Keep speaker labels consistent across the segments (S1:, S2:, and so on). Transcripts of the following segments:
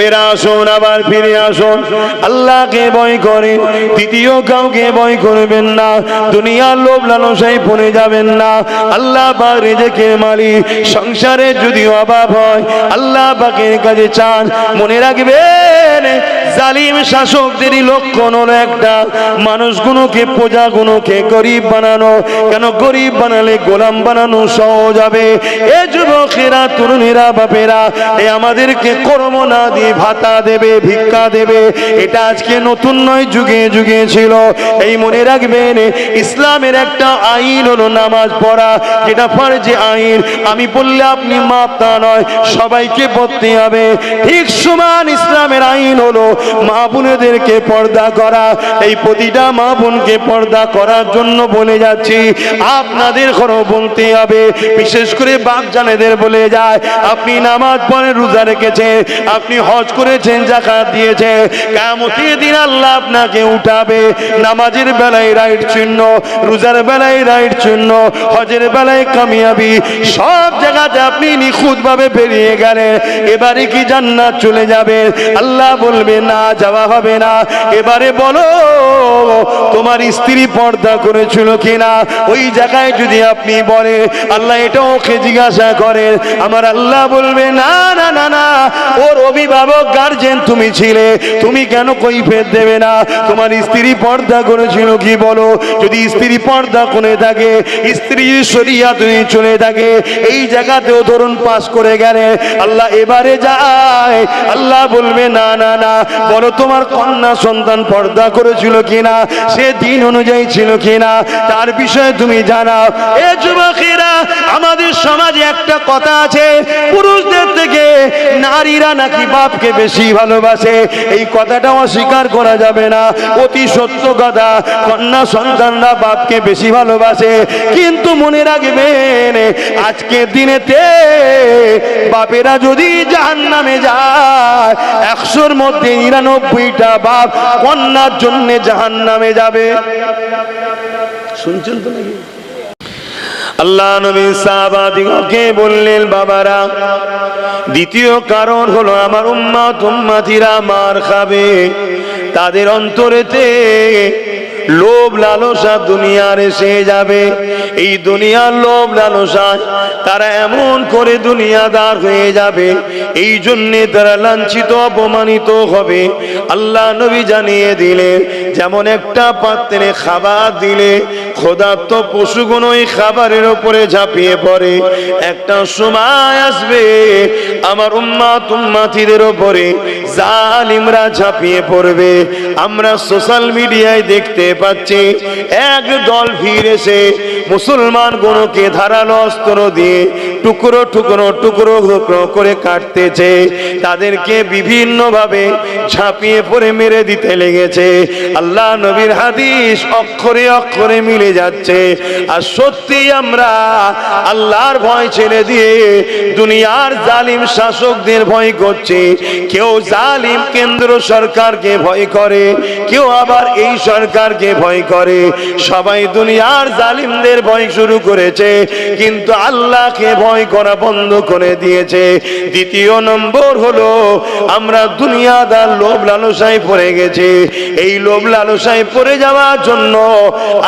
S1: ফেরা আসুন, আবার ফিরে আসুন, আল্লাহকে ভয় করে, তৃতীয় কাউকে ভয় করবেন না, দুনিয়ার লোভ লালসায় পড়ে যাবেন না। আল্লাহ পাক রিজিকের মালিক, সংসারে যদি অভাব হয় আল্লাহ পাকের কাছে চান। মনে রাখবেন জালিম শাসকদেরই লক্ষণ হলো একটা, মানুষগুলোকে প্রজাগুলোকে গরিব বানানো। কেন গরিব বানালে গোলাম বানানো সহজ হবে। এ যুবকেরা, তরুণীরা, বাপেরা, এ আমাদেরকে কর্ম না দিয়ে ভাতা দেবে, ভিক্ষা দেবে, এটা আজকে নতুন নয়, যুগে যুগে ছিল। এই মনে রাখবেন ইসলামের একটা আইন হলো নামাজ পড়া, যেটা ফরজে আইন। আমি বললে আপনি মাপ তা নয়, সবাইকে পড়তে হবে। ঠিক সমান ইসলামের আইন হলো মা বোনেদেরকে পর্দা করা। এই প্রতিটা মা বোনকে পর্দা করার জন্য বলে যাচ্ছি, আপনাদের ঘরও বলতে হবে। বিশেষ করে বাপ জানেদের বলে যায়, আপনি নামাজ পড়ে, রোজা রেখেছে, আপনি হজ করেছেন, যাকাত দিয়েছে, কিয়ামতের দিন আল্লাহ আপনাকে উঠাবে। নামাজের বেলায় রাইট চিহ্ন, রোজার বেলায় রাইট চিহ্ন, হজের বেলায় কামিয়াবি, সব জায়গাতে আপনি নিখুঁত ভাবে বেরিয়ে গেলেন। এবারে কি জান্নাত চলে যাবে? আল্লাহ বলবে না, যাওয়া হবে না। এবারে বলো তোমার স্ত্রী পর্দা করেছিল কিনা? ওই জায়গায় যদি আপনি বলে, আল্লাহ এটাও ওকে জিজ্ঞাসা করেন, আমার আল্লাহ বলবে না না না না, ওর অভিভাবক গার্জেন তুমি ছিলে, তুমি কেন কৈফিয়ত দেবে না? তোমার স্ত্রী পর্দা করেছিল কি বলো? যদি স্ত্রী পর্দা করে থাকে, স্ত্রী শরিয়াত চলে থাকে, এই জায়গাতেও ধরুন পাস করে গেলে, আল্লাহ এবারে যায়, আল্লাহ বলবে না না না, বলো তোমার কন্যা সন্তান পর্দা করেছিল কিনা, সে দিন অনুযায়ী ছিল কিনা, তার বিষয়ে তুমি জানাও। এ যুবকেরা, আমাদের সমাজে একটা কথা আছে, পুরুষদের থেকে নারীরা নাকি বাপকে বেশি ভালোবাসে। এই কথাটা অস্বীকার করা যাবে না, অতি সত্য কথা। কন্যা সন্তানরা বাপকে বেশি ভালোবাসে, কিন্তু মনে রাখবেন আজকের দিনেতে বাপেরা যদি জাহান্নামে যায়, 100-র মধ্যে 99টা বাপ কন্যার জন্য জাহান্নামে যাবে। শুনছেন তো নাকি? আল্লাহ নবী সাহাবাদিগকে বললেন, বাবারা, দ্বিতীয় কারণ হলো আমার উম্মত উম্মতিরা মার খাবে। তাদের অন্তরেতে লোভ লালসা দুনিয়ার এসে যাবে। এই দুনিয়ার লোভ লালসায় তারা এমন করে দুনিয়াদার হয়ে যাবে, এই জন্যে তারা লাঞ্ছিত অপমানিত হবে। আল্লাহ নবী জানিয়ে দিলেন, যেমন একটা পাত্রে খাবার দিলে ক্ষুধার্ত পশুগুলো ওই খাবারের উপরে ঝাঁপিয়ে পড়ে, একটা সময় আসবে আমার উম্মত উম্মতিদের উপরে জালিমরা ঝাঁপিয়ে পড়বে। আমরা সোশ্যাল মিডিয়ায় দেখতে পাচ্ছি, এক দল ভিড় এসে মুসলমান গুলোকে ধারালো অস্ত্র দিয়ে টুকরো টুকরো টুকরো টুকরো করে কাটতেছে, তাদেরকে বিভিন্ন ভাবে ঝাঁপিয়ে পড়ে মেরে দিতে লেগেছে। আল্লাহ নবীর হাদিস অক্ষরে অক্ষরে মিলে যাচ্ছে। আর সত্যি আমরা আল্লাহর ভয় ছেড়ে দিয়ে দুনিয়ার জালিম শাসকদের ভয় করছি। কেউ জালিম কেন্দ্র সরকারকে ভয় করে, কেউ আবার এই সরকারকে ভয় করে। সবাই দুনিয়ার জালিমদের ভয় শুরু করেছে, কিন্তু আল্লাহকে ভয় করা বন্ধ করে দিয়েছে। দ্বিতীয় নম্বর হলো আমরা দুনিয়াদার লোভ লালসায় পড়ে গেছি। এই লোভ লালসায় পড়ে যাওয়ার জন্য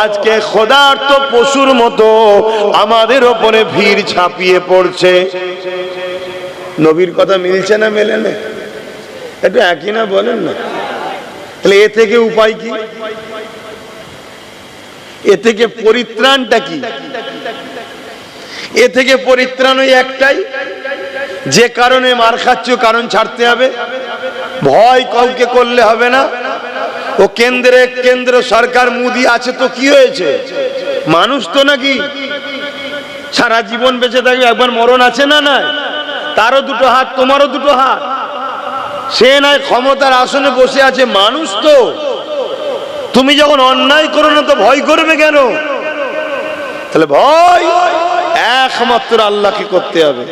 S1: আজকে ক্ষুধার্ত পশুর মতো আমাদের ওপরে ভিড় ঝাঁপিয়ে পড়ছে। নবীর কথা মিলছে না মেলে না? একটু একই না বলেন না? তাহলে এ থেকে উপায় কি? এ থেকে পরিত্রাণটা কি? এ থেকে পরিত্রাণ ওই একটাই, যে কারণে মার খাচ্ছ কারণ ছাড়তে হবে। ভয় কাউকে করলে হবে না। ও কেন্দ্র সরকার মুদি আছে তো কি হয়েছে? মানুষ তো নাকি সারা জীবন বেঁচে থাকবে, একবার মরণ আছে না? নাই, তারও দুটো হাত, তোমারও দুটো হাত। সে নয় ক্ষমতার আসনে বসে আছে, মানুষ তো। তুমি যখন অন্যায় করো না তো ভয় করবে কেন? তাহলে ভয় একমাত্র আল্লাহকে করতে হবে।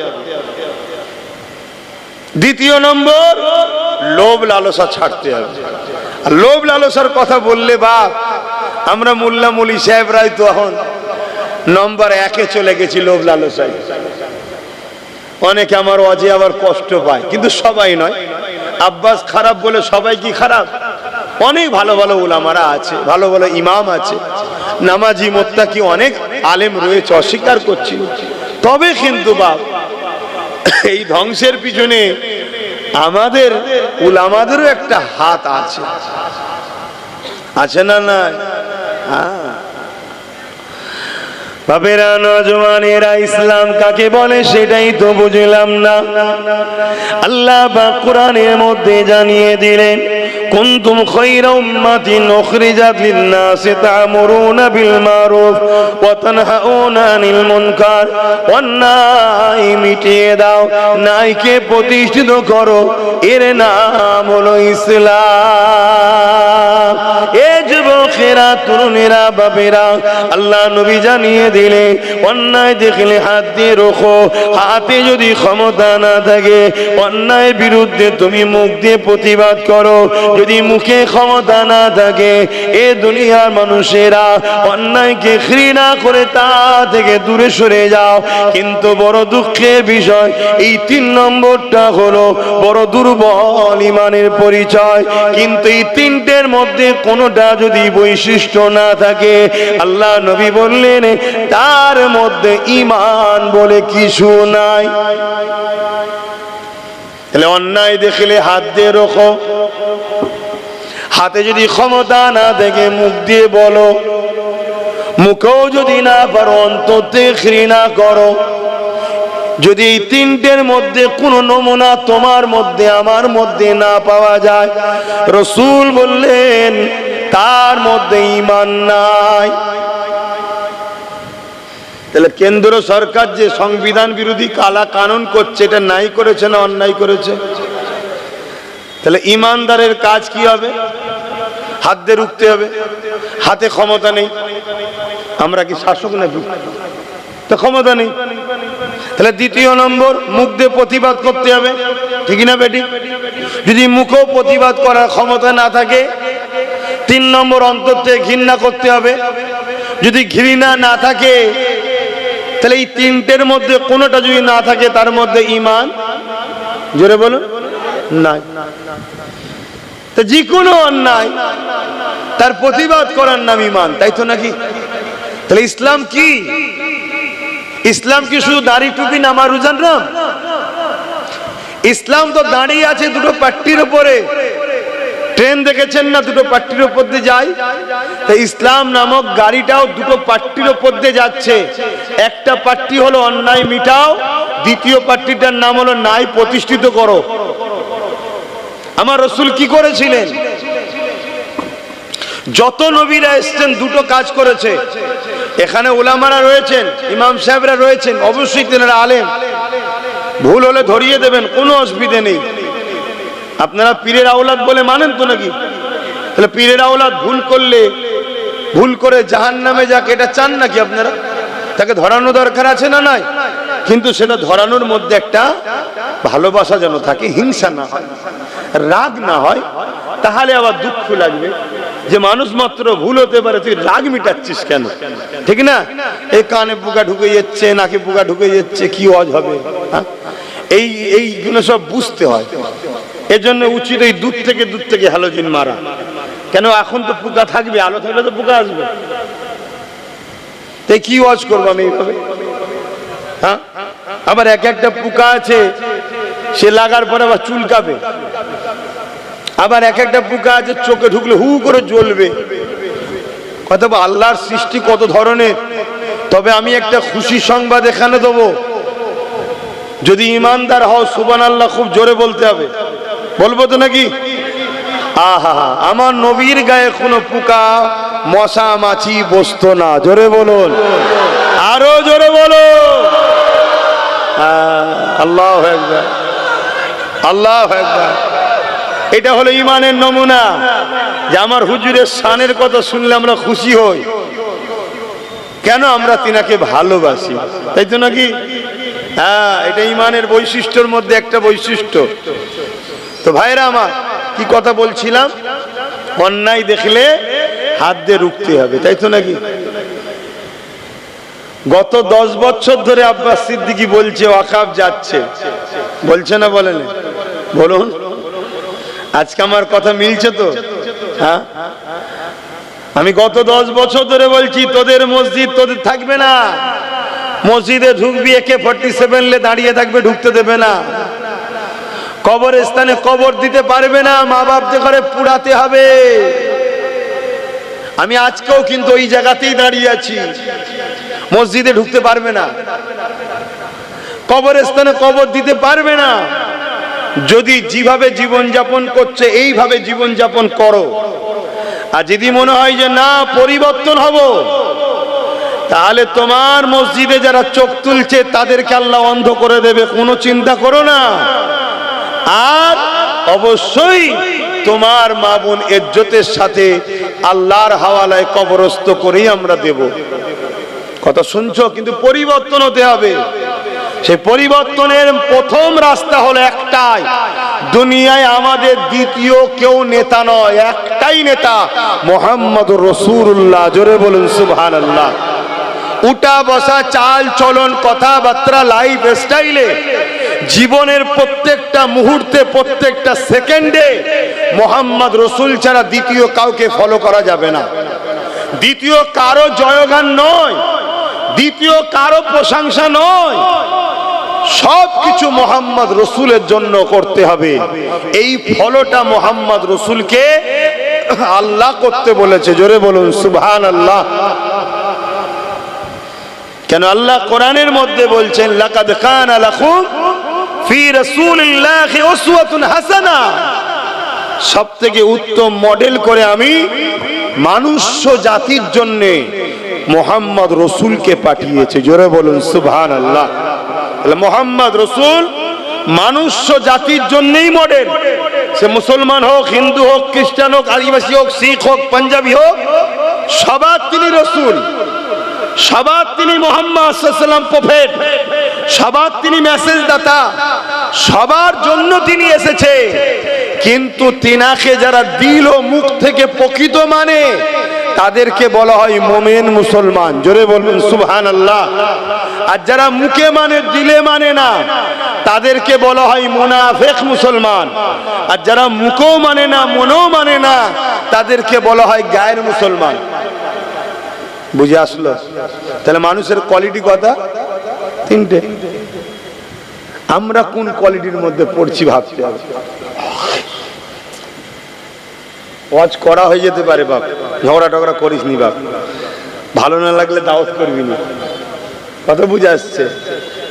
S1: দ্বিতীয় নম্বর, লোভ লালসা ছাড়তে হবে। আর লোভ লালসার কথা বললে বাপ, আমরা মোল্লা মলি সাহেবরাই তো এখন নম্বর 1-এ চলে গেছি লোভ লালসায়। অনেকে আমার অজে আবার কষ্ট পায়, কিন্তু সবাই নয়। আব্বাস খারাপ বলে সবাই কি খারাপ? অনেক ভালো ভালো উলামারা আছে, ভালো ভালো ইমাম আছে, নামাজি মুত্তাকি অনেক আলেম রয়েছে, অস্বীকার করছি। তবে কিন্তু বাপ এই ধ্বংসের পিছনে আমাদের উলামাদেরও একটা হাত আছে, আছে না? না বাবেরা, নওজওয়ানেরা, ইসলাম কাকে বলে সেটাই তো বুঝলাম না। আল্লাহ পাক কোরআনের মধ্যে জানিয়ে দিলেন, কুনতুম খায়রা উম্মাতিন উখরিজাত লিন-নাসি তা'মুরুনা বিল মারুফ ওয়া তানহাউনা আনিল মুনকার। অন্যায় মিটিয়ে দাও, ন্যায়কে প্রতিষ্ঠিত করো, এর নাম হলো ইসলাম। এ যুবকেরা, তরুণেরা, বাবেরা, আল্লাহ নবী জানিয়ে দিলে অন্যায় দেখলে হাত দিয়ে রোখো। হাতে যদি ক্ষমতা না থাকে, অন্যায়ের বিরুদ্ধে তুমি মুখ দিয়ে প্রতিবাদ করো। যদি মুখে ক্ষমতা না থাকে, এ দুনিয়ার মানুষেরা অন্যায়কে ঘৃণা করে তা থেকে দূরে সরে যাও। কিন্তু বড় দুঃখের বিষয়, এই 3 নম্বরটা হলো বড় দুর্বল ইমানের পরিচয়। কিন্তু এই 3টের মধ্যে কোনোটা যদি বৈশিষ্ট্য না থাকে, আল্লাহ নবী বললেন তার মধ্যে ঈমান বলে কিছু নাই। তাহলে অন্যায় দেখলে হাত দিয়ে রোখো, হাতে যদি ক্ষমতা না থাকে মুখ দিয়ে বলো, মুখেও যদি না পারো অন্তরে ঘৃণা করো। যদি এই 3টের মধ্যে কোনো নমুনা তোমার মধ্যে আমার মধ্যে না পাওয়া যায়, রাসূল বললেন তার মধ্যে ঈমান নাই। তাহলে কেন্দ্র সরকার যে সংবিধান বিরোধী কালা কানুন করছে, এটা নাই করেছে না অন্যায় করেছে? তাহলে ইমানদারের কাজ কি হবে? হাত দিয়ে রুখতে হবে। হাতে ক্ষমতা নেই, আমরা কি শাসক নাকি? তো ক্ষমতা নেই। তাহলে 2 নম্বর, মুখ দিয়ে প্রতিবাদ করতে হবে, ঠিক না বেটি? যদি মুখেও প্রতিবাদ করার ক্ষমতা না থাকে, 3 নম্বর, অন্তর থেকে ঘৃণা করতে হবে। যদি ঘৃণা না থাকে, তাহলে এই 3টের মধ্যে কোনোটা যদি না থাকে, তার মধ্যে ঈমান, জোরে বলুন, নাই। তো যে কোনো অন্যায় তার প্রতিবাদ করার নাম ঈমান, তাই তো নাকি? তাহলে ইসলাম কি? ইসলাম কি শুধু দাড়ি টুপি নামাজ রোজার নাম? ইসলাম তো দাঁড়িয়ে আছে দুটো পাট্টির উপরে। ট্রেন দেখেছেন না, দুটো পাট্টির উপর দিয়ে যায়? তাই ইসলাম নামক গাড়িটাও দুটো পাট্টির উপর দিয়ে যাচ্ছে। একটা পাট্টি হলো অন্যায় মিটাও, দ্বিতীয় পাট্টিটার নাম হলো ন্যায় প্রতিষ্ঠিত করো। আমার রাসূল কি করেছিলেন? যত নবীরা এসেছেন দুটো কাজ করেছে। এখানে উলামারা রয়েছেন, ইমাম সাহেবরা রয়েছেন, অবশ্যই তেনারা আলেম, ভুল হলে ধরিয়ে দেবেন, কোনো অসুবিধা নেই। আপনারা পীরের আওলাদ বলে মানেন তো নাকি? তাহলে পীরের আওলাদ ভুল করলে, ভুল করে জাহান্নামে যাক, এটা চান নাকি আপনারা? তাকে ধরানো দরকার আছে না নাই? কিন্তু সেটা ধরানোর মধ্যে একটা ভালোবাসা যেন থাকে, হিংসা না হয়, রাগ না হয়। তাহলে আবার দুঃখ লাগবে যে মানুষ মাত্র ভুল হতে পারে, তুই রাগ মিটাচ্ছিস কেন? ঠিক না? এই কানে পোকা ঢুকে যাচ্ছে, নাকে পোকা ঢুকে যাচ্ছে, কি ওয়াজ হবে? এইগুলো সব বুঝতে হয়। এজন্য উচিত এই দূর থেকে হ্যালোজিন মারা। কেন? এখন তো পোকা থাকবে, আলো থাকলে তো পোকা আসবে। তাই কি ওয়াজ করবো আমি এইভাবে? হ্যাঁ, আবার একটা পোকা আছে, সে লাগার পরে আবার চুলকাবে। আবার একটা পোকা আছে, চোখে ঢুকলে হু করে জ্বলবে। কত আল্লাহর সৃষ্টি কত ধরনের। তবে আমি একটা খুশি সংবাদ এখানে দেবো, যদি ইমানদার হও সুবহানাল্লাহ খুব জোরে বলতে হবে। বলবো তো নাকি? আহা, আমার নবীর গায়ে কোনো পোকা, মশা, মাছি বসতো না। জোরে বলুন, আরো জোরে বলো। আল্লাহু আকবার, আল্লাহু আকবার। এটা হলো ইমানের নমুনা, যে আমার হুজুরের শানের কথা শুনলে আমরা খুশি হই। কেন? আমরা তিনাকে ভালোবাসি, তাই তো নাকি? হ্যাঁ, এটা ইমানের বৈশিষ্ট্যের মধ্যে একটা বৈশিষ্ট্য। তো ভাইরা আমার, কি কথা বলছিলাম? অন্যায় দেখলে হাত দিয়ে রুখতে হবে, তাই তো নাকি? গত 10 বছর ধরে আব্বাস সিদ্দিকী বলছে ওয়াকফ যাচ্ছে, বলছে না? বলেন, বলুন। আজকে আমার কথা মিলছে তো? হ্যাঁ, আমি গত 10 বছর ধরে বলছি তোদের মসজিদ তোদের থাকবে না, মসজিদে ঢুকবি AK-47 লে দাঁড়িয়ে থাকবে, ঢুকতে দেবে না। কবরস্থানে কবর দিতে পারবে না, মা বাপদের ঘরে পুড়াতে হবে। আমি আজকেও কিন্তু ওই জায়গাতেই দাঁড়িয়ে আছি, মসজিদে ঢুকতে পারবে না, কবরস্থানে কবর দিতে পারবে না। যদি যেভাবে জীবন যাপন করছে এইভাবে জীবন যাপন করো, আর যদি মনে হয় যে না পরিবর্তন হব, তাহলে তোমার মসজিদে যারা চোখ তুলছে তাদেরকে আল্লাহ অন্ধ করে দেবে, কোনো চিন্তা করো না। আর অবশ্যই তোমার মা বোন ইজ্জতের সাথে আল্লাহর হাওয়ালায় কবরস্থ করেই আমরা দেব। কথা শুনছো? কিন্তু পরিবর্তন হতে হবে। সেই পরিবর্তনের প্রথম রাস্তা হলো একটাই, দুনিয়ায় আমাদের দ্বিতীয় কেউ নেতা নয়, একটাই নেতা, মুহাম্মদুর রাসূলুল্লাহ। জোরে বলুন সুবহানাল্লাহ। উঠা বসা, চাল চলন, কথাবার্তা, লাইফ স্টাইলে, জীবনের প্রত্যেকটা মুহূর্তে, প্রত্যেকটা সেকেন্ডে মুহাম্মদ রাসূল ছাড়া দ্বিতীয় কাউকে ফলো করা যাবে না। দ্বিতীয় কারো জয়গান নয়, দ্বিতীয় কারো প্রশংসা নয়, সবকিছু মুহাম্মদ রাসূলের জন্য করতে হবে। এই ফলোটা মুহাম্মদ রাসূলকে আল্লাহ করতে বলেছে। জোরে বলুন সুবহানাল্লাহ। কেন আল্লাহ কোরআনের মধ্যে বলছেন লাকাদ কানা লাকুম ফি রাসূলিল্লাহি উসওয়াতুন হাসানা, সবথেকে উত্তম মডেল করে আমি মানুষ জাতির জন্য মুহাম্মদ রাসূলকে পাঠিয়েছি। জোরে বলুন সুবহানাল্লাহ। তাহলে মুহাম্মদ রাসূল মানুষ জাতির জন্যই মডেল। সে মুসলমান হোক, হিন্দু হোক, খ্রিস্টান হোক, আদিবাসী হোক, শিখ হোক, পাঞ্জাবি হোক, সবার তিনি রাসূল, সবার তিনি মুহাম্মদ সাল্লাল্লাহু আলাইহি ওয়াসাল্লাম প্রফেট, সবার তিনি মেসেজ দাতা, সবার জন্য তিনি এসেছে। কিন্তু তিনাকে যারা দিল ও মুখ থেকে প্রকৃত মানে তাদেরকে বলা হয় মুমিন মুসলমান। জোরে বলুন সুবহানাল্লাহ। আর যারা মুখে মানে দিলে মানে না তাদেরকে বলা হয় মুনাফিক মুসলমান। আর যারা মুখও মানে না মনও মানে না তাদেরকে বলা হয় গায়ের মুসলমান। বুঝে আসলো? তাহলে মানুষের কোয়ালিটি কথা তিনটে। আমরা কোন কোয়ালিটির মধ্যে পড়ছি ভাবতে হবে। ওয়াজ করা হয়ে যেতে পারে বাপ, ঝগড়া টগড়া করিস নি বাপ, ভালো না লাগলে দাওয়াত করবি না, কথা বুঝে আসছে?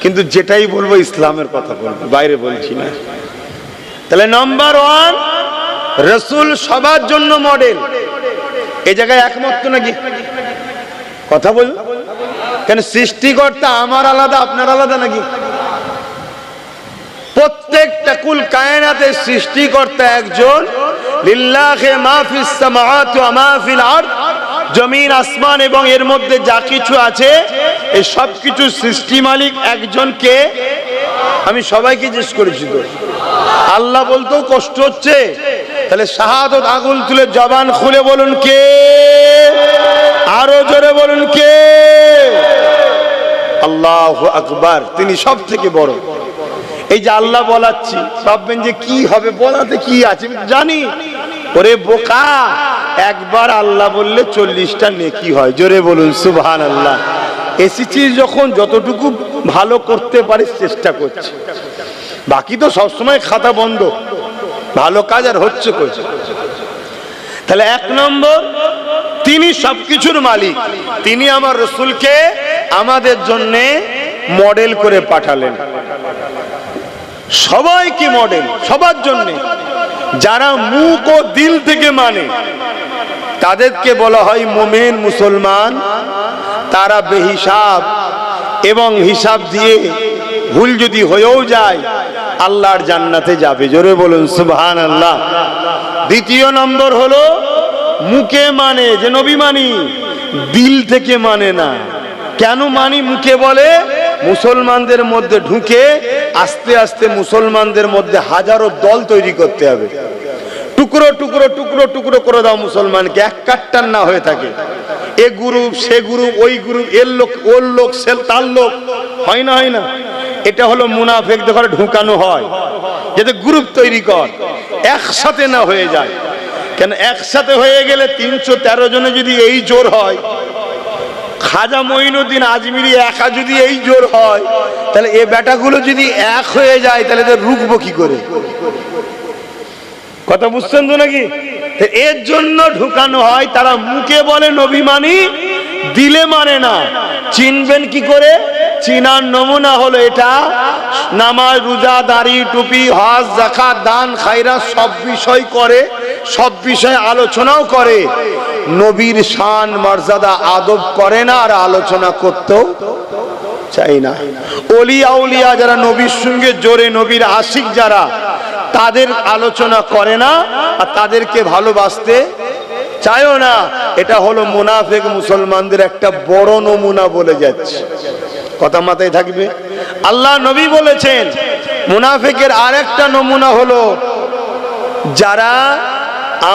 S1: কিন্তু যেটাই বলবো ইসলামের কথা বলবো, বাইরে বলছি না। তাহলে নাম্বার 1 রাসূল সবার জন্য মডেল। এই জায়গায় একমত তো নাকি? কথা বল। কেন সৃষ্টিকর্তা আমার আলাদা আপনার আলাদা নাকি? প্রত্যেকটা কুল কায়নাতের সৃষ্টিকর্তা একজন। লিল্লাহি মা ফিস সামাওয়াতি ওয়া মা ফিল আরদ, জমিন আসমান এবং এর মধ্যে যা কিছু আছে এই সব কিছু সৃষ্টি মালিক একজন। কে? আমি সবাইকে জিজ্ঞেস করেছি তো, আল্লাহ বলতেও কষ্ট হচ্ছে, তাহলে শাহাদাত আগুন তুলে জবান খুলে বলুন কে? আরো জোরে বলুন কে? আল্লাহু আকবার। তিনি সব থেকে বড়। এই যে আল্লাহ বলাচ্ছি, ভাববেন যে কি হবে, বলাতে কি আছে জানি। ওরে বোকা, একবার আল্লাহ বললে 40টা নেকি হয়। জোরে বলুন সুবহানাল্লাহ। এসেছি যখন যতটুকু ভালো করতে পারিস চেষ্টা করছি, বাকি তো সবসময় খাতা বন্ধ, ভালো কাজ আর হচ্ছে কই? তাহলে 1 নম্বর, তিনি সবকিছুর মালিক। তিনি আমার রাসূলকে আমাদের জন্য মডেল করে পাঠালেন। সবাইকে মডেল, সবার জন্য। যারা মুখ ও দিল থেকে মানে তাদেরকে বলা হয় মুমিন মুসলমান। তারা বেহিসাব এবং হিসাব দিয়ে ভুল যদি হয়েও যায় আল্লাহর জান্নাতে যাবে। জোরে বলুন সুবহানাল্লাহ। দ্বিতীয় নম্বর হলো মুখে মানে, যে নবী মানি, দিল থেকে মানে না। কেন মানি? মুখে বলে, মুসলমানদের মধ্যে ঢুকে আস্তে আস্তে মুসলমানদের মধ্যে হাজারো দল তৈরি করতে হবে। টুকরো টুকরো টুকরো টুকরো করে দাও মুসলমানকে, এক কাট্টার না হয়ে থাকে। এ গ্রুপ, সে গ্রুপ, ওই গ্রুপ, এর লোক, ওর লোক, সে তার লোক, হয় না? হয় না? এটা হলো মুনাফিকদের ঘরে ঢুকানো হয়, যাতে গ্রুপ তৈরি কর। একসাথে না হয়ে যায়। কেন একসাথে হয়ে গেলে 313 জনে যদি এই জোর হয়, খাজা মঈনুদ্দিন আজমিরি একা যদি এই জোর হয়, তাহলে এ বেটাগুলো যদি এক হয়ে যায় তাহলে তো রুখবো কি করে? কথা বুঝছেন তো নাকি? এর জন্য ঢুকানো হয়। তারা মুখে বলে নবী মানি, দিলে মানে না। চিনবেন কি করে? চিনার নমুনা হলো এটা, নামাজ, রোজা, দাড়ি, টুপি, হজ, যাকাত, দান, খায়রাত সব বিষয় করে, সব বিষয়ে আলোচনাও করে। নবীর শান, মর্যাদা, আদব করে না, আর আলোচনা করতেও চাই না। ওলি আউলিয়া যারা নবীর সঙ্গে জোরে, নবীর আশিক যারা, তাদের আলোচনা করে না আর তাদেরকে ভালোবাসতে চায়ও না। এটা হলো মুনাফিক মুসলমানদের একটা বড় নমুনা বলে যাচ্ছে। কথা মাথায় থাকবে। আল্লাহ নবী বলেছেন মুনাফিকের আরেকটা নমুনা হলো যারা,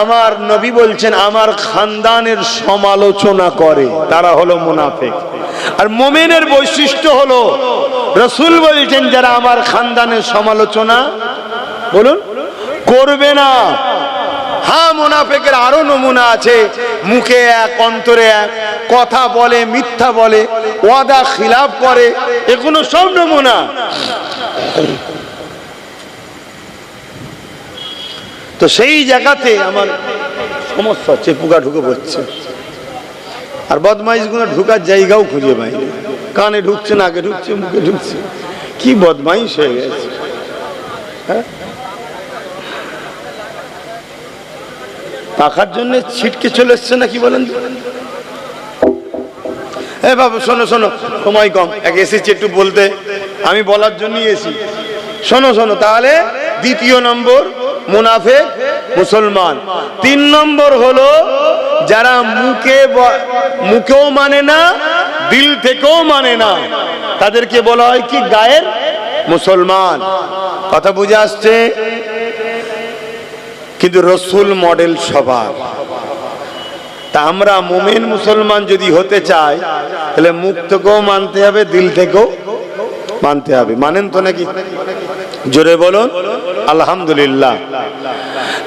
S1: আমার নবী বলছেন আমার খানদানের সমালোচনা করে, তারা হলো মুনাফিক। আর মুমিনের বৈশিষ্ট্য হলো, রাসূল বলছেন যারা আমার খানদানের সমালোচনা বলুন করবে না। হ্যাঁ, মুনাফিকের আরো নমুনা আছে, মুখে এক অন্তরে এক, কথা বলে, মিথ্যা বলে, ওয়াদা খিলাফ করে, এগুলো সব নমুনা। তো সেই জায়গাতে আমার সমস্যা হচ্ছে, পোকা ঢুকে পড়ছে, আর বদমাইশ গুলো ঢুকার জায়গাও খুঁজে পাই, কানে ঢুকছে, নাকে ঢুকছে, মুখে ঢুকছে, কি বদমাইশ হয়ে গেছে। হ্যাঁ, পাখার জন্য ছিটকে চলে এসছে না, কি বলেন? এ বাবু শোনো শোনো, সময় কম, এক এসেছি একটু বলতে, আমি বলার জন্যই এসি। শোনো শোনো, তাহলে দ্বিতীয় নম্বর মুনাফিক মুসলমান। 3 নম্বর হলো যারা মুখেও মানে না, দিল থেকেও মানে না, তাদেরকে বলা হয় কি গায়ের মুসলমান। কথা বুঝে আসছে? কিন্তু রসুল মডেল সবার। তা আমরা মুমিন মুসলমান যদি হতে চাই, তাহলে মুখ থেকেও মানতে হবে, দিল থেকেও মানতে হবে। মানেন তো নাকি? জোরে বলুন আলহামদুলিল্লাহ।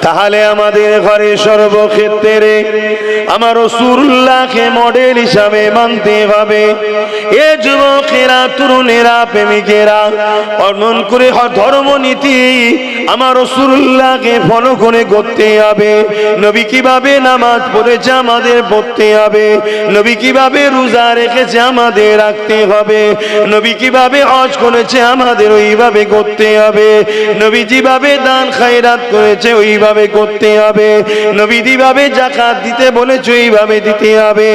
S1: তাহলে আমাদের ঘরে সর্বক্ষেত্রে আমার রাসূলুল্লাহকে মডেল হিসাবে মানতে হবে। এ যুবকেরা, তরুণেরা, প্রেমিকেরা, অমন করে ধর্মনীতি আমার রাসূলুল্লাহকে ফলো করে করতে হবে। নবী কিভাবে নামাজ পড়েছে আমাদের পড়তে হবে, নবী কিভাবে রোজা রেখেছে আমাদের রাখতে হবে, নবী কিভাবে হজ করেছে আমাদের ওইভাবে করতে হবে, নবী যেভাবে দান খায়রাত করেছে ওইভাবে করতে হবে, নবী যেভাবে যাকাত দিতে বলেছে ওইভাবে দিতে হবে।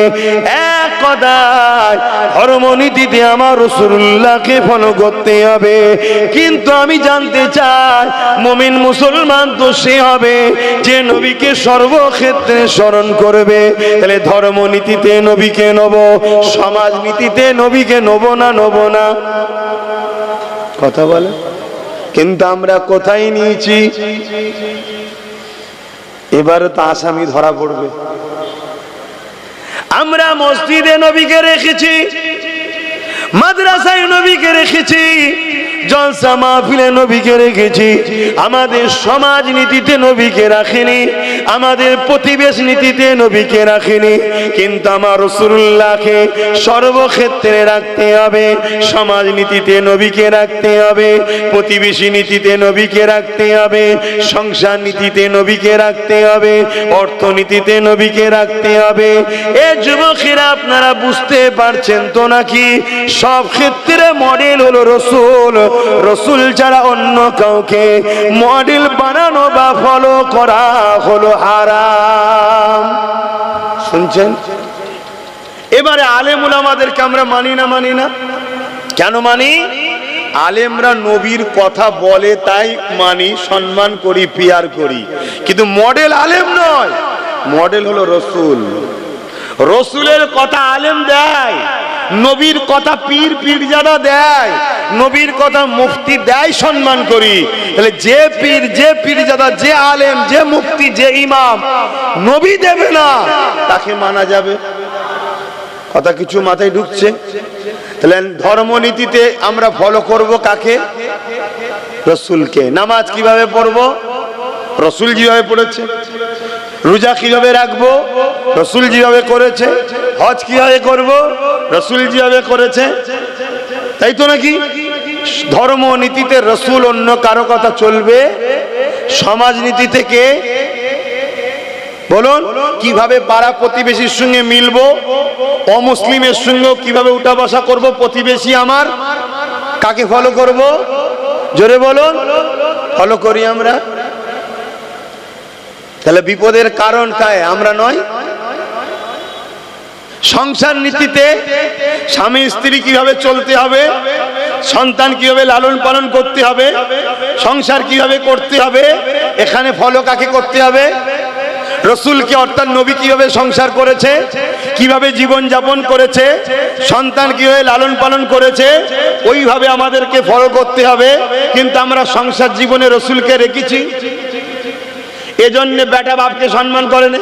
S1: এক কথায় ধর্মনীতিতে আমার রাসূলুল্লাহকে ফলো করতে হবে। কিন্তু আমি জানতে চাই, মুমিন মুসলমান তো সে হবে যে নবীকে সর্বক্ষেত্রে স্মরণ করবে। তাহলে ধর্মনীতিতে নবীকে নেব, সমাজনীতিতে নবীকে নেব না, নেব না? কথা বলে। কিন্তু আমরা কোথায় নিয়েছি? এবারে তো আসামি ধরা পড়বে। আমরা মসজিদে নবীকে রেখেছি, মাদ্রাসায় নবীকে রেখেছি, জলসা মাহফিলে নবীকে রেখেছি, আমাদের সমাজ নীতিতে নবীকে রাখিনি, আমাদের প্রতিবেশ নীতিতে নবীকে রাখিনি। কিন্তু আমার রাসূলুল্লাহকে সর্বক্ষেত্রে রাখতে হবে। সমাজ নীতিতে নবীকে রাখতে হবে, প্রতিবেশী নীতিতে নবীকে রাখতে হবে, সংসার নীতিতে নবীকে রাখতে হবে, অর্থনীতিতে নবীকে রাখতে হবে। এ যুবকেরা, আপনারা বুঝতে পারছেন তো নাকি? সব ক্ষেত্রে মডেল হলো রাসূল। রাসূল ছাড়া অন্য কাউকে মডেল বানানো বা ফলো করা হলো হারাম। শুনছেন? এবারে আলেম উলামাদেরকে আমরা মানি না, মানি না? কেন মানি? আলেমরা নবীর কথা বলে তাই মানি, সম্মান করি, পিয়ার করি। কিন্তু মডেল আলেম নয়, মডেল হলো রাসূল। রাসূলের কথা আলেম দেয়, নবীর কথা পীর পীরজাদা দেয়, নবীর কথা মুফতি দেয়, সম্মান করি। তাহলে যে পীর, যে পীরজাদা, যে আলেম, যে মুফতি, যে ইমাম নবী দেবে না, তাকে মানা যাবে? কথা কিছু মাথায় ঢুকছে? তাহলে ধর্মনীতিতে আমরা ফলো করব কাকে? রাসূলকে। নামাজ কিভাবে পড়বো? রসুল যেভাবে পড়েছে। রোজা কিভাবে রাখবো, রসুল যেভাবে করেছে। হজ কিভাবে করব, রসুল যেভাবে করেছে। তাই তো নাকি? ধর্ম নীতিতে রসুল, অন্য কারো কথা চলবে? সমাজনীতি থেকে বলুন, কিভাবে পাড়া প্রতিবেশীর সঙ্গে মিলবো, অমুসলিমের সঙ্গে কিভাবে উঠা বসা করব, প্রতিবেশী আমার, কাকে ফলো করব? জোরে বলুন। ফলো করি আমরা। তাহলে বিপদের কারণ কায়? আমরা নয়। সংসার নীতিতে স্বামী স্ত্রী কিভাবে চলতে হবে, সন্তান কিভাবে লালন পালন করতে হবে, সংসার কিভাবে করতে হবে, এখানে ফলো কাকে করতে হবে? রসুলকে, অর্থাৎ নবী কিভাবে সংসার করেছে, কিভাবে জীবন যাপন করেছে, সন্তান কিভাবে লালন পালন করেছে, ওইভাবে আমাদেরকে ফলো করতে হবে। কিন্তু আমরা সংসার জীবনে রসুলকে রেখেছি, এজন্য বেটা বাপকে সম্মান করে না।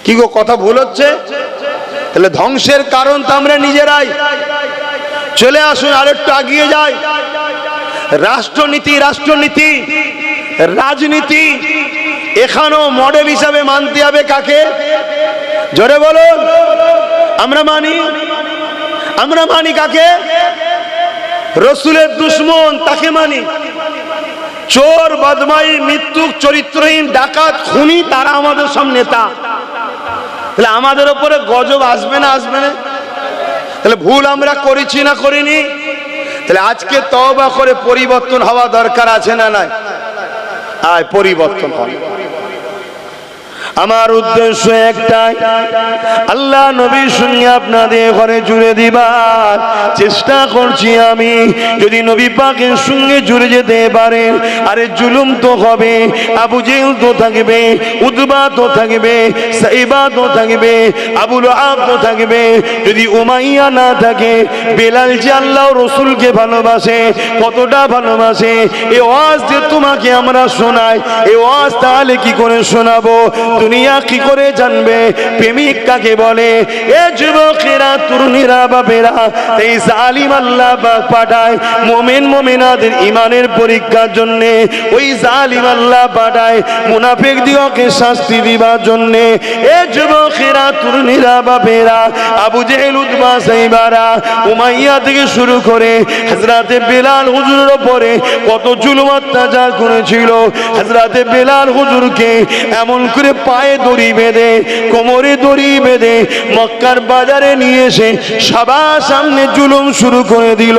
S1: কি গো, কথা ভুল হচ্ছে? তাহলে ধ্বংসের কারণ তো আমরা নিজেরাই। চলে আসুন আরেকটু এগিয়ে যাই। রাষ্ট্রনীতি, রাষ্ট্রনীতি, রাজনীতি, এখানেও মডেল হিসাবে মানতে হবে কাকে? জোরে বলুন। আমরা মানি, আমরা মানি কাকে? রসুলের দুশ্মন, তাকে মানি। চোর, বদমাই, মৃত্যুক, চরিত্রহীন, ডাকাত, খুনি, তারা আমাদের সব নেতা। তাহলে আমাদের উপরে গজব আসবে না, আসবে না? তাহলে ভুল আমরা করেছি না করিনি? তাহলে আজকে তওবা করে পরিবর্তন হওয়া দরকার আছে না নাই? আয় পরিবর্তন হবে। আমার উদ্দেশ্য একটাই, আল্লাহ নবীর সঙ্গে আপনাদের ঘরে জুড়ে দিবার চেষ্টা করছি আমি। যদি নবী পাকের সঙ্গে জুড়ে যেতে পারেন, আরে জুলুম তো হবে, আবু জেহেল তো থাকবে, উতবা তো থাকবে, সাইবা তো থাকবে, আবু লাহাব তো থাকবে। যদি উমাইয়া না থাকে, বেলাল যে আল্লাহ রসুলকে ভালোবাসে, কতটা ভালোবাসে, এই ওয়াজ যে তোমাকে আমরা শোনাই, এই ওয়াজ তাহলে কি করে শোনাবো? দুনিয়া কি করে জানবে প্রেমিক কাকে বলে? এ যুবকেরা, তরুণীরা, বাপেরা, এই জালিম আল্লাহ পাঠায় মুমিন মুমিনাদের ইমানের পরীক্ষার জন্য। ওই জালিম আল্লাহ পাঠায় মুনাফিক দিগকে শাস্তি দিবার জন্য। এ যুবকেরা, তরুণীরা, বাপেরা, আবু জেহেল, উতবা, সাইবারা, উমাইয়া থেকে শুরু করে হযরতে বেলাল হুজুরের উপরে কত জুলুম অত্যাচার করেছিল। হযরতে বেলাল হুজুরকে এমন করে পায়ে দড়ি বেঁধে, কোমরে দড়ি বেঁধে মক্কার বাজারে নিয়ে এসে সবার সামনে জুলুম শুরু করে দিল।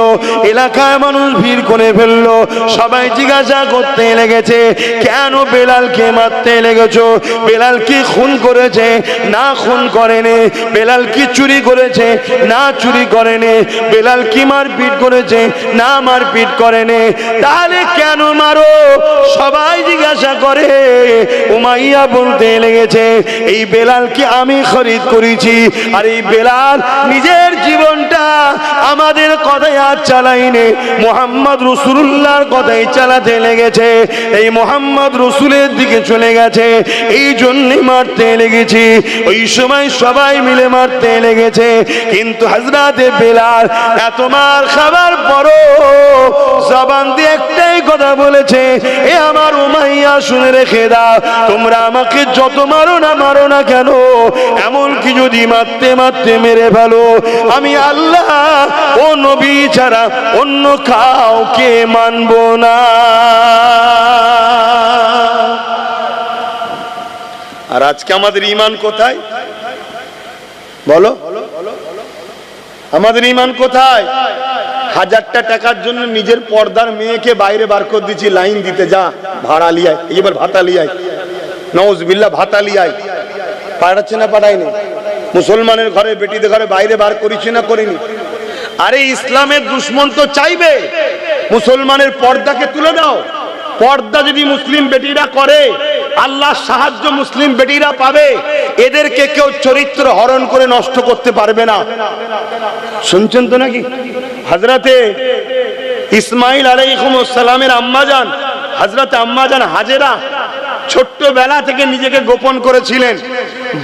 S1: এলাকায় মানুষ ভিড় করে ফেললো। সবাই জিজ্ঞাসা করতে লেগেছে, কেন বেলালকে মারতে লেগেছো? বেলাল কি খুন করেছে? না, খুন করেনি। বেলাল কি চুরি করেছে? না, চুরি করেনি। বেলাল কি মারপিট করেছে? না, মারপিট করেনি। তাহলে কেন মারো? সবাই জিজ্ঞাসা করে। উমাইয়া বলতে লেগেছে, এই বেলালকে আমি খরিদ করেছি, আর এই বেলাল নিজের জীবনটা আমাদের কথায় আর চালাইনি, মুহাম্মদ রাসূলুল্লাহর কথাই চালাতে লেগেছে। এই মুহাম্মদ রাসূলের দিকে চলে গেছে, এই জন্য মারতে লেগেছি। ওই সময় সবাই মিলে মারতে লেগেছে। কিন্তু হযরতে বেলাল এত মার খাবার পরও জবান দিয়ে একটাই কথা বলেছে, এ আমার উমাইয়া, শুনে রেখে দাও, তোমরা আমাকে যত মারো না কেন, এমনকি যদি মারতে মারতে মেরে ফেলো, আমি আল্লাহ ও নবী ছাড়া অন্য কাউকে মানব না। আর আজকে আমাদের ঈমান কোথায় বলো? আমাদের ঈমান কোথায়? 1000টা টাকার জন্য নিজের পর্দার মেয়েকে বাইরে বার করে দিচ্ছি, লাইন দিতে যা, ভাড়া লিয়ায়, এবার ভাতা লিয়ায়, নাউজুবিল্লাহ, ভাতা লিয়ায়। পাঠাচ্ছে না পাঠায়নি? মুসলমানের ঘরে, বেটিদের ঘরে বাইরে বার করেছি না করিনি? আরে ইসলামের দুশ্মন তো চাইবে মুসলমানের পর্দাকে তুলে দাও। পর্দা যদি মুসলিম বেটিরা করে, আল্লাহর সাহায্য মুসলিম বেটিরা পাবে। এদেরকে কেউ চরিত্র হরণ করে নষ্ট করতে পারবে না। শুনছেন তো নাকি? হযরতে ইসমাইল আলাইহিস সালামের আম্মাজান, হযরতে আম্মাজান হাজেরা ছোট্টবেলা থেকে নিজেকে গোপন করেছিলেন।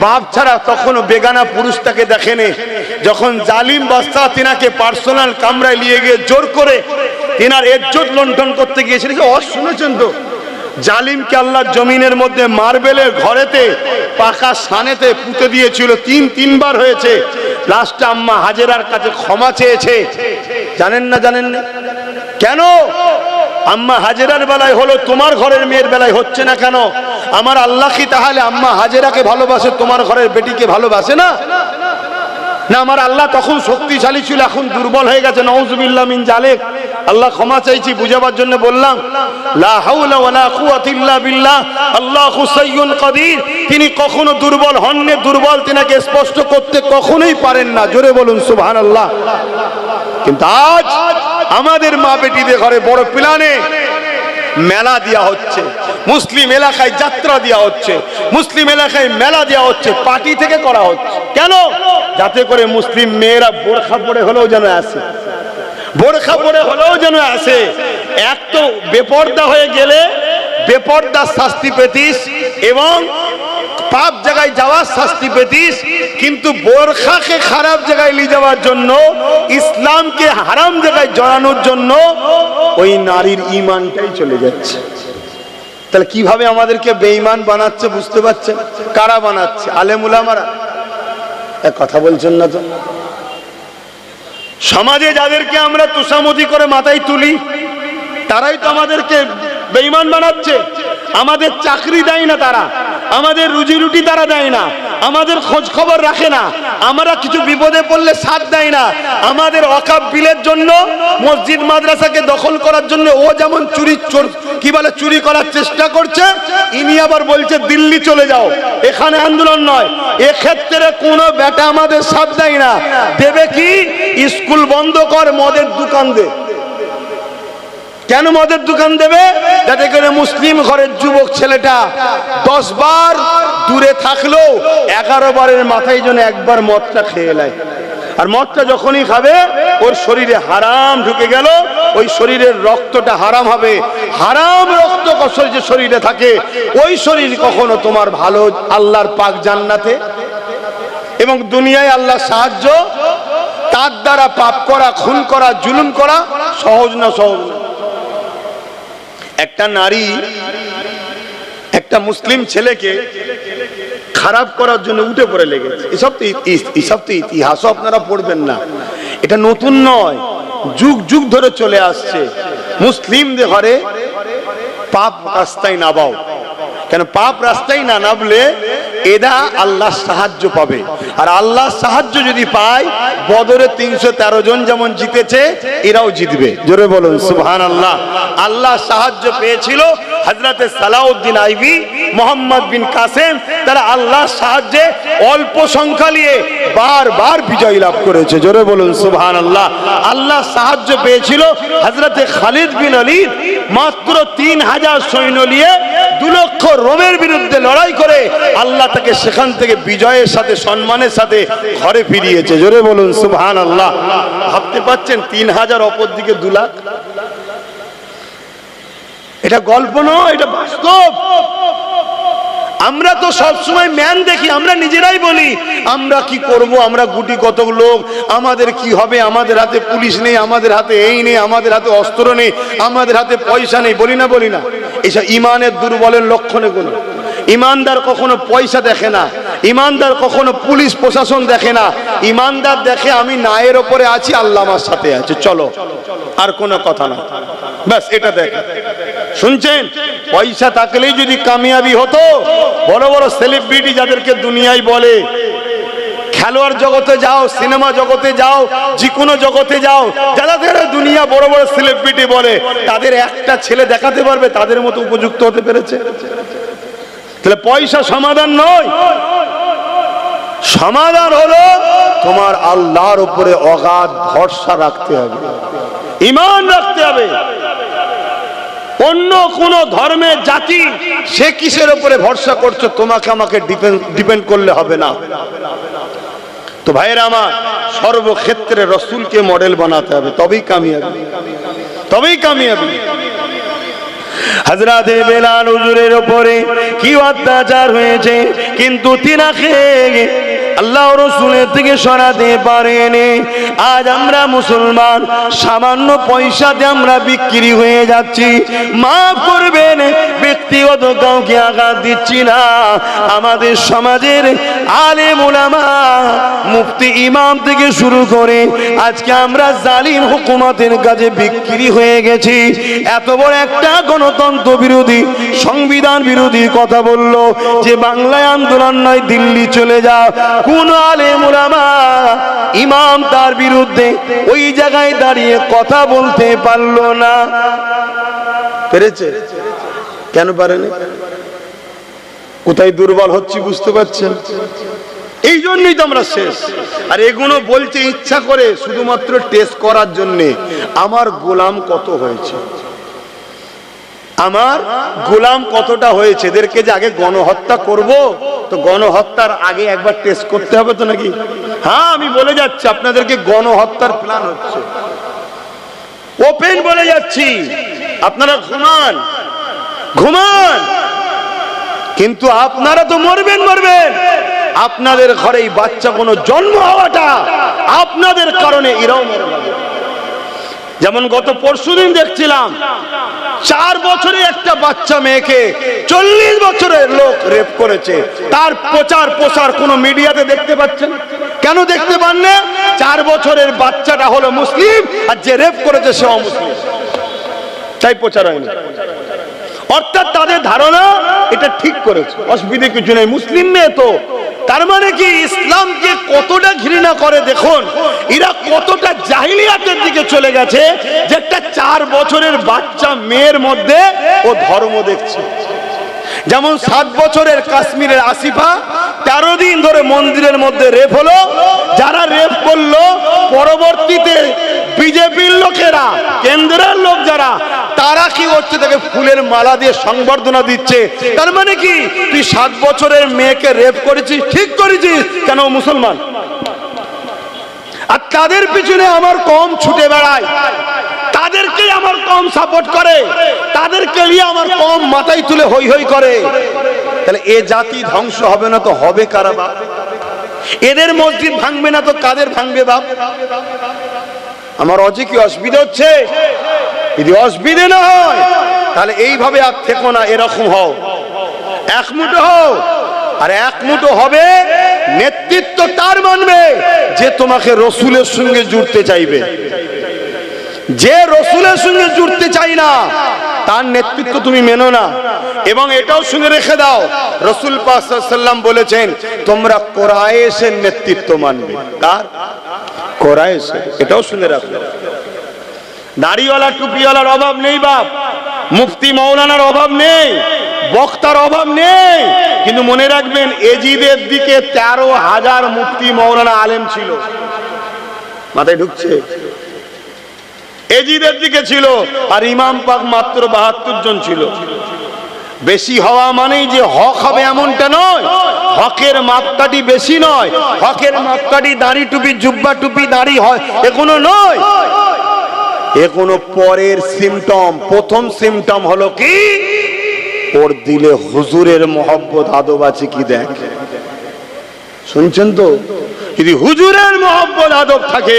S1: বাপ ছাড়া তখনও বেগানা পুরুষ তাকে দেখেনি। যখন জালিম বাদশা তিনাকে পার্সোনাল কামরায় নিয়ে গিয়ে জোর করে তিনার ইজ্জত লুণ্ঠন করতে গিয়েছিলেন। শুনেছেন তো, জালিমকে আল্লাহ জমিনের মধ্যে মার্বেলের ঘরেতে পাকা সানেতে পুঁতে দিয়েছিল, তিনবার হয়েছে। লাস্টে আম্মা হাজেরার কাছে ক্ষমা চেয়েছে। জানেন না? জানেন না কেন? আম্মা হাজেরার বেলায় হলো, তোমার ঘরের মেয়ের বেলায় হচ্ছে না কেন? আমার আল্লাহ কি তাহলে আম্মা হাজেরাকে ভালোবাসে, তোমার ঘরের বেটিকে ভালোবাসে না? না, আমার আল্লাহ তখন শক্তিশালী ছিল, এখন দুর্বল হয়ে গেছে। নাউজুবিল্লাহ মিন জালিক। আল্লাহ ক্ষমা চাইছি, বুঝাবার জন্য বললাম। লা হাওলা ওয়ালা কুওয়াতা ইল্লা বিল্লাহ, আল্লাহু সাইয়্যুন কাদির। তিনি কখনো দুর্বল হননি, দুর্বল তিনাকে স্পষ্ট করতে কখনোই পারেন না। জোরে বলুন সুবহানাল্লাহ। কিন্তু আজ আমাদের মা বেটিদের ঘরে বড় প্ল্যানে মেলা দেওয়া হচ্ছে, মুসলিম এলাকায় যাত্রা দেওয়া হচ্ছে, মুসলিম এলাকায় মেলা দেওয়া হচ্ছে, পার্টি থেকে করা হচ্ছে। কেন? যাতে করে মুসলিম মেয়েরা বোরখা পরে হলেও যেন আসে, বোরখা পরে হলেও যেন আসে। এক তো বেপর্দা হয়ে গেলে বেপর্দার শাস্তি পেতিস এবং পাপ জায়গায় যাওয়ার শাস্তি পেতিস, কিন্তু বোরখাকে খারাপ জায়গায় নিয়ে যাওয়ার জন্য, ইসলামকে হারাম জায়গায় জড়ানোর জন্য ওই নারীর ঈমানটাই চলে যাচ্ছে। তাহলে কিভাবে আমাদেরকে বেঈমান বানাচ্ছে বুঝতে পারছেন? কারা বানাচ্ছে? আলেম উলামারা। এক কথা বলছেন না তো? সমাজে যাদেরকে আমরা তোষামতি করে মাথায় তুলি, তারাই তো আমাদেরকে বেঈমান বানাচ্ছে। আমাদের চাকরি দেয় না তারা, আমাদের রুজি রুটি তারা দেয় না, আমাদের খোঁজ খবর রাখে না, আমরা কিছু বিপদে পড়লে সাথ দেয় না। আমাদের ওয়াকফ বিলের জন্য, মসজিদ মাদ্রাসাকে দখল করার জন্য ও যেমন চুরি করার চেষ্টা করছে, ইনি আবার বলছে দিল্লি চলে যাও, এখানে আন্দোলন নয়। এক্ষেত্রে কোনো বেটা আমাদের সাথ দেয় না। দেবে কি? স্কুল বন্ধ কর, মদের দোকান দে। কেন মদের দোকান দেবে? যাতে করে মুসলিম ঘরের যুবক ছেলেটা 10 বার দূরে থাকলেও 11 বারের মাথায় যেন একবার মদটা খেয়ে নেয়। আর মদটা যখনই খাবে ওর শরীরে হারাম ঢুকে গেল, ওই শরীরের রক্তটা হারাম হবে। হারাম রক্ত যে শরীরে থাকে, ওই শরীর কখনো তোমার ভালো আল্লাহর পাক জান্নাতে এবং দুনিয়ায় আল্লাহর সাহায্য, তার দ্বারা পাপ করা, খুন করা, জুলুম করা সহজ না, সহজ না। একটা নারী একটা মুসলিম ছেলেকে খারাপ করার জন্য উঠে পড়ে লেগেছে। এসব তো ইতিহাসও আপনারা পড়বেন না, এটা নতুন নয়, যুগ যুগ ধরে চলে আসছে। মুসলিমদের ঘরে পাপ রাস্তায় নামাও, কেন? পাপ রাস্তায় না নামলে এরা আল্লাহর সাহায্য পাবে। আর আল্লাহর সাহায্য যদি পায়, বদরে 313 জন যেমন জিতেছে, এরাও জিতবে। জোরে বলুন সুবহানাল্লাহ। আল্লাহর সাহায্য পেয়েছিল হযরতে সালাউদ্দিন আইবি, মোহাম্মদ বিন কাসেম, তারা আল্লাহর সাহায্যে অল্প সংখ্যা নিয়ে বারবার বিজয় লাভ করেছে। জোরে বলুন সুবহানাল্লাহ। আল্লাহর সাহায্য পেয়েছিল হযরতে খালিদ বিন ওলীদ, মাত্র 3000 সৈন্য নিয়ে 2 লক্ষ রোমের বিরুদ্ধে লড়াই করে আল্লাহ তাকে সেখান থেকে বিজয়ের সাথে, সম্মানের সাথে ঘরে ফিরিয়েছে। জোরে বলুন সুবহানাল্লাহ। ভাবতে পাচ্ছেন 3000 অপর দিকে 2 লাখ। এটা গল্প নয়, এটা বাস্তব। আমরা তো সবসময় ম্যান দেখি, আমরা নিজেরাই বলি আমরা কি করব, আমরা গুটি কত লোক, আমাদের কি হবে, আমাদের হাতে পুলিশ নেই, আমাদের হাতে এই নেই, আমাদের হাতে অস্ত্র নেই, আমাদের হাতে পয়সা নেই, বলি না? বলি না? এইসব ইমানের দুর্বলের লক্ষণে কোনো। ইমানদার কখনো পয়সা দেখে না, ইমানদার কখনো পুলিশ প্রশাসন দেখে না। ইমানদার দেখে আমি নায়ের ওপরে আছি, আল্লাহ আমার সাথে আছে, চলো, আর কোনো কথা না, ব্যাস এটা দেখে। শুনছেন? পয়সা থাকলেই যদি কামিয়াবি হতো, বড় বড় সেলিব্রিটি যাদেরকে দুনিয়ায় বলে, খেলোয়াড় জগতে যাও, সিনেমা জগতে যাও, যে কোনো জগতে যাও, যাদের দুনিয়া বড় বড় সেলিব্রিটি বলে, তাদের একটা ছেলে দেখাতে পারবে তাদের মতো উপযুক্ত হতে পেরেছে? তাহলে পয়সা সমাধান নয়, সমাধান হলো তোমার আল্লাহর উপরে অগাধ ভরসা রাখতে হবে, ঈমান রাখতে হবে। অন্য কোন ধর্মের জাতি সে কিসের উপরে ভরসা করছো, তোমাকে আমাকে ডিপেন্ড করলে হবে না। তো ভাইয়েরা আমার, সর্বক্ষেত্রে রাসূলকে মডেল বানাতে হবে, তবেই কামিয়াবি, তবেই কামিয়াবি। হযরতে বেলাল হুজুরের উপরে কি অত্যাচার হয়েছে, কিন্তু তিনাকে আল্লাহ রাসূলের থেকে সরাতে পারেনি। আজ আমরা মুসলমান, সামান্য পয়সাতে আমরা বিক্রি হয়ে যাচ্ছি। মাফ করবেন, ব্যক্তিগত কাউকে আঘাত দিচ্ছি না। আমাদের সমাজের আলেম ওলামা, মুফতি, ইমাম থেকে শুরু করে আজকে আমরা জালিম হুকুমতের কাছে বিক্রি হয়ে গেছি। এত বড় একটা গণতন্ত্র বিরোধী, সংবিধান বিরোধী কথা বললো যে বাংলায় আন্দোলন নয়, দিল্লি চলে যাও। কোন আলেম ওলামা, ইমাম তার বিরুদ্ধে ওই জায়গায় দাঁড়িয়ে কথা বলতে পারলো না। পেরেছে? কেন পারেনি? কোথায় দুর্বল হচ্ছি বুঝতে পারছেন? এই জন্যই তো আমরা শেষ। আর এগুলো বলতে ইচ্ছা করে শুধুমাত্র টেস্ট করার জন্যে, আমার গোলাম কত হয়েছে, আমার গোলাম কতটা হয়েছে। এদেরকে যে আগে গণহত্যা করব, তো গণহত্যার আগে একবার টেস্ট করতে হবে তো নাকি? হ্যাঁ, আমি বলে যাচ্ছি আপনাদেরকে, গণহত্যার প্ল্যান হচ্ছে, ওপেন বলে যাচ্ছি। আপনারা ঘুমান ঘুমান, কিন্তু আপনারা তো মরবেন মরবেন। আপনাদের ঘরে এই বাচ্চা কোনো জন্ম হওয়াটা আপনাদের কারণে এরাও মরবে। যেমন গত পরশুদিন দেখছিলাম 4 বছরে একটা বাচ্চা মেয়েকে 40 বছরের লোক রেপ করেছে। তার প্রচার প্রসার কোন মিডিয়াতে দেখতে পাচ্ছেন? কেন দেখতে পান না? 4 বছরের বাচ্চাটা হলো মুসলিম, আর যে রেপ করেছে সে অমুসলিম, তাই প্রচার হয়নি। অর্থাৎ তাদের ধারণা এটা ঠিক করেছে, অসুবিধে কিছু নেই, মুসলিম মেয়ে তো। তার মানে কি ইসলামকে কতটা ঘৃণা করে দেখুন, এরা কতটা জাহিলিয়াতের দিকে চলে গেছে যে একটা 4 বছরের বাচ্চা মেয়ের মধ্যে ও ধর্ম দেখছে। যেমন 7 বছরের কাশ্মীরের আসিফা 13 দিন ধরে মন্দিরের মধ্যে রেপ হলো। যারা রেপ করলো পরবর্তীতে বিজেপির লোকেরা, কেন্দ্রের লোক যারা, তারা কি হচ্ছে, তাকে ফুলের মালা দিয়ে সংবর্ধনা দিচ্ছে। তার মানে কি তুই 7 বছরের মেয়েকে রেপ করেছিস, ঠিক করেছিস, কেন মুসলমান? আর তাদের পিছনে আমার কম ছুটে বেড়ায়, তাদেরকে আমার কম সাপোর্ট করে, তাদেরকে নিয়ে আমার কম মাথায় তুলে হই হই করে। তাহলে এ জাতি ধ্বংস হবে না তো হবে কারা বাপ? এদের মসজিদ ভাঙবে না তো কাদের ভাঙবে বাপ? আমার অজে কি অসুবিধা হচ্ছে? যদি অসুবিধে না হয় তাহলে এইভাবে আর থেকো না, এরকম হও, এক মুঠো হও। আর এক মুঠো হবে, নেতৃত্ব তার মানবে যে তোমাকে রসুলের সঙ্গে জুড়তে চাইবে। যে রসুলের সঙ্গে জুড়তে চাই না তার নেতৃত্ব তুমি মেনো না। এবং এটাও শুনে রেখে দাও, রসুল পাক সাল্লাল্লাহু আলাইহি ওয়াসাল্লাম বলেছেন তোমরা কুরাইশের নেতৃত্ব মানবে। কার? কুরাইশের। এটাও শুনে রাখো। দাড়িওয়ালা টুপিওয়ালার অভাব নেই বাপ, মুফতি মাওলানার অভাব নেই, বক্তার অভাব নেই, কিন্তু মনে রাখবেন এজিদের দিকে 13,000 মুফতি মাওলানা আলেম ছিল। মাথায় ঢুকছে? এজিদের দিকে ছিল, আর ইমাম পাক মাত্র 72 জন ছিল। বেশি হওয়া মানেই যে হক হবে এমনটা নয়, হকের মাপকাঠি বেশি নয়, হকের মাপকাঠি দাড়ি টুপি, জুব্বা টুপি, দাড়ি হয় এগুলো নয়, এগুলো পরের সিমটম। প্রথম সিমটম হলো কি, ওর দিলে হুজুরের মহব্বত আদব আছে কি দেখ। শুনছেন তো? যদি হুজুরের মহব্বত আদব থাকে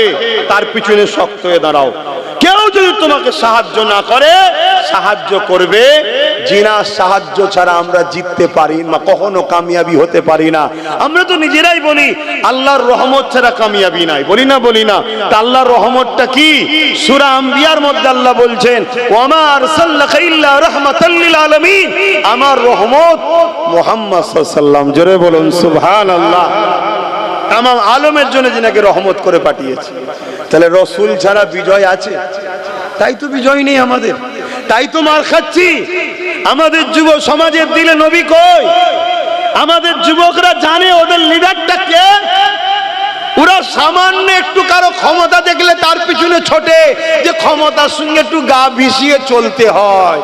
S1: তার পিছনে শক্ত হয়ে দাঁড়াও। কেউ যদি তোমাকে সাহায্য না করে, সাহায্য করবে জিনার সাহায্য ছাড়া আমরা জিততে পারি না, কখনো কামিয়াবি হতে পারি না। আমরা তো নিজেরাই বলি আল্লাহর রহমত ছাড়া কামিয়াবি নাই, বলি না? বলি না? তা আল্লাহর রহমতটা কি? সূরা আম্বিয়ার মধ্যে আল্লাহ বলছেন ওয়ামা আরসালনাকা ইল্লা রাহমাতাল লিল আলামিন, আমার রহমত মুহাম্মদ সাল্লাল্লাহু আলাইহি ওয়াসাল্লাম। জোরে বলুন সুবহানাল্লাহ। তামাম আলমের জন্য যিনাকে রহমত করে পাঠিয়েছে। তাহলে রসুল ছাড়া বিজয় আছে? তাই তো বিজয় নেই আমাদের, তাই তো মার খাচ্ছি। আমাদের যুব সমাজের দিলে নবী কই? আমাদের যুবকরা জানে ওদের লিডারটা কে? ওরা সামান্য একটু কারো ক্ষমতা দেখলে তার পিছনে ছোটে, যে ক্ষমতার সঙ্গে একটু গা ভিসিয়ে চলতে হয়।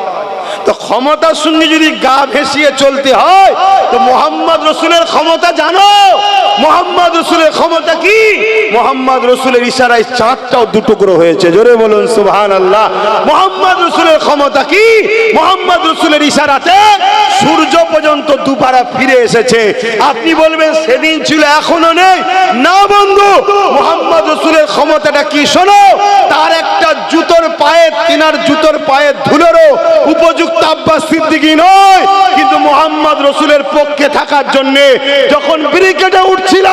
S1: তো ক্ষমতার সঙ্গে যদি গা ভেসিয়ে চলতে হয় তো মুহাম্মদ রসুলের ক্ষমতা জানো? মুহাম্মদ রসুলের ক্ষমতা কি? মুহাম্মদ রসুলের ইশারায় চাঁদটাও দুটুকরো হয়েছে। জোরে বলুন সুবহানাল্লাহ। মুহাম্মদ রসুলের ক্ষমতা কি? মুহাম্মদ রসুলের ইশারাতে সূর্য পর্যন্ত পরম্পরা ফিরে এসেছে। আপনি বলবেন সেদিন ছিল এখনো নেই, না বন্ধু, মুহাম্মদ রাসূলের ক্ষমতাটা কি শোনো। তার একটা জুতোর পায়ে, তিনার জুতোর পায়ে ধুলোরও উপযুক্ত আব্বাস সিদ্দিকী নয়, কিন্তু মুহাম্মদ রাসূলের পক্ষে থাকার জন্য যখন ব্রিগেডে উঠছিল,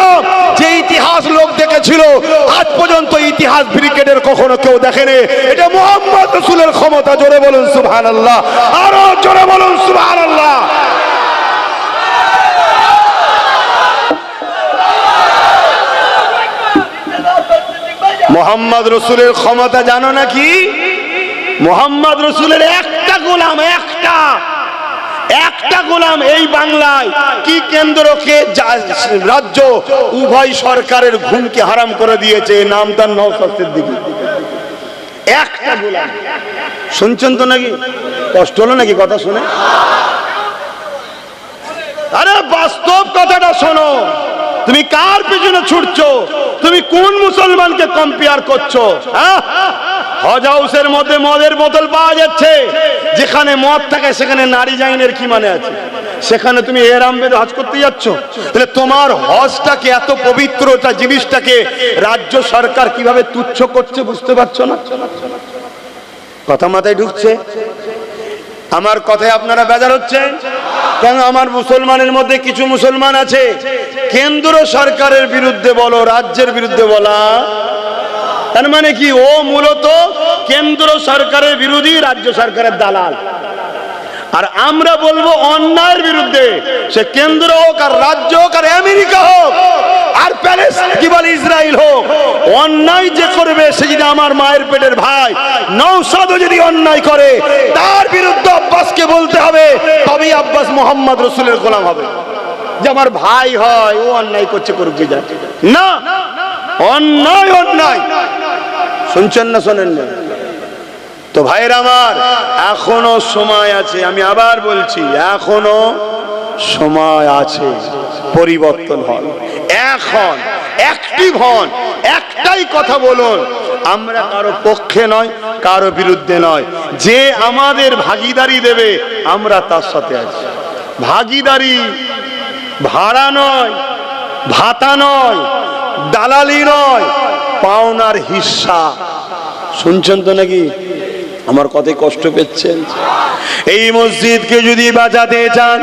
S1: যে ইতিহাস লোক দেখেছিল, আজ পর্যন্ত ইতিহাস ব্রিগেডের কখনো কেউ দেখেনি। এটা মুহাম্মদ রাসূলের ক্ষমতা। জোরে বলুন সুবহানাল্লাহ, আরো জোরে বলুন সুবহানাল্লাহ। মুহাম্মদ রাসূলের ক্ষমতা জানো নাকি? মুহাম্মদ রাসূলের একটা গোলাম, একটা গোলাম এই বাংলায় কি কেন্দ্রকে রাজ্য উভয় সরকারের ঘুমকে হারাম করে দিয়েছে, নাম তার নওশাদ সিদ্দিকী। একটা গোলাম। শুনছেন তো নাকি? কষ্ট হলো নাকি কথা শুনে? আরে বাস্তব কথাটা শোনো। তুমি কার পিছনে ছুটছো? তুমি কোন মুসলমানকে কম্পেয়ার করছো? হজ হাউসের মধ্যে মদের বোতল পাওয়া যাচ্ছে, যেখানে মদ থাকে সেখানে নারী জাইনের কি মানে আছে? সেখানে তুমি এহরাম বেঁধে হজ করতে যাচ্ছ? তাহলে তোমার হজটাকে, এত পবিত্রতা জিনিসটাকে রাজ্য সরকার কিভাবে তুচ্ছ করছে বুঝতে পারছো না? কথা মাথায় ঢুকছে? আমার কথায় আপনারা বেজার হচ্ছেন কেন? আমার মুসলমানের মধ্যে কিছু মুসলমান আছে কেন্দ্র সরকারের বিরুদ্ধে বলো, রাজ্যের বিরুদ্ধে বলা, তার মানে কি ও মূলত কেন্দ্র সরকারের বিরোধী, রাজ্য সরকারের দালাল। আর আমরা বলবো অন্যায়ের বিরুদ্ধে, সে কেন্দ্র হোক আর রাজ্য হোক আর আমেরিকা হোক আর কি বলে ইসরায়েল হোক, অন্যায় যে করবে সে যদি আমার মায়ের পেটের ভাই নওশাদও যদি অন্যায় করে, তার বিরুদ্ধে আব্বাসকে বলতে হবে, তবেই আব্বাস মুহাম্মদ রাসূলের গোলাম হবে। যে আমার ভাই হয়, ও অন্যায় করছে, করুক যে যায় না, অন্যায় অন্যায়। শুনছেন না শোনেন না? তো ভাইরা আমার, এখনো সময় আছে, আমি আবার বলছি এখনো সময় আছে, পরিবর্তন হন, এখন অ্যাক্টিভ হন, একটাই কথা বলুন, আমরা কারো পক্ষে নয়, কারো বিরুদ্ধে নয়, যে আমাদের ভাগিদারি দেবে আমরা তার সাথে আছি। ভাগিদারি ভাড়া নয়, ভাতা নয়, দালালি নয়, পাওনার হিস্সা। শুনছেন তো নাকি? আমার কথায় কষ্ট পেয়েছেন? এই মসজিদকে যদি বাঁচাতে চান,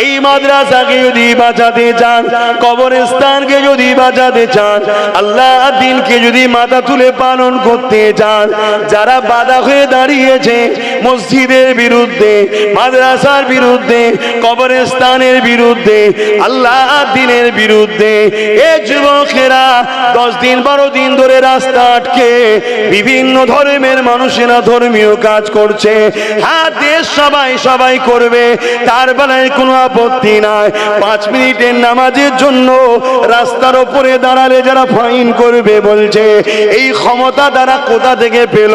S1: এই মাদ্রাসাকে যদি বাঁচাতে চান, কবরস্থানকে যদি বাঁচাতে চান, আল্লাহ দ্বীনকে যদি মাথা তুলে পালন করতে চান, যারা বাধা হয়ে দাঁড়িয়েছে মসজিদের বিরুদ্ধে, মাদ্রাসার বিরুদ্ধে, কবরস্থানের বিরুদ্ধে, আল্লাহ দ্বীনের বিরুদ্ধে, এই যুবকেরা 10 দিন 12 দিন ধরে রাস্তা আটকে বিভিন্ন ধর্মের মানুষেরা ধর্মীয় কাজ করছে। হ্যাঁ, দেশ সবাই করবে, তার বেলায় কোনো আপত্তি নাই। 5 মিনিটের নামাজের জন্য রাস্তার উপরে দাঁড়ালে যারা ফাইন করবে বলছে, এই ক্ষমতা তারা কোথা থেকে পেল?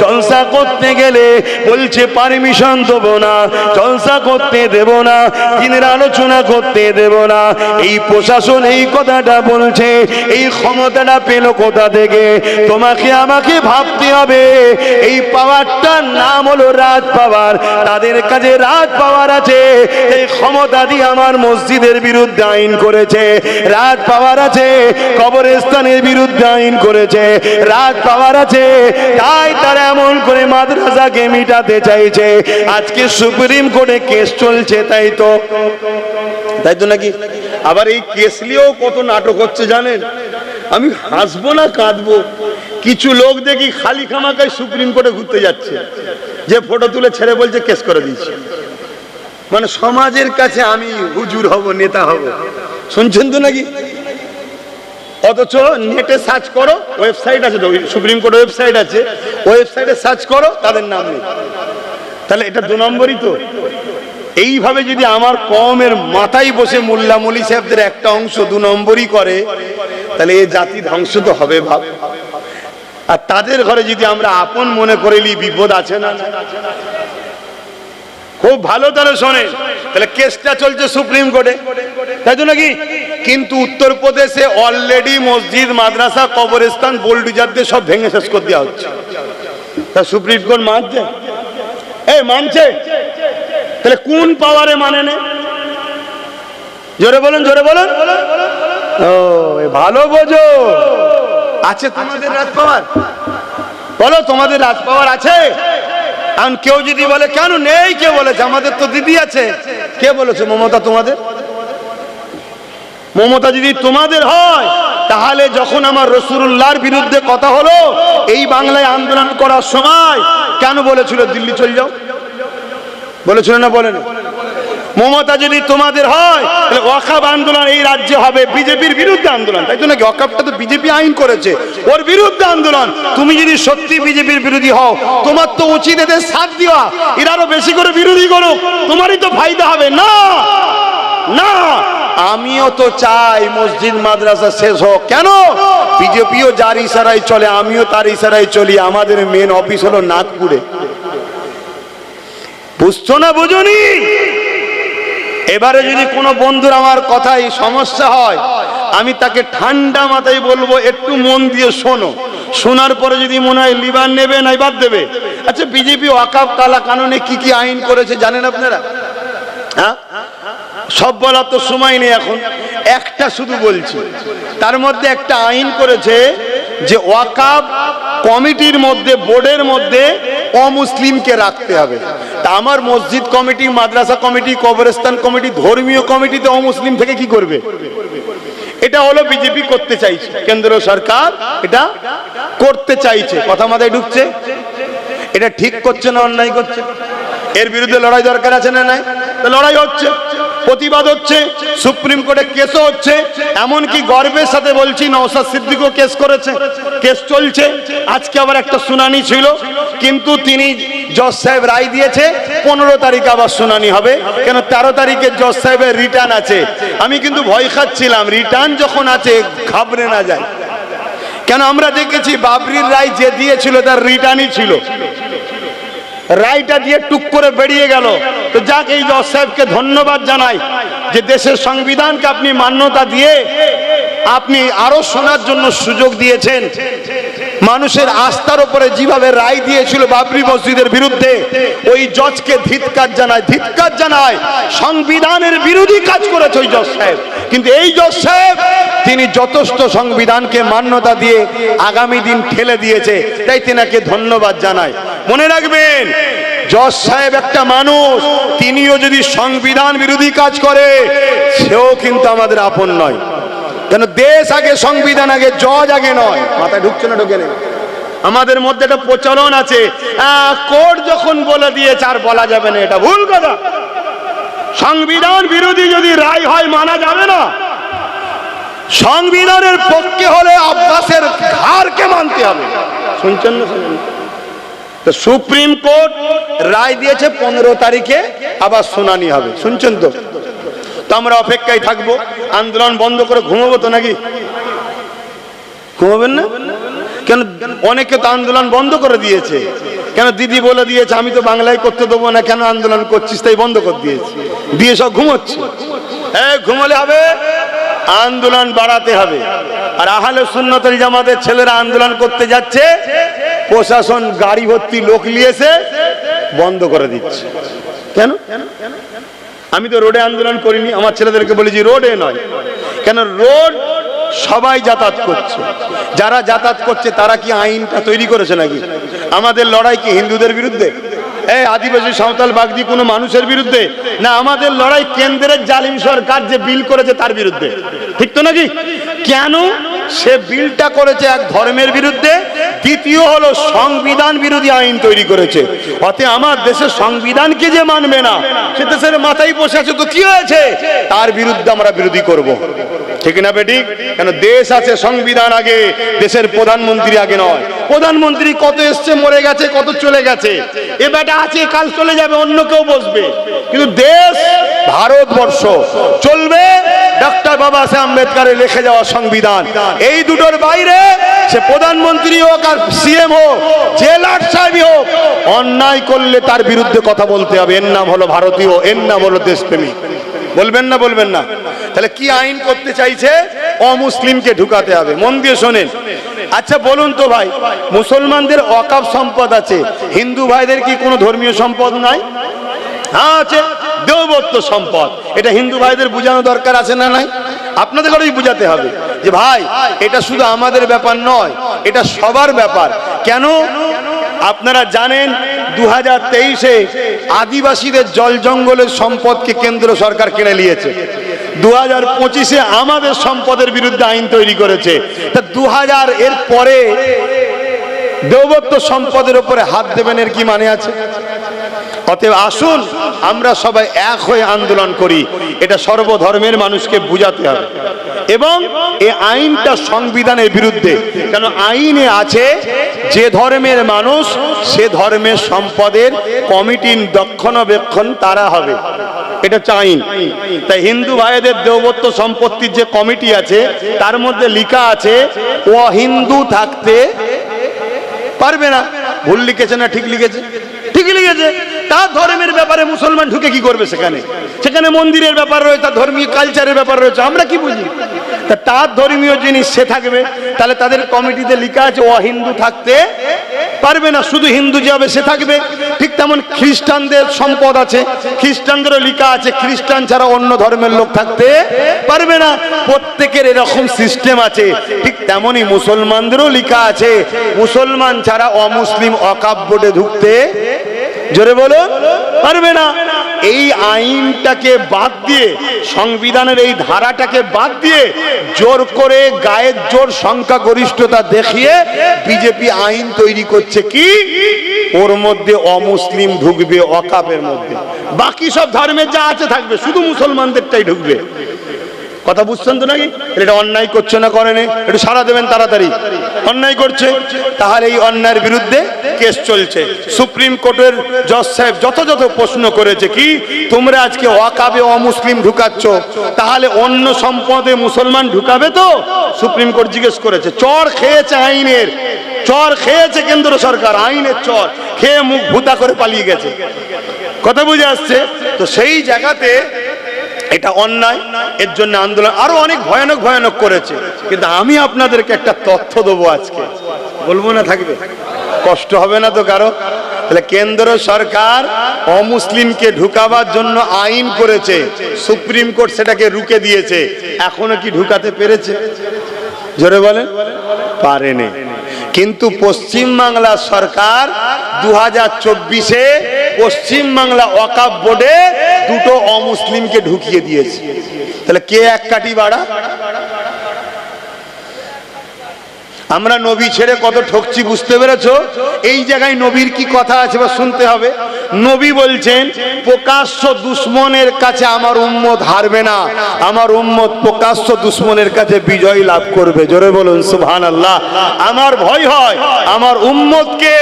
S1: জলসা করতে গেলে বলছে পারমিশন দেব না, জলসা করতে দেব না, দিনের আলোচনা করতে দেব না। এই প্রশাসন এই কথাটা বলছে, এই ক্ষমতাটা পেল কোথা থেকে? তোমাকে আমাকে ভাবতে হবে, এই পাওয়ারটার নাম হলো রাজ পাওয়ার। তাদের কাছে রাজ পাওয়ার আছে, এই ক্ষমতা দিয়ে আমার মসজিদের বিরুদ্ধে আইন করেছে, রাজ পাওয়ার আছে, কবরস্থানের বিরুদ্ধে আইন করেছে, রাজ পাওয়ার আছে, তাই তারা এমন করে মাদ্রাসাকে মিটাতে চাইছে। আজকে সুপ্রিম কোর্টে কেস চলছে, তাই তো নাকি? আবার এই কেস নিয়েও কত নাটক হচ্ছে জানেন? আমি হাসবো না কাঁদবো? কিছু লোক দেখি খালি খামাকায় সুপ্রিম কোর্টে ঘুরতে যাচ্ছে, যে ফটো তুলে ছেড়ে বলছে কেস করে দিয়েছে। মানে সমাজের কাছে আমি হুজুর হব, নেতা হব। শুনছেন তো নাকি? অথচ নেটে সার্চ করো, ওয়েবসাইট আছে, সুপ্রিম কোর্ট ওয়েবসাইট আছে, ওয়েবসাইটে সার্চ করো, তাদের নাম নেই। তাহলে এটা 2 নম্বরই তো। এইভাবে যদি আমার কওমের মাথায় বসে মোল্লা মৌলী সাহেবদের একটা অংশ 2 নম্বরই করে, তাহলে এই জাতি ধ্বংস তো হবে ভাব। আর তাদের ঘরে যদি আমরা আপন মনে করেলি বিপদ আছে না? খুব ভালো তাহলে শোনে, তাহলে কেসটা চলছে সুপ্রিম কোর্টে, তাই তো নাকি? কিন্তু উত্তরপ্রদেশে অলরেডি মসজিদ, মাদ্রাসা, কবরস্থান বোলডুজার দিয়ে সব ভেঙে শেষ করে দেওয়া হচ্ছে। তা সুপ্রিম কোর্ট মানছে? মানছে? তাহলে কোন পাওয়ারে মানে না? জোরে বলুন, জোরে বলুন। ও ভালো বোঝো। আছে তোমাদের রাজ পাওয়ার? বলো তোমাদের রাজ পাওয়ার আছে? কারণ কেউ যদি বলে কেন নেই, কে বলেছে? আমাদের তো দিদি আছে। কে বলেছে মমতা তোমাদের? মমতা যদি তোমাদের হয় তাহলে যখন আমার রাসূলুল্লাহর বিরুদ্ধে কথা হলো এই বাংলায় আন্দোলন করার সময় কেন বলেছিল দিল্লি চলে যাও? বলেছিল না বলেন? মমতা যদি তোমাদের হয় তাহলে ওয়াকফ আন্দোলন এই রাজ্যে হবে বিজেপির বিরুদ্ধে আন্দোলন, তাই তো নাকি? ওয়াকফটা তো বিজেপি আইন করেছে, ওর বিরুদ্ধে আন্দোলন। তুমি যদি সত্যি বিজেপির বিরোধী হও তোমার তো উচিত এদের সাথ দেওয়া, এরা আরো বেশি করে বিরোধী করো, তোমারই তো ফায়দা হবে। না না, আমিও তো চাই মসজিদ মাদ্রাসা শেষ হোক। কেন? বিজেপিও যার ইশারায় চলে, আমিও তার ইশারায় চলি। আমাদের মেন অফিস হলো নাগপুরে। বুঝছো না বুঝুনি? এবারে যদি কোনো বন্ধুর আমার কথায় সমস্যা হয় আমি তাকে ঠান্ডা মাথায় বলবো একটু মন দিয়ে শোনো। শোনার পরে যদি মনে হয় লিবান নেবে না বাদ দেবে। আচ্ছা, বিজেপি ওয়াকফ কালা কানুনে কি কি আইন করেছে জানেন আপনারা? হ্যাঁ, সব বলার তো সময় নেই এখন, একটা শুধু বলছি। তার মধ্যে একটা আইন করেছে যে ওয়াকফ কমিটির মধ্যে, বোর্ডের মধ্যে অমুসলিমকে রাখতে হবে। তা আমার মসজিদ কমিটি, মাদ্রাসা কমিটি, কবরস্থান কমিটি, ধর্মীয় কমিটিতে অমুসলিম থেকে কি করবে? এটা হলো বিজেপি করতে চাইছে, কেন্দ্র সরকার এটা করতে চাইছে। কথা মাথায় ঢুকছে? এটা ঠিক করছে না অন্যায় করছে? এর বিরুদ্ধে লড়াই দরকার আছে না নাই? লড়াই হচ্ছে, প্রতিবাদ হচ্ছে, সুপ্রিম কোর্টে কেসও হচ্ছে। এমনকি গর্বের সাথে বলছি নওশাদ সিদ্দিকও কেস করেছে, কেস চলছে। আজকে আবার একটা শুনানি ছিল, কিন্তু তিনি জজ সাহেব রায় দিয়েছে 15 তারিখ আবার শুনানি হবে। কেন? 13 তারিখে জজ সাহেবের রিটার্ন আছে। আমি কিন্তু ভয় খাচ্ছিলাম, রিটার্ন যখন আছে ঘাবড়ে না যায়। কেন? আমরা দেখেছি বাবরির রায় যে দিয়েছিল তার রিটার্নই ছিল, রায়টা দিয়ে টুক করে বেরিয়ে গেল। তো যাক, এই জজ সাহেবকে ধন্যবাদ জানাই যে দেশের সংবিধানকে আপনি মান্যতা দিয়ে আপনি আরো শোনার জন্য সুযোগ দিয়েছেন। মানুষের আস্থার উপরে যেভাবে রায় দিয়েছিল বাবরি মসজিদের বিরুদ্ধে, ওই জজকে ধিক্কার জানায়, ধিক্কার জানায়। সংবিধানের বিরোধী কাজ করেছে ওই জজ সাহেব, কিন্তু এই জজ সাহেব তিনি যথেষ্ট সংবিধানকে মান্যতা দিয়ে আগামী দিন ঠেলে দিয়েছে, তাই তেনাকে ধন্যবাদ জানাই। মনে রাখবেন, জজ সাহেব একটা মানুষ, তিনিও যদি সংবিধান বিরোধী কাজ করে সেও কিন্তু আমাদের আপন নয়। কেন? দেশ আগে, সংবিধান আগে, জজ আগে নয়। মাথায় ঢুকছে না? ঢুকে নেই। আমাদের মধ্যে একটা প্রচলন আছে, কোর্ট যখন বলে দিয়েছে আর বলা যাবে না, এটা ভুল কথা। সংবিধান বিরোধী যদি রায় হয় মানা যাবে না। সংবিধানের পক্ষে হলে আব্বাসের ঘাড়কে মানতে হবে। শুনছেন না? তো সুপ্রিম কোর্ট রায় দিয়েছে 15 তারিখে আবার শুনানি হবে। শুনছেন তো? তো আমরা অপেক্ষায় থাকবো। আন্দোলন বন্ধ করে ঘুমাবো তো নাকি? ঘুমাবেন না কেন? অনেকে তো আন্দোলন বন্ধ করে দিয়েছে। কেন? দিদি বলে দিয়েছে আমি তো বাংলায় করতে দেবো না, কেন আন্দোলন করছিস, তাই বন্ধ করে দিয়েছে, দিয়ে সব ঘুমোচ্ছে। ঘুমালে হবে? আন্দোলন বাড়াতে হবে। আর আহলে সুন্নাত ওয়াল জামাতের ছেলেরা আন্দোলন করতে যাচ্ছে, প্রশাসন গাড়ি ভর্তি লোক নিয়েছে, বন্ধ করে দিচ্ছে। কেন? আমি তো রোডে আন্দোলন করিনি, আমার ছেলেদেরকে বলেছি রোডে নয়। কেন? রোড সবাই যাতায়াত করছে, যারা যাতায়াত করছে তারা কি আইনটা তৈরি করেছে নাকি? আমাদের লড়াই কি হিন্দুদের বিরুদ্ধে? আদিবাসী, সাঁওতাল, বাগদি কোনো মানুষের বিরুদ্ধে না, আমাদের লড়াই কেন্দ্রের জালিম সরকার যে বিল করেছে তার বিরুদ্ধে। ঠিক তো নাকি? কেন? সে বিলটা করেছে এক ধর্মের বিরুদ্ধে, দ্বিতীয় হলো সংবিধান বিরোধী আইন তৈরি করেছে। অতএব আমার দেশের সংবিধানকে যে মানবে না সে দেশের মাথায় বসে আছে, তো কি হয়েছে? তার বিরুদ্ধে আমরা বিরোধী করব। ঠিক না বেঠিক? কেন? দেশ আছে, সংবিধান আগে, দেশের প্রধানমন্ত্রী আগে নয়। প্রধানমন্ত্রী কত এসছে, মরে গেছে, কত চলে গেছে, এ বেটা আছে, কাল চলে যাবে, অন্য কেউ বসবে। কিন্তু দেশ, ভারতবর্ষ চলবে ডক্টর বাবা সাহেব আম্বেদকরের লিখে যাওয়া সংবিধান। এই দুটোর বাইরে সে প্রধানমন্ত্রী হোক আর সিএম হোক, জেলার সাহেবই হোক, অন্যায় করলে তার বিরুদ্ধে কথা বলতে হবে। এর নাম হলো ভারতীয়, এর নাম হলো দেশপ্রেমী। বলবেন না? বলবেন না? তাহলে কি আইন করতে চাইছে? অমুসলিমকে ঢুকাতে হবে। মন দিয়ে শোনেন। আচ্ছা বলুন তো ভাই, মুসলমানদের ওয়াকফ সম্পদ আছে, হিন্দু ভাইদের কি কোনো ধর্মীয় সম্পদ নাই? হ্যাঁ আছে। দেবো দেবত্ব সম্পদ। এটা হিন্দু ভাইদের বোঝানো দরকার আছে না নাই? আপনাদের ঘরেই বুঝাতে হবে যে ভাই এটা শুধু আমাদের ব্যাপার নয়, এটা সবার ব্যাপার। কেন? আপনারা জানেন 2023-এ আদিবাসীদের জল জঙ্গলের সম্পদকে কেন্দ্র সরকার কিনে নিয়েছে। 2025-এ আমাদের সম্পদের বিরুদ্ধে আইন তৈরি করেছে। তা 2000 এর পরে দেবত্ব সম্পদের উপরে হাত দেবেন এর কি মানে আছে? অতএব আসুন আমরা সবাই এক হয়ে আন্দোলন করি, এটা সর্বধর্মের মানুষকে বুঝাতে হবে। এবং এই আইনটা সংবিধানের বিরুদ্ধে। কেন? আইনে আছে যে ধর্মের মানুষ সে ধর্মের সম্পদের কমিটির রক্ষণাবেক্ষণ তারা হবে, এটা হচ্ছে আইন। তাই হিন্দু ভাইদের দেবত্ব সম্পত্তির যে কমিটি আছে তার মধ্যে লেখা আছে ও হিন্দু থাকতে পারবে না। ভুল লিখেছে না ঠিক লিখেছে? ঠিকই লিখেছে। তার ধর্মের ব্যাপারে মুসলমান ঢুকে কি করবে? সেখানে সেখানে মন্দিরের ব্যাপার রয়েছে, তার ধর্মীয় কালচারের ব্যাপার রয়েছে, আমরা কি বুঝি? তা তার ধর্মীয় জিনিস সে থাকবে, তাহলে তাদের কমিটিতে লেখা আছে ও হিন্দু থাকতে পারবে না, শুধু হিন্দু যে হবে সে থাকবে। ঠিক তেমন খ্রিস্টানদের সম্পদ আছে, খ্রিস্টানদেরও লেখা আছে খ্রিস্টান ছাড়া অন্য ধর্মের লোক থাকতে পারবে না। প্রত্যেকের এরকম সিস্টেম আছে। ঠিক তেমনই মুসলমানদেরও লেখা আছে মুসলমান ছাড়া অমুসলিম ওয়াকফ বোর্ডে ঢুকতে, জোরে বলো, পারবে না। এই আইনটাকে বাদ দিয়ে, সংবিধানের এই ধারাটাকে বাদ দিয়ে জোর করে গায়ের জোর সংখ্যাগরিষ্ঠতা দেখিয়ে বিজেপি আইন তৈরি করছে কি ওর মধ্যে অমুসলিম ঢুকবে ওয়াকফের মধ্যে, বাকি সব ধর্মের যা আছে থাকবে, শুধু মুসলমানদেরটাই ঢুকবে। কথা বুঝছেন তো নাকি? এটা অন্যায় করছে না করেনি? একটু সাড়া দেবেন তাড়াতাড়ি। অন্যায় করছে, তাহলে এই অন্যায়ের বিরুদ্ধে কেস চলছে। সুপ্রিম কোর্টের জজ সাহেব যথাযথ প্রশ্ন করেছে কি তোমরা আজকে ওয়াকফে অমুসলিম ঢুকাচ্ছ, তাহলে অন্য সম্পদে মুসলমান ঢুকাবে তো? সুপ্রিম কোর্ট জিজ্ঞেস করেছে। চড় খেয়েছে আইনের, চড় খেয়েছে কেন্দ্র সরকার, আইনের চড় খেয়ে মুখ ভুতা করে পালিয়ে গেছে। কথা বুঝে আসছে তো? সেই জায়গাতে এটা অন্যায়, এর জন্য আন্দোলন আরো অনেক ভয়ানক ভয়ানক করেছে। কিন্তু আমি আপনাদেরকে একটা তথ্য দেবো আজকে, বলবো না থাকবে? কষ্ট হবে না তো কারো? তাহলে কেন্দ্র সরকার অমুসলিমকে ঢুকাবার জন্য আইন করেছে, সুপ্রিম কোর্ট সেটাকে রুখে দিয়েছে। এখনো কি ঢুকাতে পেরেছে? জোরে বলেন, পারেনি। কিন্তু পশ্চিমবাংলা সরকার 2024-এ পশ্চিমবাংলা ওয়াকফ বোর্ডে দুটো অমুসলিমকে ঢুকিয়ে দিয়েছে। তাহলে কে এক কাঠি বাড়া? আমরা নবী ছেড়ে কত ঠকছি, বুঝতে পেরেছো? এই জায়গায় নবীর কি কথা আছে বা শুনতে হবে। নবী বলছেন প্রকাশ্য দুশ্মনের কাছে আমার উম্মত হারবে না, আমার উম্মত প্রকাশ্য দুশ্মনের কাছে বিজয় লাভ করবে। জোরে বলুন সুবহানাল্লাহ। আমার ভয় হয় আমার উম্মতকে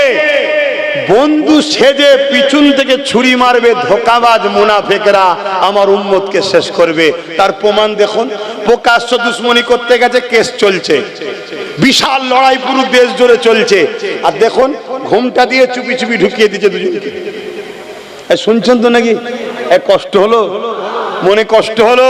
S1: বন্ধু সেজে পিছন থেকে ছুরি মারবে ধোঁকাবাজ মুনাফিকরা, আমার উম্মতকে শেষ করবে। তার প্রমাণ দেখুন, প্রকাশ্য দুশ্মনী করতে গেছে, কেস চলছে, বিশাল লড়াই পুরো দেশ জুড়ে চলছে। আর দেখুন ঘুমটা দিয়ে চুপি চুপি ঢুকিয়ে দিচ্ছে দুজনকে। শুনছেন তো নাকি? কষ্ট হলো, মনে কষ্ট হলো।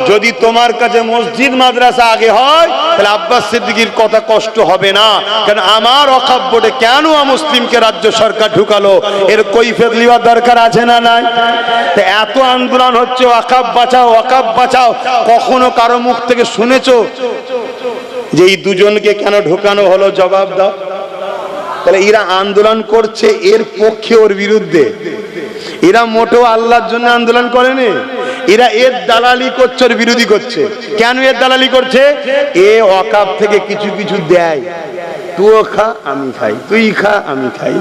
S1: যদি তোমার কাছে মসজিদ মাদ্রাসা আগে হয় তাহলে আব্বাস সিদ্দিকীর কথা কষ্ট হবে না। কারণ আমার ওয়াকফ বোর্ডে কেন মুসলিমকে রাজ্য সরকার ঢুকালো এর কৈফিয়ত নেওয়ার দরকার আছে না নাই? তো এত আন্দোলন হচ্ছে ওয়াকফ বাঁচাও, ওয়াকফ বাঁচাও, কখনো কারো মুখ থেকে শুনেছো যে এই দুজনকে কেন ঢুকানো হলো? জবাব দাও। তাহলে এরা আন্দোলন করছে এর পক্ষে ওর বিরুদ্ধে, এরা মোটেও আল্লাহর জন্য আন্দোলন করেনি, এরা এর দালালি করছে, ওর বিরোধী করছে। কেন এর দালালি করছে? এ ওয়াকফ থেকে কিছু কিছু দেয়, তুইও খা আমি খাই, তুই খা আমি খাই,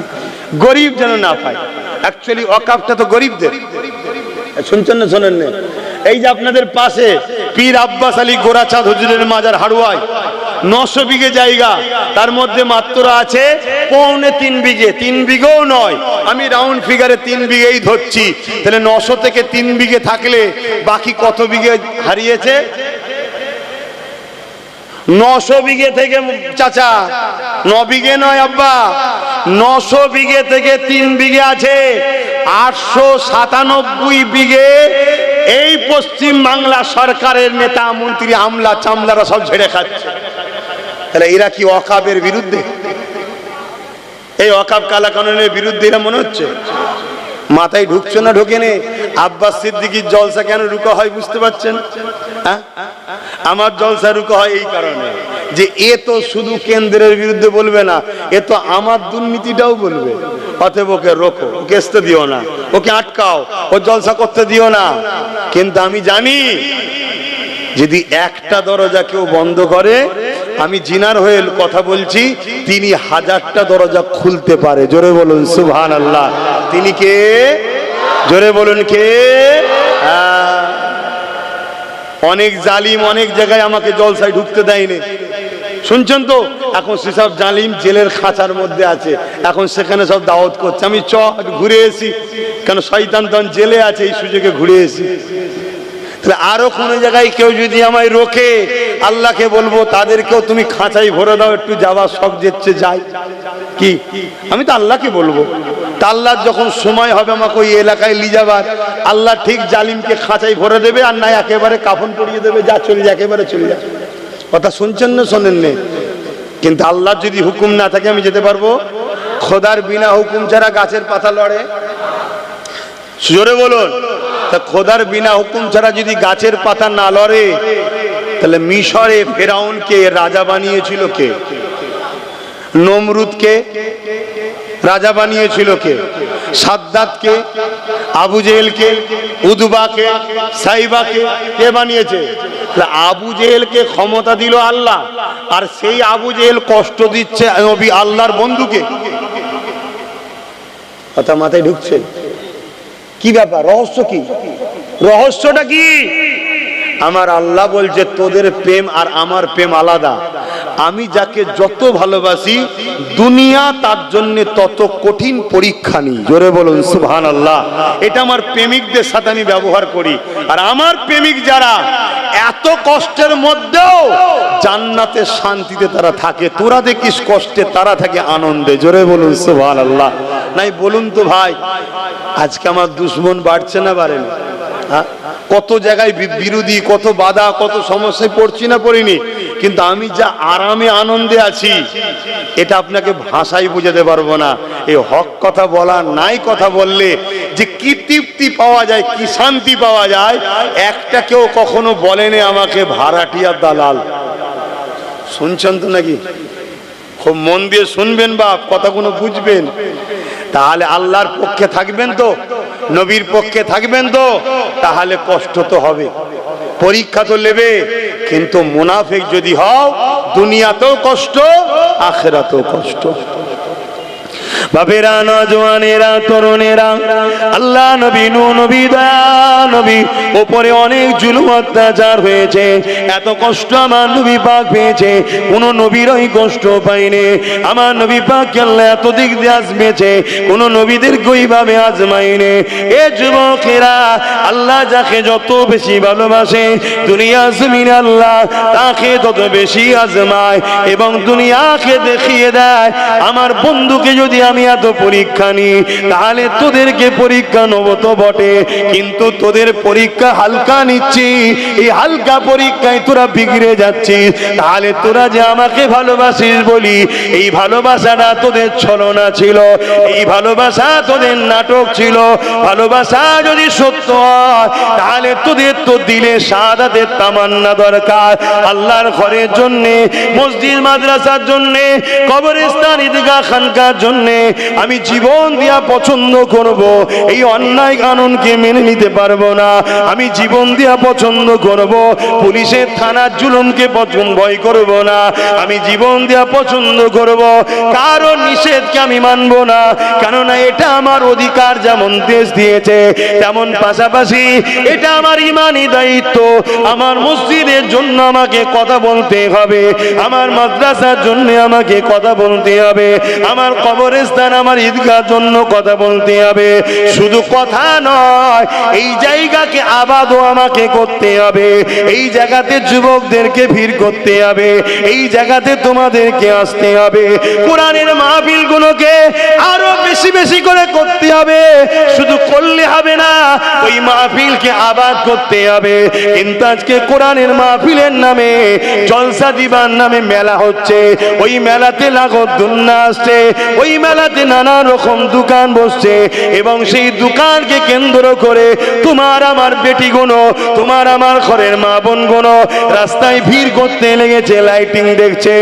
S1: গরিব যেন না পায়। অ্যাকচুয়ালি ওয়াকফটা তো গরিবদের। শুনছেন না শোনেন না? এই যে আপনাদের পাশে পীর আব্বাস আলী গোরাচাঁদ হুজুরের মাজার হাড়ুয়ায় 900 বিঘে জায়গা, তার মধ্যে মাত্র আছে 3.25 বিঘে, 3 বিঘেও নয়, আমি রাউন্ড ফিগারে 3 বিঘেই ধরছি। তাহলে 900 থেকে 3 বিঘে থাকলে বাকি কত বিঘে হারিয়েছে? 900 বিঘে থেকে চাচা 9 বিঘে নয় আব্বা, 900 বিঘে থেকে 3 বিঘে আছে 897 বিঘে। এই পশ্চিম বাংলা সরকারের নেতা মন্ত্রী আমলা চামলারা সব ঝেড়ে খাচ্ছে। তাহলে এরা কি ওয়াকফের বিরুদ্ধে? এই ওয়াকফ কালাকানুনের বিরুদ্ধে এরা মনে হচ্ছে? মাথায় ঢুকছে না ঢোকে নে? আব্বাস সিদ্দিকীর জলসা কেন রুকা হয় বুঝতে পারছেন? হ্যাঁ, আমার জলসা রুকা হয় এই কারণে যে এ তো শুধু কেন্দ্রের বিরুদ্ধে বলবে না, এ তো আমার দুর্নীতিটাও বলবে। অতএব ওকে রোকো, ওকে আসতে দিও না, ওকে আটকাও, ও জলসা করতে দিও না। কিন্তু আমি জানি যদি একটা দরজা কেউ বন্ধ করে, আমি জিনার হয়ে কথা বলছি, তিনি 1000টা দরজা খুলতে পারে। জোরে বলুন সুবহানাল্লাহ। তিনি কে? জোরে বলুন কে? অনেক জালিম অনেক জায়গায় আমাকে জলসায় ঢুকতে দেয়নি, শুনছেন তো? এখন সেসব জালিম জেলের খাঁচার মধ্যে আছে, এখন সেখানে সব দাওয়াত করছে। আমি ঘুরে এসি, কেন শয়তান তখন জেলে আছে, এই সুযোগে ঘুরে এসি। আরো কোন জায়গায় কেউ যদি আমায় রোকে, আল্লাহকে বলবো তাদেরকেও তুমি খাঁচাই ভরে দাও, একটু যাওয়ার শখ যেচ্ছে যাই। কি আমি তো আল্লাহকে বলবো, তা আল্লাহ যখন সময় হবে আমাকে ওই এলাকায় নিয়ে যাবার, আল্লাহ ঠিক জালিমকে খাঁচাই ভরে দেবে, আর না একেবারে কাফন পরিয়ে দেবে, যা চলে যা, একেবারে চলে যা। কথা শুনছেন না শোনেন নে? কিন্তু আল্লাহ যদি হুকুম না থাকে আমি যেতে পারবো? খোদার বিনা হুকুম ছাড়া গাছের পাতা লড়ে? জোরে বলুন। তা খোদার বিনা হুকুম ছাড়া যদি গাছের পাতা না লড়ে, তাহলে মিশরে ফেরাউনকে রাজা বানিয়েছিল কে? নমরুদকে রাজা বানিয়েছিল কে? সাদ্দাতকে, আবু জেহেলকে, উদবাকে, সাইবাকে কে বানিয়েছে? আবু জেহেলকে ক্ষমতা দিল আল্লাহ, আর সেই আবু জেহেল কষ্ট দিচ্ছে নবী আল্লাহর বন্ধুকে। কথা মাথায় ঢুকছে? কি ব্যাপার? রহস্য কি? রহস্যটা কি? আমার আল্লাহ বলছে তোদের প্রেম আর আমার প্রেম আলাদা। আমি যাকে যত ভালোবাসি, দুনিয়া তার জন্য তত কঠিন পরীক্ষা নিই। জোরে বলুন সুবহানাল্লাহ। এটা আমার প্রেমিকদের সাথে আমি ব্যবহার করি। আর আমার প্রেমিক যারা, এত কষ্টের মধ্যেও জান্নাতে শান্তিতে তারা থাকে। তোরা দেখিস কষ্টে, তারা থাকে আনন্দে। জোরে বলুন সুবহানাল্লাহ। নাই বলুন তো ভাই, আজকে আমার দুশ্মন বাড়ছে না বাড়ে না? কত জায়গায় বিরোধী, কত বাধা, কত সমস্যায় পড়ছি না পড়িনি? কিন্তু আমি যা আরামে আনন্দে আছি, এটা আপনাকে ভাষায় বুঝাতে পারবো না। এই হক কথা বলা, নাই কথা বললে যে কি তৃপ্তি পাওয়া যায়, কি শান্তি পাওয়া যায়, একটা কেউ কখনো বলেনি আমাকে ভাড়াটিয়া দালাল। শুনছেন তো নাকি? খুব মন দিয়ে শুনবেন বাপ, কথাগুলো বুঝবেন। তাহলে আল্লাহর পক্ষে থাকবেন তো, নবীর পক্ষে থাকবেন তো, তাহলে কষ্ট তো হবে, পরীক্ষা তো নেবে। কিন্তু মুনাফিক যদি হও, দুনিয়াতেও কষ্ট, আখিরাতেও কষ্ট। বাপেরা, নওজওয়ানেরা, তরুণেরা, আল্লাহ নবী, নবী, দয়া নবী উপরে অনেক জুলুম অত্যাচার হয়েছে, এত কষ্ট আমার নবী পাক পেয়েছে, কোন নবীর ওই কষ্ট পাইনি। আমার নবী পাক আল্লাহ এত দিক দিয়ে আজমেছে, কোন নবীদের ওইভাবে আজমাইনি। এ যুবকেরা, আল্লাহ যাকে যত বেশি ভালোবাসে, দুনিয়া জমিনে আল্লাহ তাকে তত বেশি আজমায়, এবং দুনিয়াকে দেখিয়ে দেয় আমার বন্ধুকে যদি আমি এত পরীক্ষা নি, তাহলে তোদেরকে পরীক্ষা নেব তো বটে, কিন্তু তোদের পরীক্ষা হালকা নিচ্ছি, এই হালকা পরীক্ষায় তোরা বিগড়ে যাচ্ছিস। তাহলে তোরা যে আমাকে ভালোবাসিস বলি, এই ভালোবাসাটা তোদের ছলনা ছিল, এই ভালোবাসা তোদের নাটক ছিল। ভালোবাসা যদি সত্য হয়, তাহলে তোদের তো দিলে শাহাদাতের তামান্না দরকার। আল্লাহর ঘরের জন্যে, মসজিদ মাদ্রাসার জন্যে, কবরস্থান, ঈদগাহ, খানকার জন্যে আমি জীবন দিয়া পছন্দ করব। এই অন্যায় কানুনকে মেনে নিতে পারবো না। আমি জীবন দিয়া পছন্দ করব, পুলিশের থানার জুলুমকে ভয় করব না। আমি জীবন দিয়া পছন্দ করব, কারো নিষেধকে আমি মানব না, কেননা এটা আমার অধিকার। যেমন দেশ দিয়েছে, তেমন পাশাপাশি এটা আমার ইমানি দায়িত্ব। আমার মসজিদের জন্য আমাকে কথা বলতে হবে, আমার মাদ্রাসার জন্য আমাকে কথা বলতে হবে, আমার কবরস্থান, আমার ঈদগাহর জন্য কথা বলতে হবে। শুধু কথা নয়, এই জায়গাকে আবাদও আমাকে করতে হবে, এই জায়গাতে যুবকদেরকে ভিড় করতে হবে, এই জায়গাতে তোমাদেরকে আসতে হবে। কোরআনের মাহফিলগুলোকে আরো বেশি বেশি করে করতে হবে। শুধু করলে হবে না, ওই মাহফিলকে আবাদ করতে হবে। কিন্তু আজকে কোরআনের মাহফিলের নামে, জলসা দিবার নামে মেলা হচ্ছে, ওই মেলাতে লাগত দুন্না আসছে, ওই মেলাতে নানা রকম দোকান বসছে এবং সেই দোকানকে কেন্দ্র করে তোমার আমার বেটি গুলো, তোমার আমার ঘরের মা বোন গুলো রাস্তায় ভিড় করতে লেগেছে, লাইটিং দেখছে।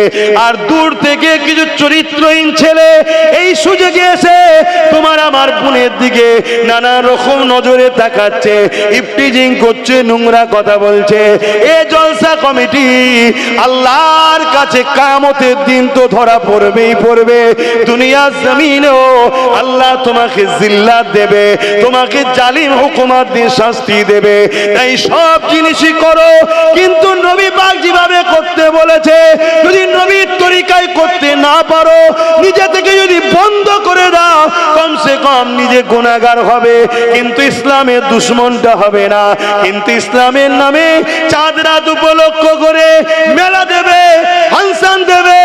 S1: আর দূর থেকে কিছু চরিত্রহীন ছেলে এই সুযোগে এসে তোমার আমার বোনের দিকে নানা রকম নজরে তাকাচ্ছে, ইফটিজিং করছে, নোংরা কথা বলছে। এ জলসা কমিটি আল্লাহর কাছে কিয়ামতের দিন তো ধরা পড়বেই পড়বে। দুনিয়ার জমিনেও আল্লাহ তোমাকে জিল্লাত দেবে, তোমাকে জালিম হুকুমত দিয়ে শাস্তি দেবে। তাই সব জিনিসই করো, কিন্তু নবী পাক যেভাবে করতে বলেছে যদি নবীর তরিকায় করতে না পারো, নিজে থেকে যদি বন্ধ করে দাও, কমসে কম নিজে গুনাহগার হবে কিন্তু ইসলামের দুশমনটা হবে না। কিন্তু ইসলামের নামে চাঁদ রাত উপলক্ষ করে মেলা দেবে, ফাংশন দেবে,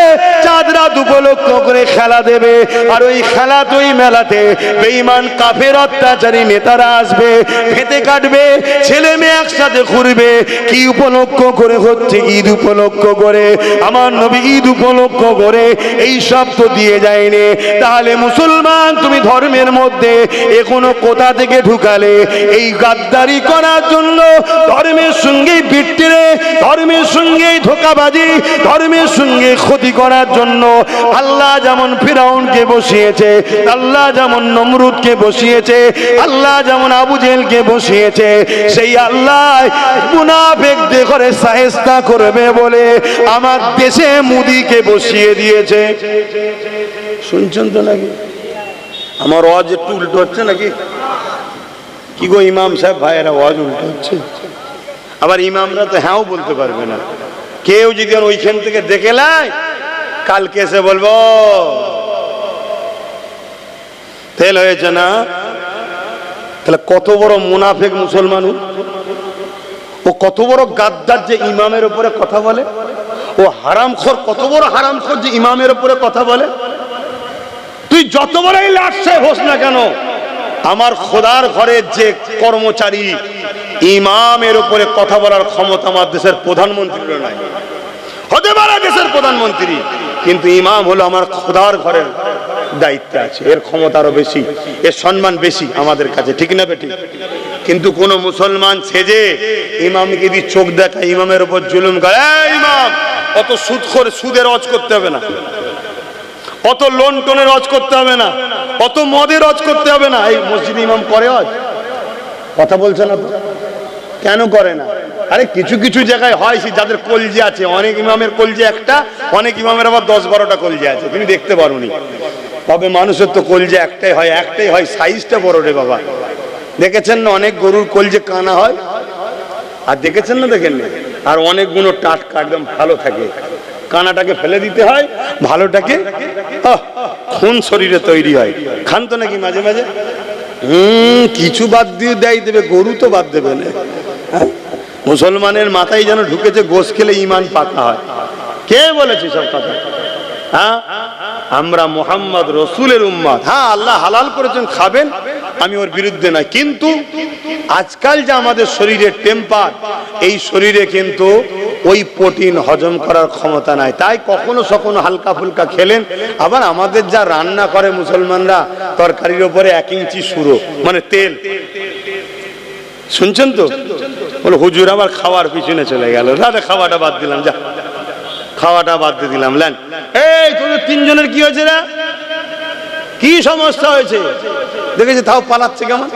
S1: চাঁদ রাত উপলক্ষ করে খেলা দেবে। আর ওই খেলাতে ওই মেলাতে বেঈমান কাফের অত্যাচারী নেতারা আসবে, ফেতে কাটবে, ছেলে মেয়ে একসাথে ঘুরবে। কি উপলক্ষ করে হচ্ছে? ঈদ উপলক্ষ করে। আমার নবী ঈদ উপলক্ষ করে এই সব তো দিয়ে যায়নি। তাহলে মুসলমান তুমি ধর্মের মধ্যে এখনো কোথা থেকে ঢুকালে? এই গাদ্দারি করার জন্য, ধর্মের সঙ্গে বিট্টিরে, ধর্মের সঙ্গে ধোঁকাবাজি, ধর্মের সঙ্গে ক্ষতি করার জন্য আল্লাহ যেমন ফিরাউনকে বসিয়েছে, আল্লাহ যেমন নমরুদকে বসিয়েছে, আল্লাহ যেমন আবু জেহেলকে বসিয়েছে, সেই আল্লাহ মুনাফিকদের করে শায়েস্তা করবে বলে আমার দেশে মোদিকে বসিয়ে দিয়েছে। শুনছেন তো নাকি? আমার ওয়াজ একটু উল্টো হচ্ছে নাকি? কি গো ইমাম সাহেব ভাইয়েরা, ওয়াজ উল্টো হচ্ছে? আবার ইমামরা তো হ্যাঁও বলতে পারবে না। কেউ যদি ওইখান থেকে দেখে নেয়, কালকে এসে বলবো তেল হয়েছে না। তাহলে কত বড় মুনাফিক মুসলমান, ও কত বড় গাদ্দার যে ইমামের উপরে কথা বলে, ও হারামখোর, কত বড় হারামখোর যে ইমামের উপরে কথা বলে। তুই যত বড়ই লাট সাহেব হোস না কেন, আমার খোদার ঘরের যে কর্মচারী, ইমামের উপরে কথা বলার ক্ষমতা আমার দেশের প্রধানমন্ত্রীর নাই। হতে পারে দেশের প্রধানমন্ত্রী, কিন্তু ইমাম হলো আমার খোদার ঘরের দায়িত্বে আছে, এর ক্ষমতা আরো বেশি, এর সম্মান বেশি আমাদের কাছে, ঠিক না বেটি? কিন্তু কোন মুসলমান সেজে ইমামকে দিয়ে চোখ দেখায়, ইমামের উপর জুলুম করে। ইমাম অত সুদখোর, সুদের রজ করতে হবে না, অত লোন টোনের রজ করতে হবে না, অত মদের রজ করতে হবে না। এই মসজিদ ইমাম করে রজ? কথা বলছে না তো, কেন করে না? আরে কিছু কিছু জায়গায় হয়, যাদের কলজে আছে, অনেক ইমামের কলজে একটা, অনেক ইমামের আবার 10-12টা কলজে আছে, তুমি দেখতে পারোনি। তবে মানুষের তো কলজে একটাই হয়, একটাই হয়, সাইজটা বড় রে বাবা। দেখেছেন না অনেক গরুর কলজে কানা হয়? আর দেখেছেন না, দেখেন না? আর অনেকগুলো টাটকা একদম ভালো থাকে, কানাটাকে ফেলে দিতে হয়, ভালোটাকে খুন শরীরে তৈরি হয়। খান তো নাকি মাঝে মাঝে? কিছু বাদ দিয়ে দেবে, গরু তো বাদ দেবে না। মুসলমানের মাথায় যেন ঢুকেছে গোশ খেলে ইমান পাকা হয়। কে বলেছে সব কথা? হ্যাঁ, আমরা মুহাম্মদ রসুলের উম্মত। হ্যাঁ, আল্লাহ হালাল করেছেন, খাবেন, আমি ওর বিরুদ্ধে নাই। কিন্তু আজকাল যে আমাদের শরীরের টেম্পার, এই শরীরে কিন্তু ওই প্রোটিন হজম করার ক্ষমতা নাই। তাই কখনো সখনো হালকা ফুলকা খেলেন। আবার আমাদের যা রান্না করে মুসলমানরা, তরকারির উপরে 1 ইঞ্চি সুরো, মানে তেল। শুনছেন তো? বলো হুজুর আবার খাওয়ার পিছনে চলে গেল। দাদা খাওয়াটা বাদ দিলাম, যা খাওয়াটা বাদ দিয়ে দিলাম। লেন, এই তোদের 3 জনের কি হয়েছে রে? কি সমস্যা হয়েছে? দেখেছি তাও পালাচ্ছে কেমন,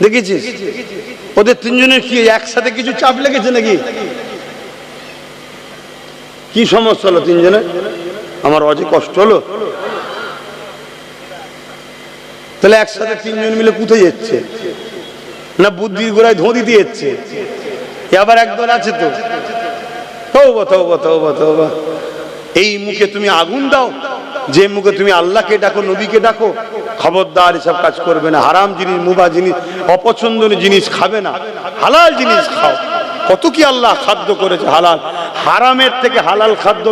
S1: দেখেছিস? ওদের 3 জনের কি একসাথে কিছু চাপ লেগেছে নাকি? কি সমস্যা হলো 3 জনের? আমার অজে কষ্ট হলো। তাহলে একসাথে 3 জন মিলে কোথায় যাচ্ছে? না বুদ্ধির গোড়ায় ধোঁ দিতে যাচ্ছে? আবার একদল আছে তো, তওবা তওবা তওবা তওবা, এই মুখে তুমি আগুন দাও, যে মুখে তুমি আল্লাহকে ডাকো, নবীকে ডাকো। খবরদার এসব কাজ করবে না। হারাম জিনিস, মুবা জিনিস, অপছন্দনীয় জিনিস খাবে না, হালাল জিনিস খাও। কত কি আল্লাহ খাদ্য করেছে হালাল, হারামের থেকে হালাল খাদ্য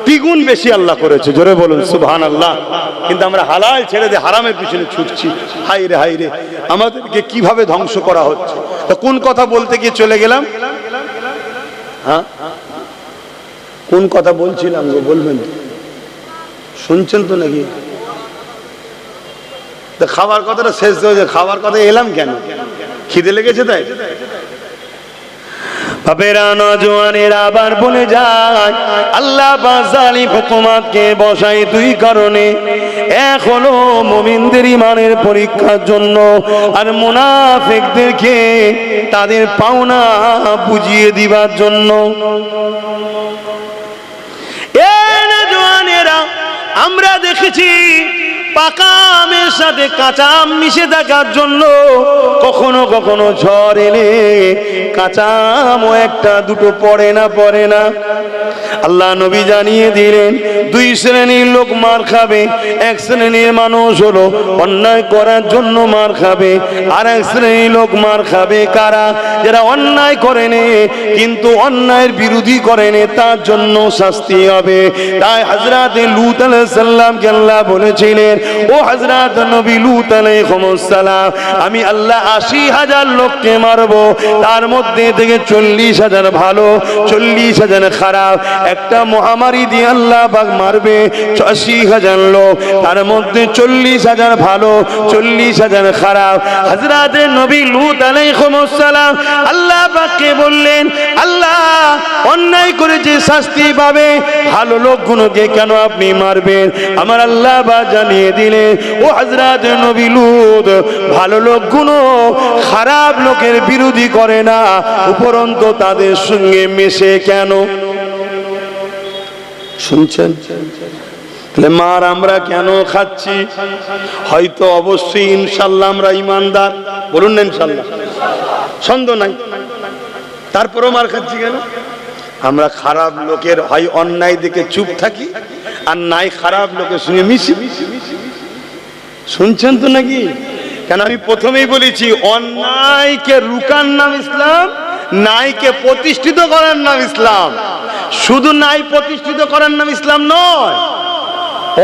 S1: দ্বিগুণ বেশি আল্লাহ করেছে। জোরে বলুন সুবহানাল্লাহ। কিন্তু আমরা হালাল ছেড়ে দিয়ে হারামের পিছনে ছুটছি। হাই রে হাই রে, আমাদেরকে কিভাবে ধ্বংস করা হচ্ছে। তো কোন কথা বলতে গিয়ে চলে গেলাম? হ্যাঁ, কোন কথা বলছিলাম গো, বলবেন? শুনছেন তো নাকি? খাবার কথাটা শেষ হয়েছে, খাবার কথা এলাম কেন? খিদে লেগেছে তাই? বাপেরা নওজোয়ানেরা আবার বলে যায়, আল্লাহ পাক জালিম হুকুমাতকে বসাই দুই কারণে। এক হলো মুমিনদের ঈমানের পরীক্ষার জন্য, আর মুনাফিকদেরকে তাদের পাওনা বুঝিয়ে দিবার জন্য। এ নওজোয়ানেরা, আমরা দেখেছি পাকা আমের সাথে কাঁচা আম মিশে থাকার জন্য কখনো কখনো ঝড় এলে কাঁচা আমও একটা দুটো পড়ে না। আল্লাহ নবী জানিয়ে দিলেন, দুই শ্রেণীর লোক মার খাবে। এক শ্রেণীর মানুষ হলো অন্যায় করার জন্য মার খাবে, আর এক শ্রেণীর লোক মার খাবে কারা? যারা অন্যায় করেনি কিন্তু অন্যায়ের বিরোধী করেনি, তার জন্য শাস্তি হবে। তাই হযরত লূত আলাইহিস সালামকে আল্লাহ বলেছিলেন, ও হযরত নবী লূত আলাইহিস সালাম, আমি আল্লাহ ৮০,০০০ লোককে মারবো, তার মধ্যে থেকে ৪০,০০০ ভালো, ৪০,০০০ খারাপ। একটা মহামারী দিয়ে আল্লাহ পাক মারবে ৮০,০০০ লোক, তার মধ্যে ৪০,০০০ ভালো, ৪০,০০০ খারাপ। হযরত নবী লূত আলাইহিস সালাম আল্লাহ পাককে বললেন, আল্লাহ অন্যায় করেছে শাস্তি পাবে, ভালো লোকগুলোকে কেন আপনি মারবেন? আমার আল্লাহ পাক জানিয়ে দিলেন, ও হযরত নবী লূত, ভালো লোকগুলো খারাপ লোকের বিরোধী করে না, উপরন্তু তাদের সঙ্গে মেশে কেন? শুনছেন? তাহলে মার আমরা কেন খাচ্ছি? হয়তো অবশ্যই ইনশাআল্লাহ আমরা ঈমানদার, বলুন না ইনশাআল্লাহ, সন্দেহ নাই। তারপরেও মার খাচ্ছি কেন? আমরা খারাপ লোকের হয় অন্যায় দেখে চুপ থাকি, আর নাই খারাপ লোকের সঙ্গে মিশি। শুনছেন তো নাকি? কেন আমি প্রথমেই বলেছি, অন্যায়কে রুকার নাম ইসলাম, নাইকে প্রতিষ্ঠিত করার নাম ইসলাম। শুধু নাই প্রতিষ্ঠিত করার নাম ইসলাম নয়,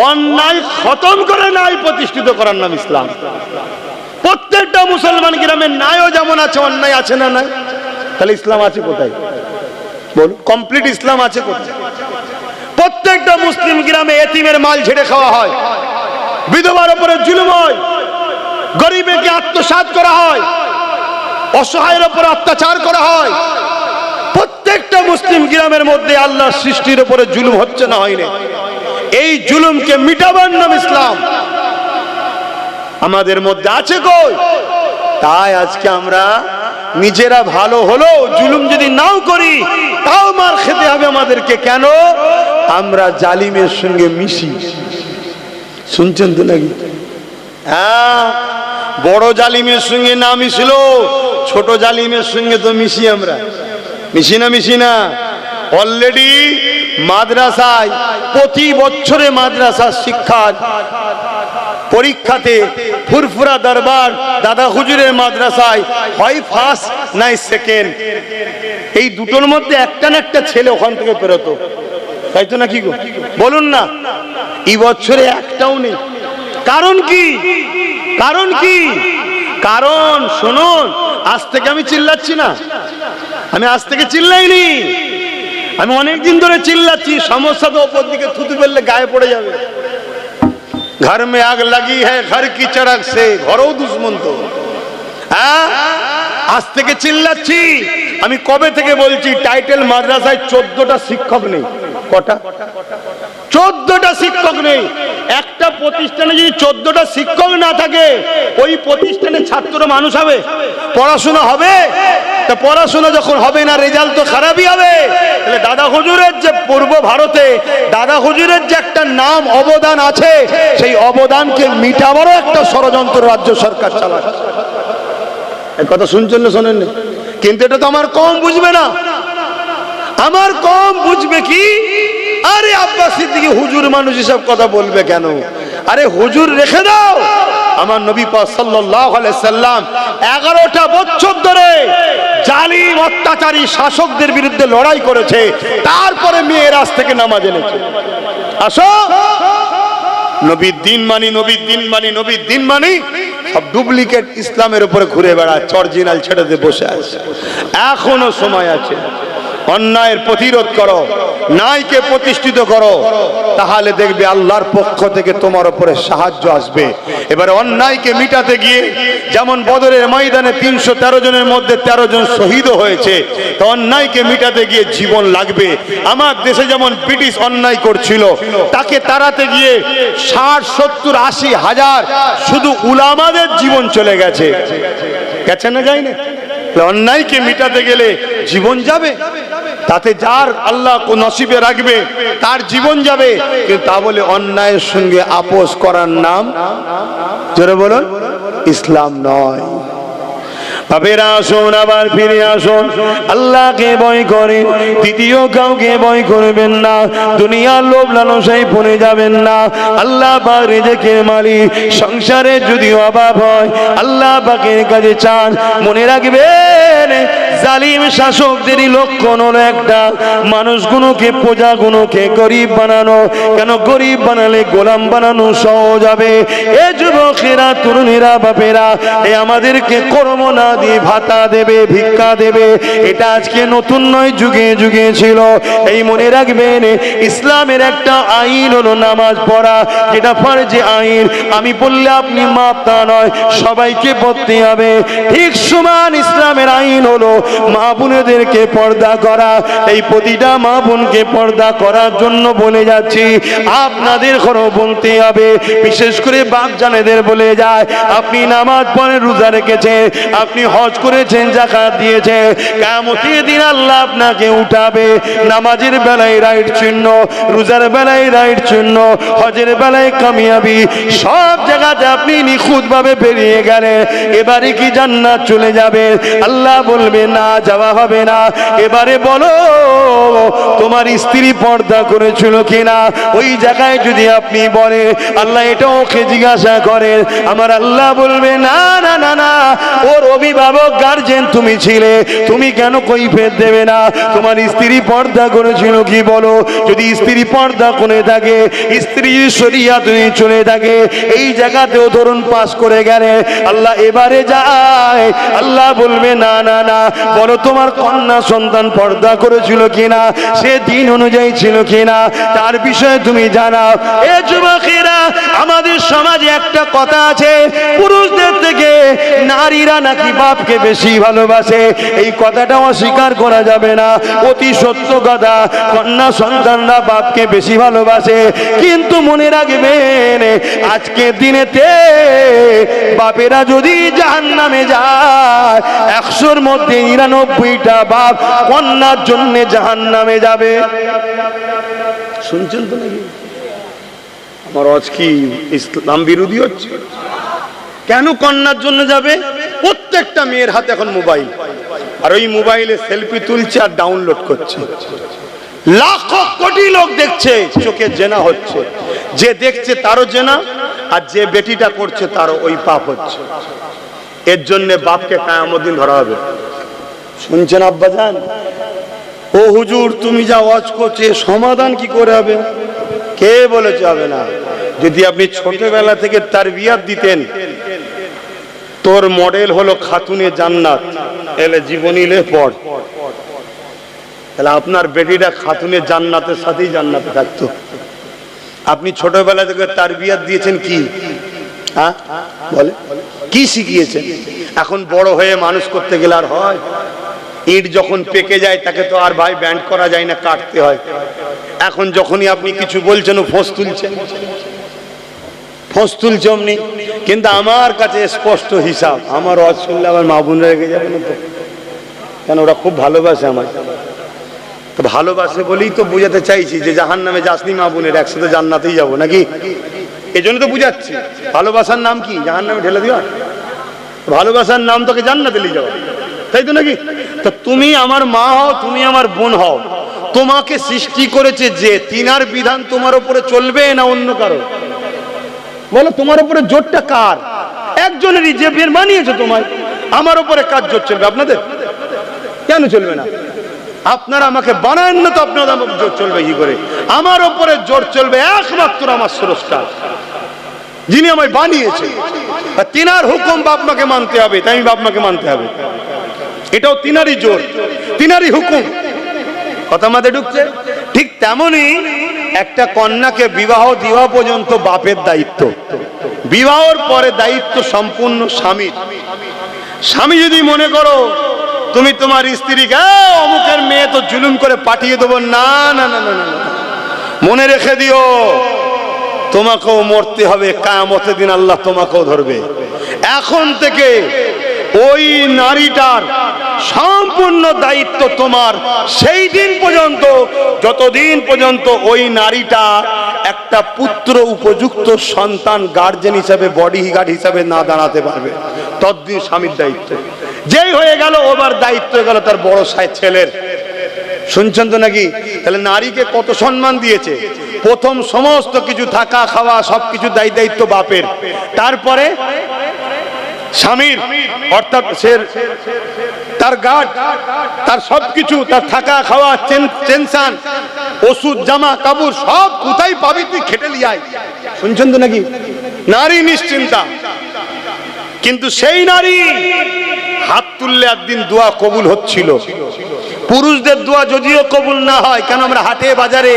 S1: অন্যায় খতম করে নাই প্রতিষ্ঠিত করার নাম ইসলাম। প্রত্যেকটা মুসলমান গ্রামে ন্যায়ও যেমন আছে, অন্যায় আছে না নাই? তাহলে ইসলাম আছে কোথায়? বলুন, কমপ্লিট ইসলাম আছে কোথায়? প্রত্যেকটা মুসলিম গ্রামে এতিমের মাল ছেড়ে খাওয়া হয়, বিধবার উপরে জুলুম হয়, গরিবকে আত্মসাৎ করা হয়, অসহায়ের উপর অত্যাচার করা হয়। প্রত্যেকটা মুসলিম গ্রামের মধ্যে আল্লাহর সৃষ্টির উপরে জুলুম হচ্ছে না হয়নি? এই জুলুমকে মিটাবার নাম ইসলাম। আমাদের মধ্যে আছে কই? তাই আজকে আমরা নিজেরা ভালো হলো জুলুম যদি নাও করি, তাও মার খেতে হবে আমাদেরকে। কেন? আমরা জালিমের সঙ্গে মিশি। শুনছেন তো নাকি? হ্যাঁ, বড় জালিমের সঙ্গে না মিশলো, ছোট জালিমের সঙ্গে তো মিশি। আমরা মিশি না? অলরেডি মাদ্রাসায় প্রতি বছরে মাদ্রাসার শিক্ষার পরীক্ষাতে ফুরফুরা দরবার দাদা হুজুরের মাদ্রাসায় হয় ফার্স্ট নাই সেকেন্ড, এই দুটোর মধ্যে একটা না একটা ছেলে ওখান থেকে বেরোতো, তাই তো নাকি গো? বলুন না। এই বছরে একটাও নেই। কারণ কি? কারণ শুনুন, আজ থেকে আমি চিল্লাচ্ছি না, আমি আজ থেকে চিল্লাইনি, আমি অনেকদিন ধরে চিল্লাচ্ছি। সমস্যা তো ওপর দিকে থুতু ফেললে গায়ে পড়ে যাবে। ঘর মে আগ লাগি হ্যায় ঘর কি চড়ক সে, ঘরেও দুশ্মন তো। হ্যাঁ, আজ থেকে চিল্লাচ্ছি। আমি কবে থেকে বলছি, টাইটেল মাদ্রাসায় 14টা শিক্ষক নেই। কটা? 14টা শিক্ষক নেই। একটা প্রতিষ্ঠানে যদি 14টা শিক্ষক না থাকে, ওই প্রতিষ্ঠানে ছাত্র মানুষ হবে? পড়াশোনা হবে? তা পড়াশোনা যখন হবে না, রেজাল্ট তো খারাপই হবে। তাহলে দাদা হুজুরের যে পূর্ব ভারতে দাদা হুজুরের যে একটা নাম অবদান আছে, সেই অবদানকে মিটাবারও একটা ষড়যন্ত্র রাজ্য সরকার চালাচ্ছে। এই কথা শুনছেন না শোনেন? কিন্তু এটা তো আমার কম বুঝবে না। আমার কম বুঝবে কি? আরে আব্বাস সিদ্দিকী হুজুর মানুষ এসব কথা বলবে কেন? আরে হুজুর রেখে দাও। আমার নবী পাক সাল্লাল্লাহু আলাইহি সাল্লাম 11টা বছর ধরে জালিম অত্যাচারী শাসকদের বিরুদ্ধে লড়াই করেছে, তারপরে মেয়েরাজ থেকে নামাজ এনেছে। আসো, নবীর দিন মানি, নবীর দিন মানি, নবীর দিন মানি। সব ডুপ্লিকেট ইসলামের উপরে ঘুরে বেড়াচ্ছে, অরিজিনাল ছেড়ে দিয়ে বসে আছে। এখনো সময় আছে। অন্যায়ের প্রতিরোধ করো, ন্যায়কে প্রতিষ্ঠিত করো, তাহলে দেখবে আল্লাহর পক্ষ থেকে তোমার উপরে সাহায্য আসবে। এবারে অন্যায়কে মিটাতে গিয়ে যেমন বদরের ময়দানে 313 জনের মধ্যে 13 জন শহীদ হয়েছে, তো অন্যায়কে মিটাতে গিয়ে জীবন লাগবে। আমার দেশে যেমন ব্রিটিশ অন্যায় করছিল, তাকে তাড়াতে গিয়ে 60, 70, 80 হাজার শুধু উলামাদের জীবন চলে গেছে। গেছে না, যায় না? অন্যায়কে মিটাতে গেলে জীবন যাবে, তাতে যার আল্লাহ নসিবে রাখবে তার জীবন যাবে, কিন্তু তা বলে অন্যায়ের সঙ্গে আপোষ করার নাম, জোরে বলুন, ইসলাম নয়। বাপেরা আসুন, আবার ফিরে আসুন, আল্লাহকে ভয় করে দ্বিতীয় কাউকে ভয় করবেন না, দুনিয়ার লোভ লালসায় পড়ে যাবেন না। আল্লাহ পাক রিজেকের মালিক, সংসারে যদি অভাব হয় আল্লাহ পাকের কাছে চান। মনে রাখবেন, জালিম শাসকদেরই লক্ষণ হলো একটা, মানুষগুলোকে, প্রজাগুলোকে গরিব বানানো। কেন গরিব বানালে গোলাম বানানো সহজ হবে। এ যুবকেরা, তরুণীরা, বাপেরা, এ আমাদেরকে কর্ম না দিয়ে ভাতা দেবে, ভিক্ষা দেবে, এটা আজকে নতুন নয়, যুগে যুগে ছিল। এই মনে রাখবেন, ইসলামের একটা আইন হলো নামাজ পড়া, যেটা ফরজে আইন। আমি বললে আপনি মাপ, তা নয়, সবাইকে পড়তে হবে। ঠিক সমান ইসলামের আইন হলো মা বোনেদেরকে পর্দা করা। এই প্রতিটা মা বোনকে পর্দা করার জন্য বলে যাচ্ছি, আপনাদের ঘরও বলতে হবে। বিশেষ করে বাপ জানেদের বলে যায়, আপনি নামাজ পড়ে, রোজা রেখেছে, আপনি হজ করেছেন, যাকাত দিয়েছে, কিয়ামতের দিন আল্লাহ আপনাকে উঠাবে। নামাজের বেলায় রাইট চিহ্ন, রোজার বেলায় রাইট চিহ্ন, হজের বেলায় কামিয়াবি, সব জায়গাতে আপনি নিখুঁত ভাবে বেরিয়ে গেলেন। এবারে কি জান্নাত চলে যাবে? আল্লাহ বলবে না, যাওয়া হবে না। এবারে বলো, তোমার স্ত্রী পর্দা করেছিল কিনা? ওই জায়গায় যদি আপনি বলে, আল্লাহ এটা ওকে জিজ্ঞাসা করেন, আমার আল্লাহ বলবে না না না না, ওর অভিভাবক গার্জেন তুমি ছিলে, তুমি কেন কৈফিয়ত দেবে না? তোমার স্ত্রী পর্দা করেছিল কি বলো? যদি স্ত্রী পর্দা করে থাকে, স্ত্রী শরিয়াত চলে থাকে, এই জায়গাতেও ধরুন পাস করে গেলে, আল্লাহ এবারে যায়, আল্লাহ বলবে না না না, বলো তোমার কন্যা সন্তান পর্দা করেছিল কিনা, সে দিন অনুযায়ী ছিল কিনা, তার বিষয়ে তুমি জানাও। এ যুবকেরা, আমাদের সমাজে একটা কথা আছে, পুরুষদের থেকে নারীরা নাকি বাপকে বেশি ভালোবাসে। এই কথাটা অস্বীকার করা যাবে না, অতি সত্য কথা। কন্যা সন্তানরা বাপকে বেশি ভালোবাসে, কিন্তু মনে রাখবেন, আজকের দিনেতে বাপেরা যদি জাহান্নামে যায়, 100-র মধ্যে 99টা বাপ কন্যার জন্য জাহান্নামে যাবে। শুনছেন তো নাকি? আমার আজ কি ইসলাম বিরোধী হচ্ছে? কেন কন্যার জন্য যাবে? প্রত্যেকটা মেয়ের হাতে এখন মোবাইল, আর ওই মোবাইলে সেলফি তুলছে আর ডাউনলোড করছে। লাখো কোটি লোক দেখছে, চোখে জেনা হচ্ছে। যে দেখছে তারও জেনা, আর যে বেটিটা করছে তারও ওই পাপ হচ্ছে। এর জন্য বাপকে কিয়ামত দিন ধরা হবে। শুনছেন আব্বাজান? ও হুজুর, তুমি যা ওয়াজ করছে, সমাধান কি করে হবে? কে বলেছে হবে না? যদি আপনি ছোটবেলা থেকে তারবিয়াত দিতেন, তোর মডেল হলো খাতুনে জান্নাত, এলে জীবনী লে পড়, তাহলে আপনার বেটিটা খাতুনে জান্নাতের সাথেই জান্নাতে থাকতো। আপনি ছোটবেলা থেকে তারবিয়াত দিয়েছেন কি? হ্যাঁ বলে, কি শিখিয়েছেন? এখন বড় হয়ে মানুষ করতে গেলে আর হয়? ইট যখন পেকে যায় তাকে তো আর ভাই ব্যান্ড করা যায় না, কাটতে হয়। এখন যখনই আপনি কিছু বলছেন, ও ফোঁস তুলছেন, ফোঁস তুলছে অমনি। কিন্তু আমার কাছে স্পষ্ট হিসাব, আমার ওয়াজ শুনলে আমার মা বোনরা রেগে যাবে না তো? কেন? ওরা খুব ভালোবাসে আমায়, তো ভালোবাসে বলেই তো বুঝাতে চাইছি যে জাহান্নামে যাসনি মা বোনের, একসাথে জান্নাতেই যাবো নাকি? এই জন্য তো বুঝাচ্ছি। ভালোবাসার নাম কি? জাহান্নামে ঢেলে দেওয়া? ভালোবাসার নাম তোকে জান্নাতে নিয়ে যাওয়া, তাই তো নাকি? তো তুমি আমার মা হও, তুমি আমার বোন হও, তোমাকে সৃষ্টি করেছে যে, তিনার বিধান তোমার উপরে চলবে না অন্য কারো? বলো, তোমার উপরে জোরটা কার? একজনেরই, যে বের বানিয়েছে তোমায়। আমার উপরে কার জোর চলবে? আপনাদের? কেন চলবে না? আপনারা আমাকে বানান না, তো আপনাদের জোর চলবে কি করে? আমার উপরে জোর চলবে একমাত্র আমার স্রষ্টা, যিনি আমায় বানিয়েছে। তিনার হুকুম বাপ মাকে মানতে হবে, তাই আমি বাপ মাকে মানতে হবে। এটাও তিনারই জোর, তিনারই হুকুম। কথা মাথায় ঢুকছে? ঠিক ঠিক তেমনি একটা কন্যাকে বিবাহ দেওয়া পর্যন্ত বাপের দায়িত্ব, বিবাহর পরে দায়িত্ব সম্পূর্ণ স্বামীর। স্বামী যদি মনে করো তুমি তোমার স্ত্রীকে অমুকের মেয়ে তো জুলুম করে পাঠিয়ে দেবো, না না না না না, মনে রেখে দিও তোমাকেও মরতে হবে, কিয়ামতের দিন আল্লাহ তোমাকেও ধরবে। এখন থেকে ওই নারীটার সম্পূর্ণ দায়িত্ব তোমার, সেই দিন পর্যন্ত যতদিন পর্যন্ত ওই নারীটা একটা পুত্র উপযুক্ত সন্তান গার্জেন হিসাবে, বডি গার্ড হিসাবে না দাঁড়াতে পারবে, ততদিন স্বামীর দায়িত্ব। যেই হয়ে গেল ওবার দায়িত্ব হয়ে গেল তার বড় ছেলের। শুনছেন তো নাকি? তাহলে নারীকে কত সম্মান দিয়েছে। প্রথম সমস্ত কিছু থাকা খাওয়া সবকিছু দায়িত্ব বাপের, তারপরে স্বামীর, অর্থাৎ তার গার্ড, তার সবকিছু, তার থাকা খাওয়া, টেনশন, ওষুধ, জামা কাপড় সব কোথায় পাবি তুই, খেটে লিয়াই। শুনছেন তো নাকি? নারী নিশ্চিন্তা। কিন্তু সেই নারী হাত তুললে একদিন দোয়া কবুল হচ্ছিল। পুরুষদের দোয়া যদিও কবুল না হয়, কেন আমরা হাটে বাজারে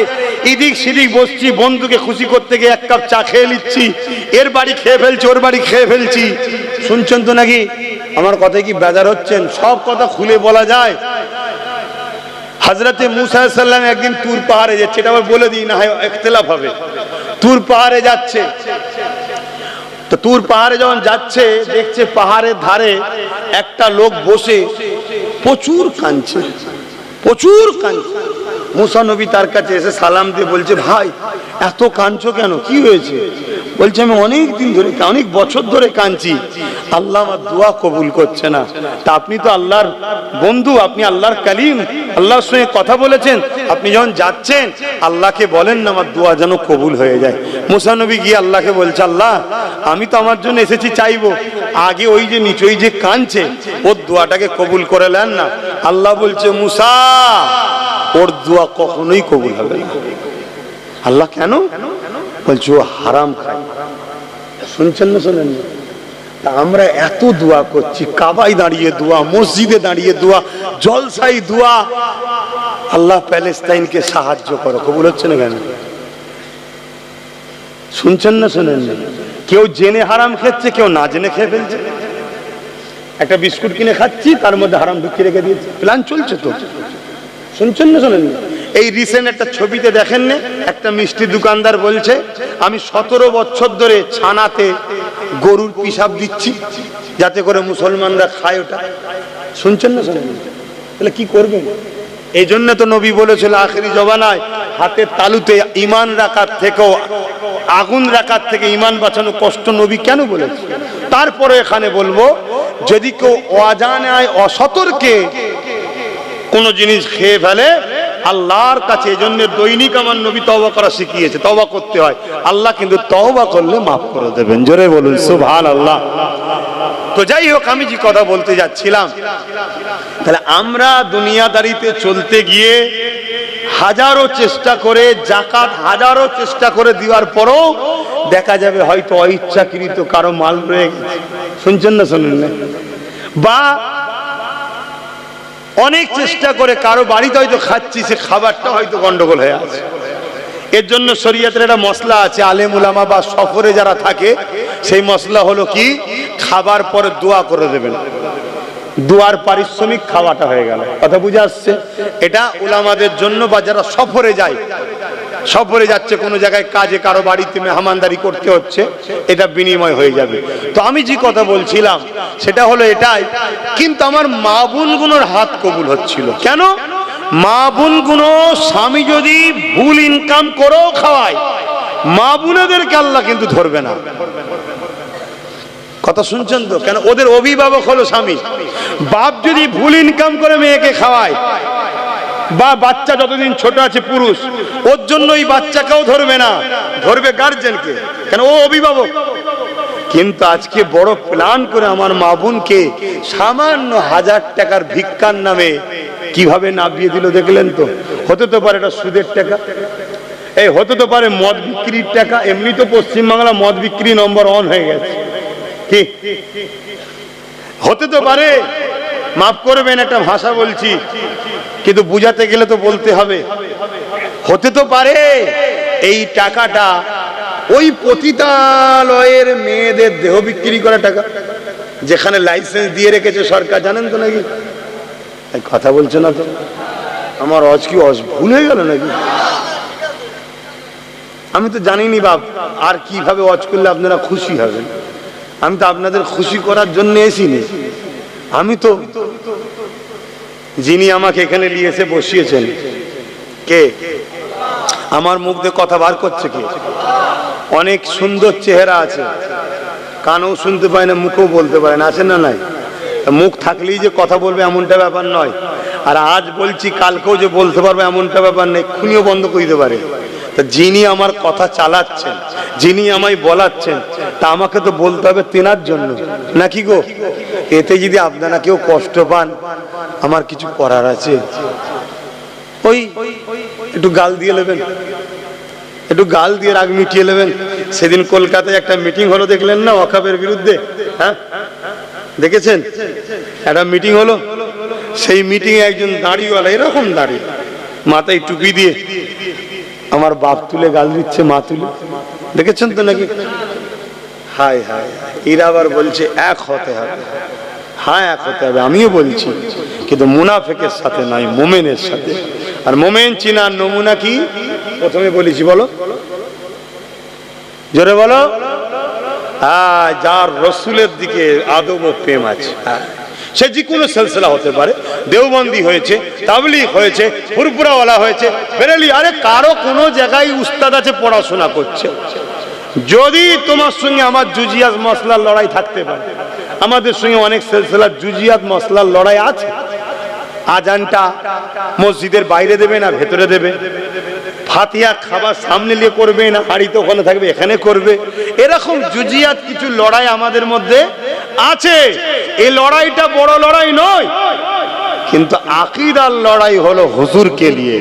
S1: এদিক সেদিক বসছি, বন্ধুকে খুশি করতে গিয়ে এক কাপ চা খেয়ে নিচ্ছি, এর বাড়ি খেয়ে ফেলছি, ওর বাড়ি খেয়ে ফেলছি। শুনছেন তো নাকি? আমার কথায় কি বেজার হচ্ছেন? সব কথা খুলে বলা যায়। হযরতে মুসা আলাইহিস সালাম একদিন তুর পাহাড়ে যাচ্ছে, এটা আবার বলে দিই না হয় ইখতিলাফ হবে। তুর পাহাড়ে যাচ্ছে, তো তুর পাহাড়ে যখন যাচ্ছে দেখছে পাহাড়ের ধারে একটা লোক বসে প্রচুর কাঁদছে, প্রচুর কাঁদছে। মুসা নবী তার কাছে এসে সালাম দিয়ে বলছে, ভাই এত কাঁদছো কেন, কি হয়েছে? বলছে আমি অনেক দিন ধরে, অনেক বছর ধরে কাঁদছি, আল্লাহ আমার দোয়া কবুল করছে না। তা আপনি তো আল্লাহর বন্ধু, আপনি আল্লাহর কালিম, আল্লাহর সঙ্গে কথা বলেছেন, আপনি যখন যাচ্ছেন আল্লাহকে বলেন না আমার দোয়া যেন কবুল হয়ে যায়। মুসা নবী গিয়ে আল্লাহকে বলছে, আল্লাহ আমি তো আমার জন্য এসেছি চাইবো, আগে ওই যে নিচে ওই যে কাঁদছে ওর দোয়াটাকে কবুল করে নেন না। আল্লাহ বলছে, মুসা ওর দোয়া কখনোই কবুল হবে না। আল্লাহ কেন? বলছে ও হারাম খায়। শুনছেন না শোনেন না? তা আমরা এত দোয়া করছি, কাবায় দাঁড়িয়ে দোয়া, মসজিদে দাঁড়িয়ে দোয়া, জলসাই দোয়া, আল্লাহ প্যালেস্তাইনকে সাহায্য করো, কবুল হচ্ছে না কেন? শুনছেন না শোনেন না? কেউ জেনে হারাম খেচ্ছে, কেউ না জেনে খেয়ে ফেলছে। একটা বিস্কুট কিনে খাচ্ছি, তার মধ্যে হারাম ঢুকিয়ে রেখে দিয়েছে, প্ল্যান চলছে তো। শুনছেন না শোনেন না? এই রিসেন্ট একটা ছবিতে দেখেন না, একটা মিষ্টি দোকানদার বলছে আমি 17 বছর ধরে ছানাতে গরুর পিসাব দিচ্ছি যাতে করে মুসলমানরা খায় ওটা। শুনছেন না শোনেন? তাহলে কি করবেন? এই জন্য তো নবী বলেছিল আখেরি জমানায় হাতের তালুতে ঈমান রাখার থেকেও, আগুন রাখার থেকে ঈমান বাঁচানো কষ্ট। নবী কেন বলেছে? তারপরে এখানে বলবো, যদি কেউ অজানায় অসতর্কে কোন জিনিস খেয়ে ফেলে, আল্লাহর কাছে এজন্য দৈনিক আমার নবী তওবা করা শিখিয়েছে, তওবা করতে হয়। আল্লাহ কিন্তু তওবা করলে মাফ করে দেবেন। জোরে বলুন সুবহানাল্লাহ। তো যাই হোক, আমি যে কথা বলতে যাচ্ছিলাম, তাহলে আমরা দুনিয়াদারিতে চলতে গিয়ে হাজারো চেষ্টা করে, যাকাত হাজারো চেষ্টা করে দেওয়ার পরও দেখা যাবে হয়তো অইচ্ছাকৃত কারো মাল রয়ে গেছে। শুনছেন না শোনেন না? বা অনেক চেষ্টা করে কারো বাড়িতে হয়তো খাচ্ছি, সে খাবারটা হয়তো গন্ডগোল হয়ে আছে। এর জন্য শরীয়তের একটা মসলা আছে, আলেম উলামা বা সফরে যারা থাকে সেই মসলা হলো কি, খাবার পরে দোয়া করে দেবেন, দোয়ার পারিশ্রমিক খাওয়াটা হয়ে গেল। কথা বুঝে আসছে? এটা উলামাদের জন্য, বা যারা সফরে যায়, সফরে যাচ্ছে কোনো জায়গায় কাজে, কারো বাড়িতে মেহমানদারি করতে হচ্ছে, এটা বিনিময় হয়ে যাবে। তো আমি যে কথা বলছিলাম সেটা হলো এটাই, কিন্তু আমার মা বোনগুলোর হাত কবুল হচ্ছিল কেন? মা বোনগুলো স্বামী যদি ভুল ইনকাম করেও খাওয়ায়, মা বোনেদেরকে আল্লাহ কিন্তু ধরবে না। কথা শুনছেন তো? কেন? ওদের অভিভাবক হলো স্বামী। বাপ যদি ভুল ইনকাম করে মেয়েকে খাওয়ায়, বা বাচ্চা যতদিন ছোট আছে পুরুষ, ওর জন্য ওই বাচ্চাকেও ধরবে না, ধরবে গার্জেনকে, কেন ও অভিভাবক। কিন্তু আজকে বড় প্ল্যান করে আমার মা বোনকে সামান্য 1000 টাকার ভিক্ষার নামে কিভাবে নামিয়ে দিল দেখলেন তো? হতে তো পারে এটা সুদের টাকা, এই হতে তো পারে মদ বিক্রির টাকা। এমনি তো পশ্চিমবাংলা মদ বিক্রি নম্বর 1 হয়ে গেছে, কি হতে তো পারে। মাফ করবেন একটা ভাষা বলছি, কিন্তু বুঝাতে গেলে তো বলতে হবে। হতে তো পারে এই টাকাটা ওই পতিতালয়ের মেয়েদের দেহ বিক্রি করা টাকা, যেখানে লাইসেন্স দিয়ে রেখেছে সরকার, জানেন তো নাকি? কথা বলছে না তো, আমার ভুল হয়ে গেল নাকি? আমি তো জানিনি বাপ আর কিভাবে করলে আপনারা খুশি হবেন। আমি তো আপনাদের খুশি করার জন্য এসিনি। আমি তো, যিনি আমাকে এখানে নিয়ে এসে বসিয়েছেন, কে? আমার মুখ দিয়ে কথা বার করছে কে? অনেক সুন্দর চেহারা আছে, কানও শুনতে পায় না, মুখও বলতে পারে না, আছে না নাই? মুখ থাকলেই যে কথা বলবে এমনটা ব্যাপার নয়, আর আজ বলছি কালকেও যে বলতে পারবে এমনটা ব্যাপার নেই, খুনিও বন্ধ করে দিতে পারে। তা যিনি আমার কথা চালাচ্ছেন, যিনি আমায় বলাচ্ছেন, তা আমাকে তো বলতে হবে তেনার জন্য, নাকি গো? এতে যদি আপনারা কেউ কষ্ট পান, আমার কিছু করার আছে? ওই একটু গাল দিয়ে নেবেন, একটু গাল দিয়ে রাগ মিটিয়ে নেবেন। সেদিন কলকাতায় একটা মিটিং হলো, দেখলেন না? ওয়াকফের বিরুদ্ধে, হ্যাঁ দেখেছেন? একটা মিটিং হলো, সেই মিটিং এ একজন দাড়িওয়ালা, এরকম দাড়ি, মাথায় টুপি দিয়ে আমার বাপ তুলে গাল দিচ্ছে, মা তুলে, দেখেছেন তো নাকি? হায় হায়, এরা আবার বলছে এক হতে হবে। হ্যাঁ এক হতে হবে, আমিও বলছি, কিন্তু মুনাফিকের সাথে নয়, মুমিনের সাথে। আর মুমিন চিনার নমুনা কি? প্রথমে বলেছি, বলো জোরে বলো। যার রসুলের দিকে আদব ও প্রেম আছে, সে যে কোনো সিলসিলা হতে পারে, দেওবন্দি হয়েছে, তাবলীগ হয়েছে, ফুরফুরাওয়ালা হয়েছে, বেরেলি, আরে কারো কোনো জায়গায় উস্তাদ আছে, পড়াশোনা করছে। যদি তোমার সঙ্গে আমার জুজিয়াত মসলার লড়াই থাকতে পারে, আমাদের সঙ্গে অনেক সিলসিলার জুজিয়াত মসলার লড়াই আছে। আজানটা মসজিদের বাইরে দেবে না ভেতরে দেবে, ফাতিহা খাবার সামনে নিয়ে করবে না হাড়িতে ওখানে থাকবে এখানে করবে, এরকম জুজিয়াত কিছু লড়াই আমাদের মধ্যে আছে। এই লড়াইটা বড় লড়াই নয়, কিন্তু আকীদার লড়াই হলো হুজুরকে নিয়ে।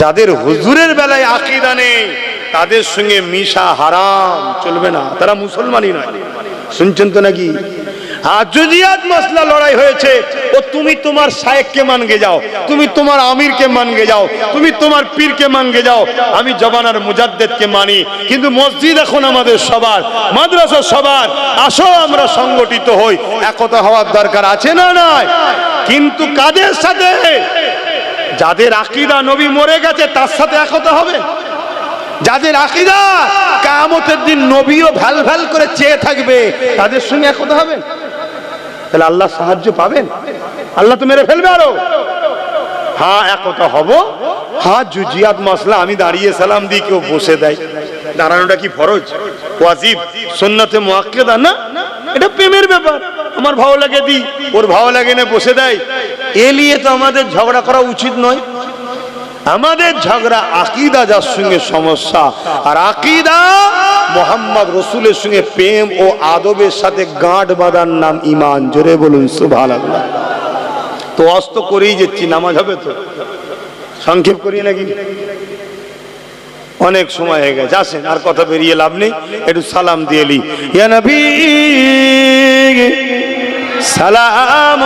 S1: যাদের হুজুরের বেলায় আকীদা নেই, তাদের সঙ্গে মিশা হারাম, চলবে না, তারা মুসলমানই নয়। শুনছেন তো নাকি? জুজিয়াত মাসলা লড়াই হয়েছে, ও তুমি তোমার শায়েখকে মানগে যাও, তুমি তোমার আমিরকে মানগে যাও, তুমি তোমার পীরকে মানগে যাও, আমি জমানার মুজাদ্দেদকে মানি। কিন্তু মসজিদ এখন আমাদের সবার, মাদ্রাসা সবার। আসো আমরা সংগঠিত হই, একতা হওয়ার দরকার আছে না নাই? কিন্তু কাদের সাথে? যাদের আকীদা নবী মরে গেছে তার সাথে একতা হবে। যাদের আকীদা কিয়ামতের দিন নবীও ভ্যাল ভ্যাল করে চেয়ে থাকবে, তাদের সঙ্গে একতা হবেন। তাহলে আল্লাহ সাহায্য পাবেন? আল্লাহ তো মেরে ফেলবে আরো। হ্যাঁ একতা হব। হ্যাঁ জুজিয়াত মাসলা আমি দাঁড়িয়ে সালাম দিই, কেউ বসে দেয়, দাঁড়ানোটা কি ফরজ, ওয়াজিব, সুন্নতে মুআক্কাদা না? এটা প্রেমের ব্যাপার, আমার ভালো লাগে দিই, ওর ভালো লাগে না বসে দেয়। এ নিয়ে তো আমাদের ঝগড়া করা উচিত নয়। আমাদের ঝগড়া আকীদা যার সঙ্গে সমস্যা, আর আকীদা মুহাম্মদ রাসূলের সঙ্গে প্রেম ও আদবের সাথে গাঁট বাঁধার নাম ঈমান। জোরে বলুন সুবহানাল্লাহ। তো অস্ত করেই যাচ্ছি, নামাজ হবে তো, সংক্ষেপ করি নাকি? অনেক সময় হয়ে গেছে, আসেন আর কথা বেরিয়ে লাভ নেই, একটু সালাম দিয়ে লি। ইয়া নবী সালাম।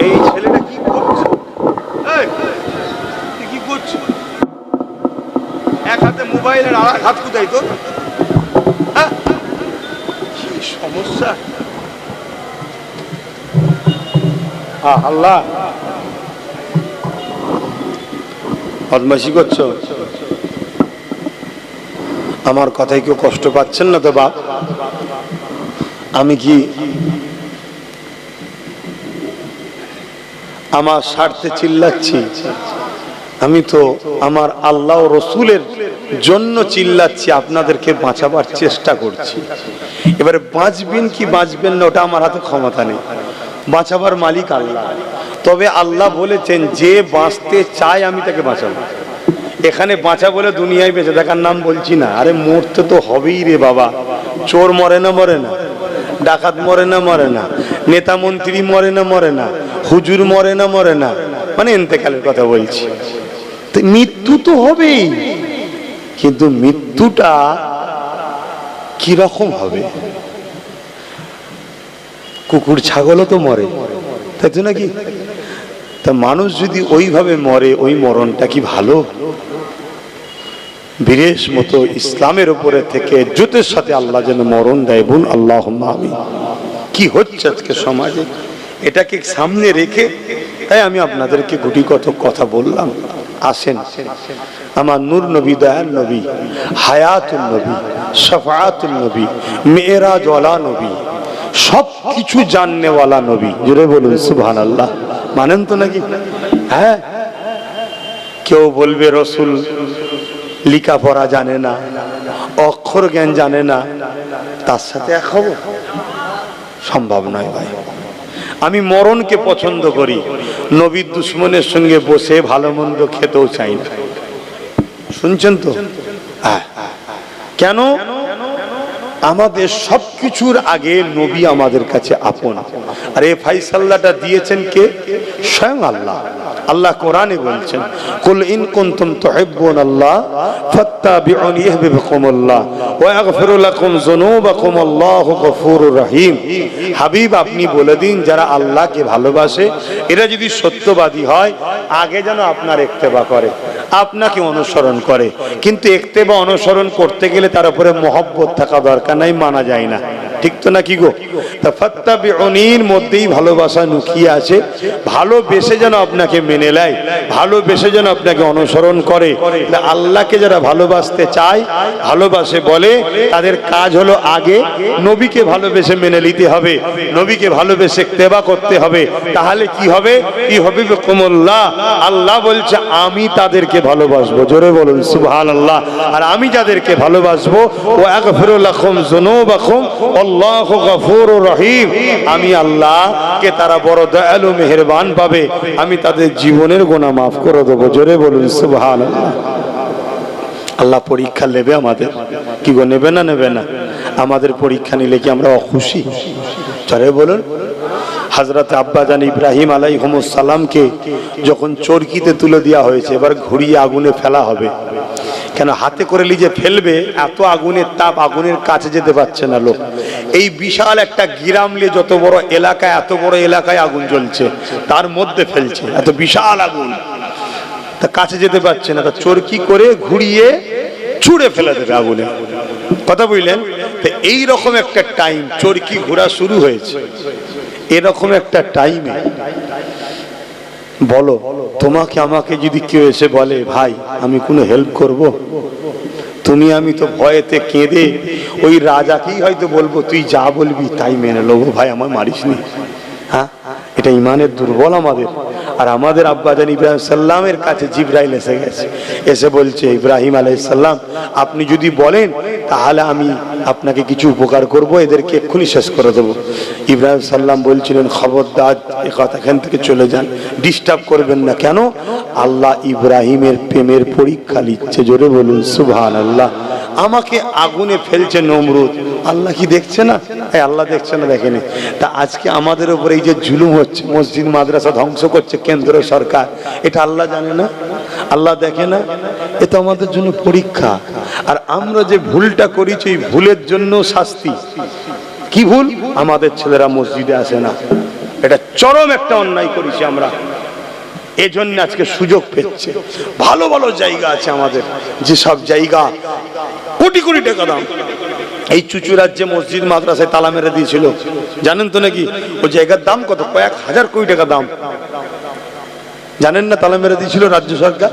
S1: এই ছেলেটা কি করছে? কি করছে? এক হাতে মোবাইলের আর এক হাত কোথায় তো? কি সমস্যা? আল্লাহ, বদমাশি করছো? আমার কথায় কেউ কষ্ট পাচ্ছেন না তো বাপ? আমি কি আমার স্বার্থে চিল্লাচ্ছি? আমি তো আমার আল্লাহ ও রসুলের জন্য চিল্লাচ্ছি, আপনাদেরকে বাঁচাবার চেষ্টা করছি। এবারে বাঁচবেন কি বাঁচবেন না ওটা আমার হাতে ক্ষমতা নেই, বাঁচাবার মালিক আল্লাহ। তবে আল্লাহ বলেছেন যে বাঁচতে চায় আমি তাকে বাঁচাবো। এখানে বাঁচা বলে দুনিয়ায় বেঁচে থাকার নাম বলছি না। আরে মরতে তো হবেই রে বাবা। চোর মরে না মরে না, ডাকাত মরে না মরে না, নেতা মন্ত্রী মরে না মরে না, হুজুর মরে না মরে না, মানে ইন্তেকালের কথা বলছি। তো মৃত্যু তো হবেই, কিন্তু মৃত্যুটা কিরকম হবে? কুকুর ছাগলও তো মরে, তাই তো নাকি? তা মানুষ যদি ওইভাবে মরে, ওই মরণটা কি ভালো? বীরের মতো ইসলামের উপরে থেকে জোতের সাথে আল্লাহ যেন মরণ দেয়। বল আল্লাহুম্মা আমিন। কি হচ্ছে আজকে সমাজে, এটাকে সামনে রেখে তাই আমি আপনাদেরকে গুটি কত কথা বললাম। আসেন, আমার নূর নবী, দয়াল নবী, হায়াতুল নবী, শাফাআতুল নবী, মেরাজ ওয়ালা নবী, সব কিছু জাননেওয়ালা নবী। জোরে বলুন সুবহানাল্লাহ। মানেন তো নাকি? হ্যাঁ, কেউ বলবে রসুল লেখাপড়া জানে না, অক্ষর জ্ঞান জানে না, তার সাথে এক হব? সম্ভব নয় ভাই। আমি মরণকে পছন্দ করি, নবীর দুশ্মনের সঙ্গে বসে ভালো মন্দ খেতেও চাই না। শুনছেন তো? কেন? আমাদের সবকিছুর আগে নবী আমাদের কাছে আপন। আর এই ফায়সালাটা দিয়েছেন কে? স্বয়ং আল্লাহ। আল্লাহ কোরআনে বলছেন, কুল ইন কুনতুম তুহিব্বুনাল্লাহ ফাত্তাবিউনি ইহবিবকুমুল্লাহ ওয়া ইয়াগফিরু লাকুম যুনুবাকুম আল্লাহু গফুরুর রহিম। হাবিব, আপনি বলে দিন, যারা আল্লাহকে ভালোবাসে এরা যদি সত্যবাদী হয়, আগে যেন আপনার ইত্তেবা করে, আপনাকে অনুসরণ করে। কিন্তু ইত্তেবা অনুসরণ করতে গেলে তার উপরে মহব্বত থাকা দরকার, নাই মানা যায় না। ঠিক তো নাকি গো? তা ফাত্তাবিউনির মধ্যেই ভালোবাসা লুকিয়ে আছে। ভালোবেসে যেন আপনাকে মেনে নেয়, ভালোবেসে যেন আপনাকে অনুসরণ করে। আল্লাহকে যারা ভালোবাসতে চায়, ভালোবাসে বলে, তাদের কাজ হলো আগে নবীকে ভালোবেসে মেনে নিতে হবে, নবীকে ভালোবেসে ইত্তেবা করতে হবে। তাহলে কি হবে? ইহবিবকুমুল্লাহ, আল্লাহ বলছে আমি তাদেরকে ভালোবাসবো। জোরে বলুন সুবহানাল্লাহ। আর আমি যাদেরকে ভালোবাসবো, ওয়া ইয়াগফিরু লাকুম যুনুবাকুম আল্লাহু গফুরুর রহিম, আমি আল্লাহকে তারা বড় দয়ালু মেহেরবান পাবে, আমি তাদের জীবনের গুনাহ মাফ করে দেবো। জোরে বলুন সুবহানাল্লাহ। আল্লাহ পরীক্ষা নেবে আমাদের, কি গো নেবে না? নেবে না? আমাদের পরীক্ষা নিলে কি আমরা অখুশি? জোরে বলুন। হযরত আব্বাজান ইব্রাহিম আলাইহিস সালামকে যখন চরকিতে তুলে দেওয়া হয়েছে, এবার ঘুরিয়ে আগুনে ফেলা হবে, কেন হাতে করে লিজে ফেলবে, এত আগুনের তাপ, আগুনের কাছে যেতে পারছে না লোক। এই বিশাল একটা গ্রাম নিয়ে যত বড় এলাকায়, এত বড় এলাকায় আগুন জ্বলছে, তার মধ্যে ফেলছে, এত বিশাল আগুন, তা কাছে যেতে পারছে না, তা চরকি করে ঘুরিয়ে ছুঁড়ে ফেলে দেবে আগুনে। কথা বুঝলেন? তো এইরকম একটা টাইম, চরকি ঘোরা শুরু হয়েছে এরকম একটা টাইমে, বলো তোমাকে আমাকে যদি কেউ এসে বলে, ভাই আমি কোনো হেল্প করব, তুমি আমি তো ভয়েতে কেঁদে ওই রাজাকেই হয়তো বলবো, তুই যা বলবি তাই মেনে নেবো, ভাই আমার মারিস নি। হ্যাঁ, এটা ইমানের দুর্বল আমাদের। আর আমাদের আব্বাজান ইব্রাহিম সাল্লামের কাছে জিবরাইল এসে গেছে, এসে বলছে, ইব্রাহিম আলাইহিস সালাম আপনি যদি বলেন তাহলে আমি আপনাকে কিছু উপকার করব, এদেরকে এক্ষুনি শেষ করে দেবো। ইব্রাহিম সাল্লাম বলছিলেন, খবরদার এখান থেকে চলে যান, ডিস্টার্ব করবেন না। কেন? আল্লাহ ইব্রাহিমের প্রেমের পরীক্ষা নিচ্ছে। জোরে বলুন সুবহানাল্লাহ। আমাকে আগুনে ফেলছে নমরুদ, আল্লাহ কি দেখছে না? আল্লাহ দেখছে না? দেখেনি। তা আজকে আমাদের উপরে এই যে জুলুম হচ্ছে, মসজিদ মাদ্রাসা ধ্বংস করছে কেন্দ্র সরকার, এটা আল্লাহ জানে না? আল্লাহ দেখে না? এটা আমাদের জন্য পরীক্ষা। আর আমরা যে ভুলটা করেছি, এই ভুলের জন্য শাস্তি। কি ভুল? আমাদের ছেলেরা মসজিদে আসে না, এটা চরম একটা অন্যায় করেছি আমরা। এই জন্য আজকে সুযোগ পেচ্ছে। ভালো ভালো জায়গা আছে আমাদের, যেসব জায়গা কোটি কোটি টাকা দাম, এই চুচুড়ার যে মসজিদ মাদ্রাসায় তালা মেরে দিয়েছিল, জানেন তো নাকি? ওই জায়গার দাম কত? কয়েক হাজার কোটি টাকা দাম, জানেন না? তালা মেরে দিয়েছিল রাজ্য সরকার।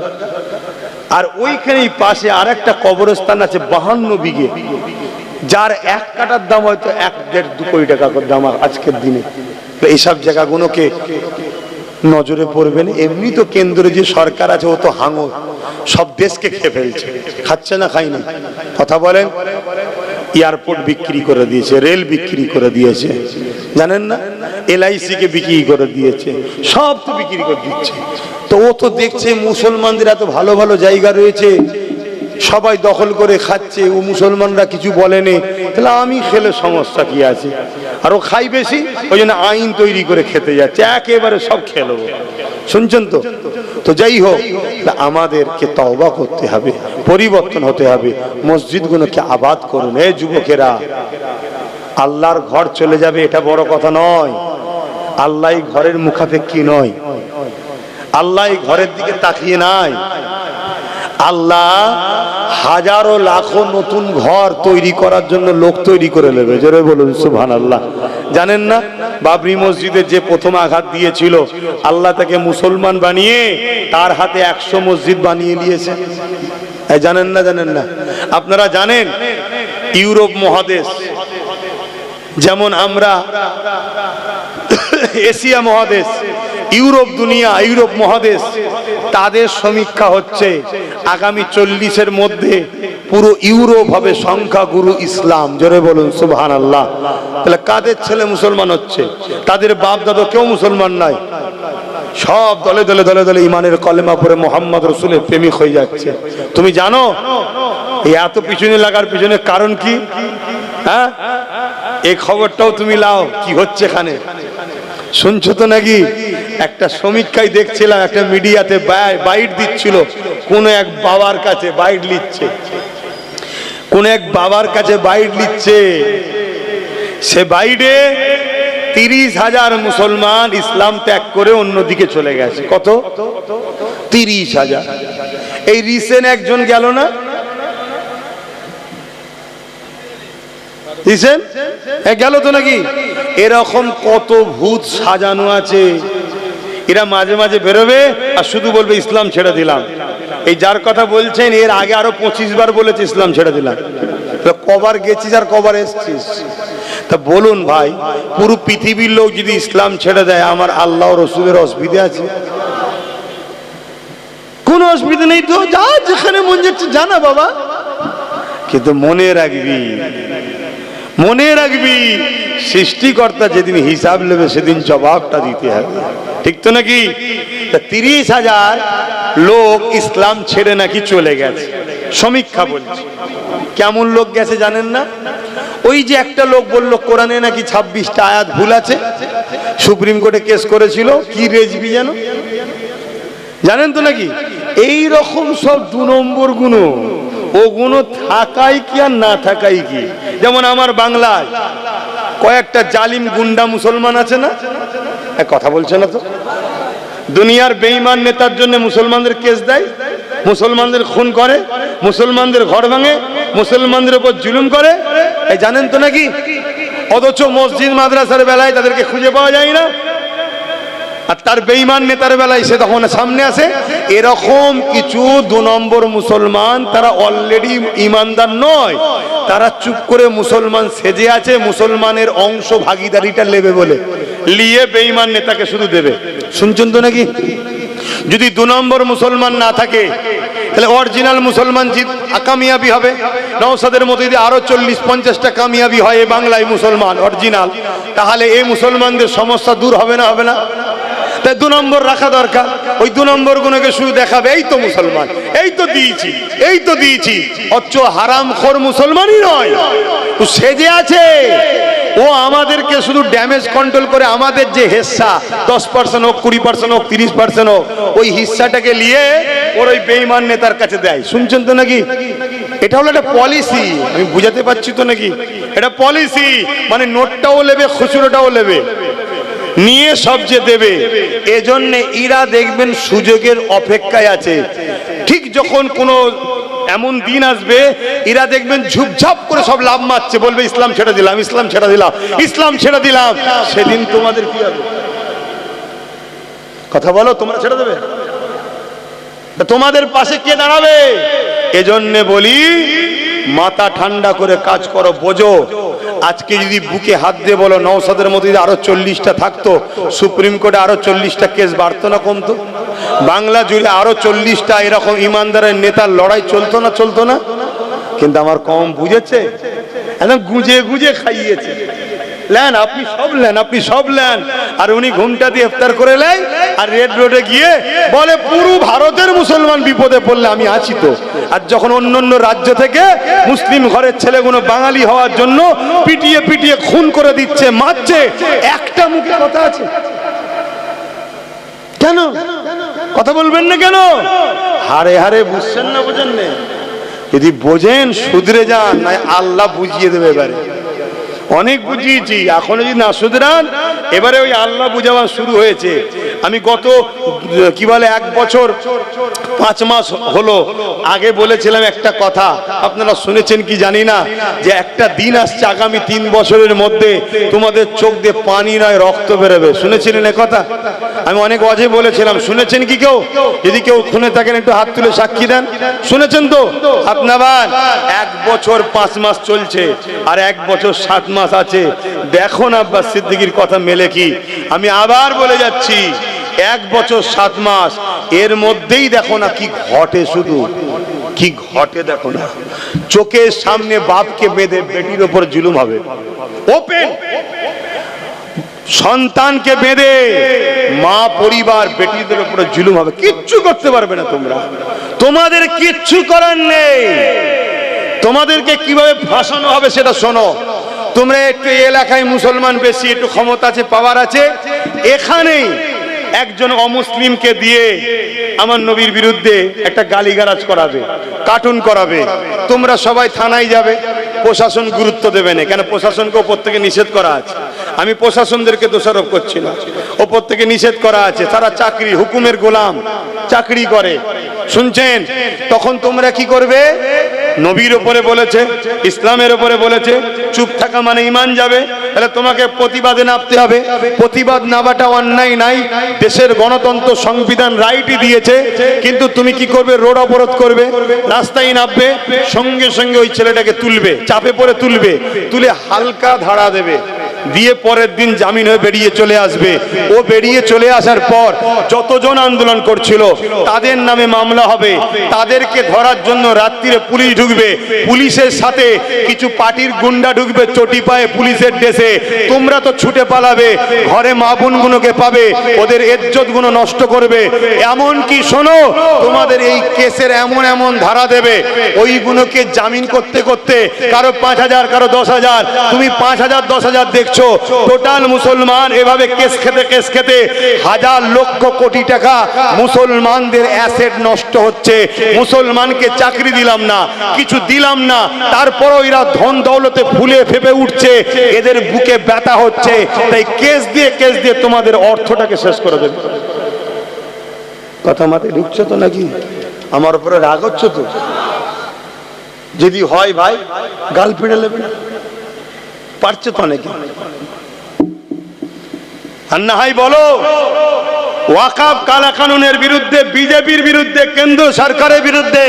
S1: আর ওইখানেই পাশে আর একটা কবরস্থান আছে 52 বিঘে, যার এক কাটার দাম হয়তো 1-1.5-2 কোটি টাকা দাম আজকের দিনে। এইসব জায়গাগুলোকে নজরে পড়বেন। এমনি তো কেন্দ্রে যে সরকার আছে, ও তো হাঙর, সব দেশকে খেয়ে ফেলছে। খাচ্ছে না? খাই না? কথা বলেন। এয়ারপোর্ট বিক্রি করে দিয়েছে, রেল বিক্রি করে দিয়েছে, জানেন না? LIC কে বিক্রি করে দিয়েছে, সব তো বিক্রি করে দিচ্ছে। তো ও তো দেখছে মুসলমানদের এত ভালো ভালো জায়গা রয়েছে, সবাই দখল করে খাচ্ছে, ও মুসলমানরা কিছু বলেনি, তাহলে আমি খেলে সমস্যা কি আছে? আর ও খাই বেশি, ওই জন্য আইন তৈরি করে খেতে যাচ্ছে, একেবারে সব খেয়ে নেবো। শুনছেন তো? তো যাই হোক, আমাদেরকে তওবা করতে হবে, পরিবর্তন হতে হবে। মসজিদগুলোকে আবাদ করুন। এই যুবকেরা, আল্লাহর ঘর চলে যাবে এটা বড় কথা নয়, আল্লাহ ঘরের মুখাপেক্ষী নয়। আল্লাহ এই ঘরের দিকে তাকিয়ে নাই, আল্লাহ হাজারো লাখো নতুন ঘর তৈরি করার জন্য লোক তৈরি করে নেবে। জোরে বলুন সুবহানাল্লাহ। জানেন না বাবরি মসজিদে যে প্রথম আঘাত দিয়েছিল, আল্লাহ তাকে মুসলমান বানিয়ে তার হাতে 100 মসজিদ বানিয়ে দিয়েছে। জানেন না? জানেন না? আপনারা জানেন ইউরোপ মহাদেশ, যেমন আমরা এশিয়া মহাদেশ, ইউরোপ দুনিয়া, ইউরোপ মহাদেশ, তাদের সমীক্ষা হচ্ছে আগামী 40-এর মধ্যে পুরো ইউরোপ হবে সংখ্যাগুরু ইসলাম। জোরে বলুন সুবহানাল্লাহ। তাহলে কাদের ছেলে মুসলমান হচ্ছে? তাদের বাপ দাদা কেউ মুসলমান নাই, সব দলে দলে দলে দলে ইমানের কলেমা পড়ে মোহাম্মদ রসুলের প্রেমিক হয়ে যাচ্ছে। তুমি জানো এই এত পিছনে লাগার পিছনে কারণ কি? হ্যাঁ, এই খবরটাও তুমি লাও, কি হচ্ছে এখানে শুনছো তো নাকি? একটা সমীক্ষায় দেখছিলাম, একটা মিডিয়াতে বাইট দিচ্ছিল, কোন এক বাবার কাছে বাইট লিখছে, কোন এক বাবার কাছে বাইট লিখছে। সে বাইটে 30,000 মুসলমান ইসলাম ত্যাগ করে অন্যদিকে চলে গেছে। কত? 30,000। এই রিসেন্ট একজন গেল না, গেল তো নাকি? এরকম কত ভূত সাজানো আছে, এরা মাঝে মাঝে বেরোবে আর শুধু বলবে ইসলাম ছেড়ে দিলাম। এই যার কথা বলছেন এর আগে আরো 25 বার বলেছে ইসলাম ছেড়ে দিলাম। কবার গেছিস আর কবার এসছিস? তা বলুন ভাই, পুরো পৃথিবীর লোক যদি ইসলাম ছেড়ে দেয়, আমার আল্লাহ রসুলের অসুবিধা আছে? কোন অসুবিধা নেই তো, যা যেখানে মন যাচ্ছে জানা বাবা। কিন্তু মনে রাখবি, মনে রাখবি, সৃষ্টিকর্তা যেদিন হিসাব নেবে সেদিন জবাবটা দিতে হবে, ঠিক তো নাকি? 30,000 লোক ইসলাম ছেড়ে নাকি চলে গেছে, সমীক্ষা বলছে। কেমন লোক গেছে জানেন না? ওই যে একটা লোক বললো কোরআনে নাকি 26টা আয়াত ভুল আছে, সুপ্রিম কোর্টে কেস করেছিল, কি রেজবি যেন, জানেন তো নাকি? এই রকম সব 2 নম্বর গুণ, ও গুণ থাকাই কি আর না থাকাই কি। যেমন আমার বাংলায় কয়েকটা জালিম গুন্ডা মুসলমান আছে না? কথা বলছে না তো? দুনিয়ার বেঈমান নেতার জন্য মুসলমানদের কেস দেয়, মুসলমানদের খুন করে, মুসলমানদের ঘর ভাঙে, মুসলমানদের উপর জুলুম করে, এই জানেন তো নাকি? অথচ মসজিদ মাদ্রাসার বেলায় তাদেরকে খুঁজে পাওয়া যায় না, আর তার বেঈমান নেতার বেলায় সে তখন সামনে আসে। এরকম কিছু 2 নম্বর মুসলমান, তারা অলরেডি ইমানদার নয়, তারা চুপ করে মুসলমান সেজে আছে, মুসলমানের অংশ ভাগিদারিটা নেবে বলে, নিয়ে বেঈমান নেতাকে শুধু দেবে। শুনছেন তো নাকি? যদি 2 নম্বর মুসলমান না থাকে, তাহলে অরিজিনাল মুসলমান কামিয়াবি হবে। নওশাদের মতো যদি আরো 40-50টা কামিয়াবি হয় এই বাংলায় মুসলমান অরিজিনাল, তাহলে এই মুসলমানদের সমস্যা দূর হবে না? হবে না? তাই 2 নম্বর রাখা দরকার। ওই 2 নম্বর গুণকে শুধু দেখাবে, এই তো মুসলমান, এই তো দিয়েছি, এই তো দিয়েছি। অথচ হারামখোর মুসলমানই নয়, ও সেজে আছে। ও আমাদেরকে শুধু ড্যামেজ কন্ট্রোল করে, আমাদের যে হিস্সা 10% হোক, 20% হোক, 30% হোক, ওই হিস্সাটাকে নিয়ে ওর ওই বেঈমান নেতার কাছে দেয়। শুনছেন তো নাকি? এটা হলো একটা পলিসি। আমি বুঝাতে পারছি তো নাকি? এটা পলিসি, মানে নোটটাও নেবে, খুচরোটাও নেবে, নিয়ে সব যে দেবে। এজন্য এরা দেখবেন সুযোগের অপেক্ষায় আছে। ঠিক যখন কোনো এমন দিন আসবে, এরা দেখবেন ঝুপঝাপ করে সব লাভ মারছে, বলবে ইসলাম ছেড়ে দিলাম, ইসলাম ছেড়ে দিলাম, ইসলাম ছেড়ে দিলাম। সেদিন তোমাদের কি হবে? কথা বলো, তোমরা ছেড়ে দেবে? তোমাদের পাশে কে দাঁড়াবে? এজন্য বলি, মাথা ঠান্ডা করে কাজ করো, বোঝো। আজকে যদি বুকে হাত দিয়ে বলো, নওশাদের মতো যদি আরো 40টা থাকতো, সুপ্রিম কোর্টে আরো 40টা কেস বাড়তো না কমতো? বাংলা জুড়ে আরো 40টা এরকম ইমানদারের নেতার লড়াই চলতো না? চলতো না? কিন্তু আমার কম বুঝেছে, একদম গুজে গুজে খাইয়েছে। লেন আপনি সব লেন, আপনি সব লেন, আর উনি ঘুমটা দিয়ে ইফতার করে নেয়, আর রেড রোডে গিয়ে বলে পুরো ভারতের মুসলমান বিপদে পড়লে আমি আছি তো। আর যখন অন্য অন্য রাজ্য থেকে মুসলিম ঘরের ছেলেগুলো বাঙালি হওয়ার জন্য পিটিয়ে পিটিয়ে খুন করে দিচ্ছে, মারছে, একটা মুখে কথা আছে কেন? কথা বলবেন না কেন? হারে হারে বুঝছেন না? বোঝেন না? যদি বোঝেন শুধরে যান, না আল্লাহ বুঝিয়ে দেবে। এবারে অনেক বুঝিয়েছি, এখনো যদি না শুধরান, এবারে ওই আল্লাহ বুঝাওয়া শুরু হয়েছে। আমি গত কি বলে 1 বছর 5 মাস হলো। আগে বলেছিলাম একটা কথা, আপনারা শুনেছেন কি জানি না, যে একটা দিন আসছে আগামী 3 বছরের মধ্যে তোমাদের চোখ দিয়ে পানি নয় রক্ত বেরোবে। শুনেছিলেন এ কথা? আমি অনেক অজে বলেছিলাম, শুনেছেন কি কেউ? যদি কেউ শুনে থাকেন একটু হাত তুলে সাক্ষী দেন। শুনেছেন তো? হাত নামান। 1 বছর 5 মাস চলছে আর 1 বছর 7 মাস আছে। দেখো না আব্বাস সিদ্দিকীর কথা মেলে কি? আমি আবার বলে যাচ্ছি, 1 বছর 7 মাস এর মধ্যেই দেখো না কি ঘটে, শুধু কি ঘটে দেখো না। চোখের সামনে বাপকে বেঁধে বেটির ওপর জুলুম হবে, ওপেন। সন্তানকে বেঁধে মা পরিবার বেটিদের উপরে জুলুম হবে, কিচ্ছু করতে পারবে না তোমরা। তোমাদের কিচ্ছু করার নেই। তোমাদেরকে কিভাবে ফাঁসানো হবে সেটা শোনো। তোমরা একটু এলাকায় মুসলমান বেশি, একটু ক্ষমতা আছে, পাওয়ার আছে, এখানেই একজন অমুসলিমকে দিয়ে আমার নবীর বিরুদ্ধে একটা গালিগালাজ করাবে, কার্টুন করাবে। তোমরা সবাই থানায় যাবে, প্রশাসন গুরুত্ব দেবে না। কেন? প্রশাসনকে ওপর থেকে নিষেধ করা আছে। আমি প্রশাসনদেরকে দোষারোপ করছি না, ওপর থেকে নিষেধ করা আছে। তারা চাকরি, হুকুমের গোলাম, চাকরি করে। শুনছেন? তখন তোমরা কি করবে? নবীর উপরে বলেছে, ইসলামের উপরে বলেছে, চুপ থাকা মানে ঈমান যাবে। তাহলে তোমাকে প্রতিবাদে নামতে হবে। প্রতিবাদ নামাটা অন্যায় নাই, দেশের গণতন্ত্র সংবিধান রাইটই দিয়েছে। কিন্তু তুমি কি করবে? রোড অবরোধ করবে, রাস্তায় নামবে, সঙ্গে সঙ্গে ওই ছেলেটাকে তুলবে, চাপে পড়ে তুলবে, তুলে হালকা ধারা দেবে, দিয়ে পরের দিন জামিন হয়ে বেরিয়ে চলে আসবে। ও বেরিয়ে চলে আসার পর যতজন আন্দোলন করছিল তাদের নামে মামলা হবে। তাদেরকে ধরার জন্য রাত্রিরে পুলিশ ঢুকবে, পুলিশের সাথে কিছু পার্টির গুন্ডা ঢুকবে চটি পায়ে পুলিশের ড্রেসে। তোমরা তো ছুটে পালাবে, ঘরে মা বোনগুলোকে পাবে, ওদের ইজ্জত গুলো নষ্ট করবে। এমন কি শোনো, তোমাদের এই কেসের এমন এমন ধারা দেবে, ওইগুলোকে জামিন করতে করতে কারো 5,000 কারো 10,000, তুমি 5,000 10,000 দেখছো। টোটাল মুসলমান এভাবে কেস খেতে হাজার লক্ষ কোটি টাকা মুসলমানদের অ্যাসেট নষ্ট হচ্ছে। মুসলমানকে চাকরি দিলাম না, কিছু দিলাম না, তারপরও এরা ধন দৌলতে ফুলে ফেপে উঠছে, এদের বুকে ব্যথা হচ্ছে। তাই কেস দিয়ে তোমাদের অর্থটাকে শেষ করে দেবে। কথা মাথায় ঢুকছে তো নাকি? আমার উপরে রাগ হচ্ছে তো? যদি হয় ভাই গাল ফেড়ে নেবে না, পারছে তো নাকি? আর না হয় বলো ওয়াকফ কালা কানুনের বিরুদ্ধে, বিজেপির বিরুদ্ধে, কেন্দ্র সরকারের বিরুদ্ধে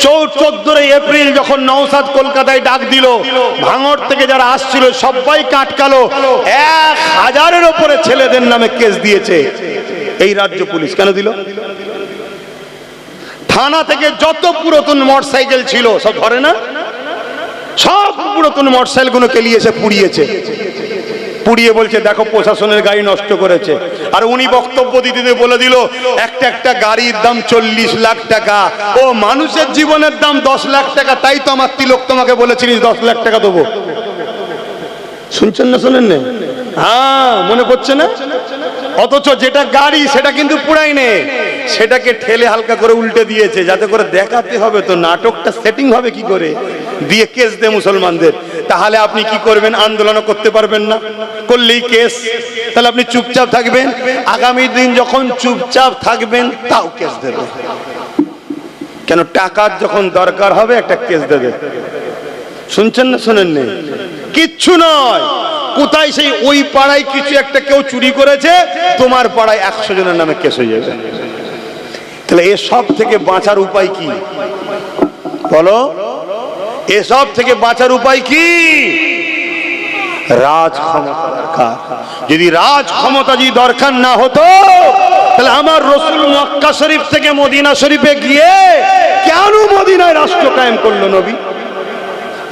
S1: 14 এপ্রিল যখন নওশাদ কলকাতায় ডাক দিল, ভাঙড় থেকে যারা আসছিল সবাই কাটকালো। 1000-এর উপরে ছেলেদের নামে কেস দিয়েছে এই রাজ্য পুলিশ। কেন দিল? থানা থেকে যত পুরাতন মোটরসাইকেল ছিল সব ধরে না, সব পুরাতন মোটরসাইকেল গুলোকে নিয়ে এসে পুড়িয়েছে। পুড়িয়ে বলছে দেখো প্রশাসনের গাড়ি নষ্ট করেছে। আর উনি বক্তব্য দিতে বলে দিল একটা গাড়ির দাম 40 লাখ টাকা। ও মানুষের জীবনের দাম 10 লাখ টাকা। তাই তো আমার তিলক তোমাকে বলেছিস 10 লাখ টাকা দেবো। শুনছেন না? শোনেন না? হ্যাঁ, মনে পড়ছে না? অথচ যেটা গাড়ি সেটা কিন্তু পুরাই নেই, সেটাকে ঠেলে হালকা করে উল্টে দিয়েছে যাতে করে দেখাতে হবে তো নাটকটা সেটিং হবে কি করে, দিয়ে কেস দে মুসলমানদের। তাহলে আপনি কি করবেন? আন্দোলন করতে পারবেন না, করলেই কেস। তাহলে আপনি চুপচাপ থাকবেন। আগামী দিন যখন চুপচাপ থাকবেন তাও কেস দেবে। কেন? টাকার যখন দরকার হবে একটা কেস দেবে। শুনছেন না? শোনেন না? কিচ্ছু নয়। কোথায় সেই ওই পাড়ায় কিছু একটা কেউ চুরি করেছে, তোমার পাড়ায় 100 জনের নামে কেস হয়ে যাবে। তাহলে এসব থেকে বাঁচার উপায় কি বলো? এসব থেকে বাঁচার উপায় কি? রাজ ক্ষমতা দরকার। যদি রাজ ক্ষমতা যদি দরকার না হতো তাহলে আমার রাসূল মক্কা শরীফ থেকে মদিনা শরীফে গিয়ে কেন মদিনায় রাষ্ট্র কায়েম করলো?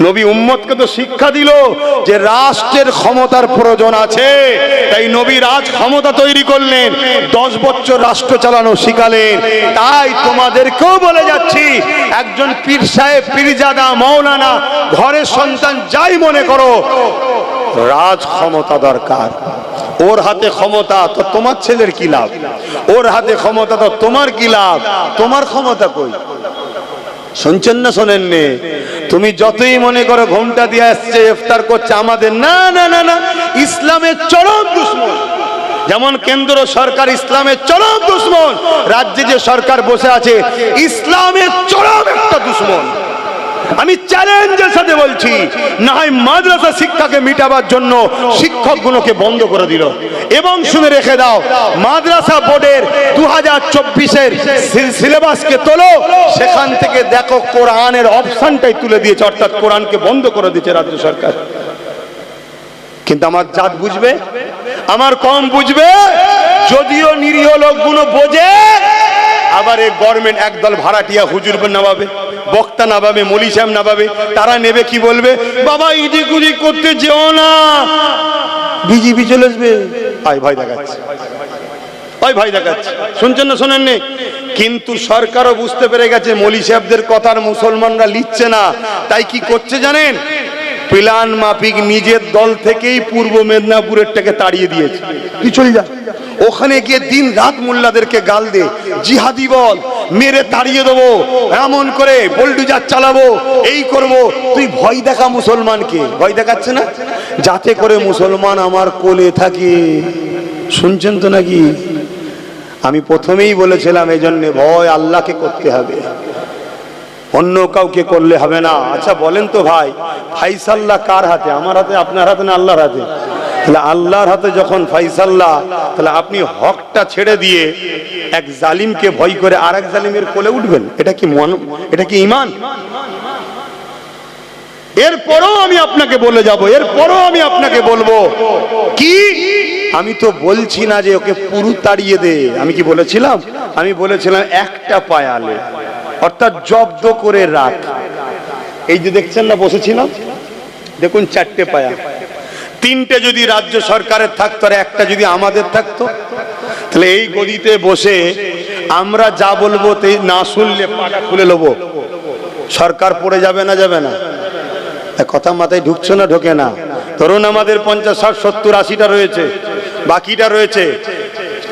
S1: নবী উম্মতকে তো শিক্ষা দিল যে রাষ্ট্রের ক্ষমতার প্রয়োজন আছে। তাই নবী রাজ ক্ষমতা তৈরি করলেন, 10 বছর রাষ্ট্র চালানো শিখালেন। তাই তোমাদেরকেও বলে যাচ্ছি, একজন পীর সাহেব, পীরজাদা, মাওলানা, ঘরের সন্তান যাই মনে করো, রাজ ক্ষমতা দরকার। ওর হাতে ক্ষমতা তো তোমার ছেলের কি লাভ? ওর হাতে ক্ষমতা তো তোমার কি লাভ? তোমার ক্ষমতা কই? শুনছেন না? শোনেননি? তুমি যতই মনে করো ঘোমটা দিয়ে আসছে, ইফতার করছে আমাদের, না না না না, ইসলামের চরম দুশমন। যেমন কেন্দ্র সরকার ইসলামের চরম দুশমন, রাজ্যে যে সরকার বসে আছে ইসলামের চরম একটা দুশমন। আমি চ্যালেঞ্জের সাথে বলছি, না হয় মাদ্রাসা শিক্ষাকে মিটাবার জন্য শিক্ষকগুলোকে বন্ধ করে দিল। এবং শুনে রেখে দাও, মাদ্রাসা বোর্ডের 2024-এর সিলেবাসকে তোলো, সেখান থেকে দেখো কোরআনের অপশনটাই তুলে দিয়েছে, অর্থাৎ কোরআনকে বন্ধ করে দিয়েছে রাজ্য সরকার। কিন্তু আমার জাত বুঝবে, আমার কম বুঝবে, যদিও নিরীহ লোকগুলো বোঝে, আবার এই গভর্নমেন্ট একদল ভাড়াটিয়া হুজুর নামাবে, বক্তা নামাবে, মৌলী সাহেব নামাবে, তারা নেবে কি বলবে, বাবা ইদিক উদিক করতে যেও না, বিজেপি চলে আসবে। ভয় দেখাচ্ছে, ভয় দেখাচ্ছে, শুনছেন না শোনেননি? কিন্তু সরকারও বুঝতে পেরে গেছে মৌলী সাহেবদের কথার মুসলমানরা লিখছে না, তাই কি করছে জানেন? প্ল্যান মাফিক নিজের দল থেকেই পূর্ব মেদিনীপুরেরটাকে তাড়িয়ে দিয়েছে। তুই চলে যা, ওখানে গিয়ে দিন রাত মোল্লাদেরকে গাল দে, জিহাদি বল, মেরে তাড়িয়ে দেবো, এমন করে বুলডোজার চালাবো, এই করব। তুই ভয় দেখা মুসলমানকে, ভয় দেখাচ্ছে না, যাতে করে মুসলমান আমার কোলে থাকে। শুনছেন তো নাকি? আমি প্রথমেই বলেছিলাম এই জন্য ভয় আল্লাহকে করতে হবে, অন্য কাউকে করলে হবে না। আচ্ছা বলেন তো ভাই, ফাইসাল্লাহ কার হাতে? আমার হাতে, আপনার হাতে, না আল্লাহর হাতে? তাহলে আল্লাহর হাতে যখন ফাইসাল্লাহ, তাহলে আপনি হকটা ছেড়ে দিয়ে এক জালিমকে ভয় করে আর এক জালিমের কোলে উঠবেন? এটা কি ঈমান? এরপরও আমি আপনাকে বলে যাব, এরপরও আমি আপনাকে বলবো কি, আমি তো বলছি না যে ওকে পুরো তাড়িয়ে দে। আমি কি বলেছিলাম? আমি বলেছিলাম একটা পায়ালে, অর্থাৎ জব্দ করে রাখ। এই যে দেখছেন না বসেছিলাম, দেখুন 4টে পায়া, 3টে যদি রাজ্য সরকারের থাকতো আর একটা যদি আমাদের থাকতো, তাহলে এই গদিতে বসে আমরা যা বলবো না শুনলে পাটা খুলে নেবো। সরকার পড়ে যাবে না, যাবে না? কথা মাথায় ঢুকছে না, ঢোকে না? ধরুন আমাদের 50, 60, 70, 80টা রয়েছে, বাকিটা রয়েছে,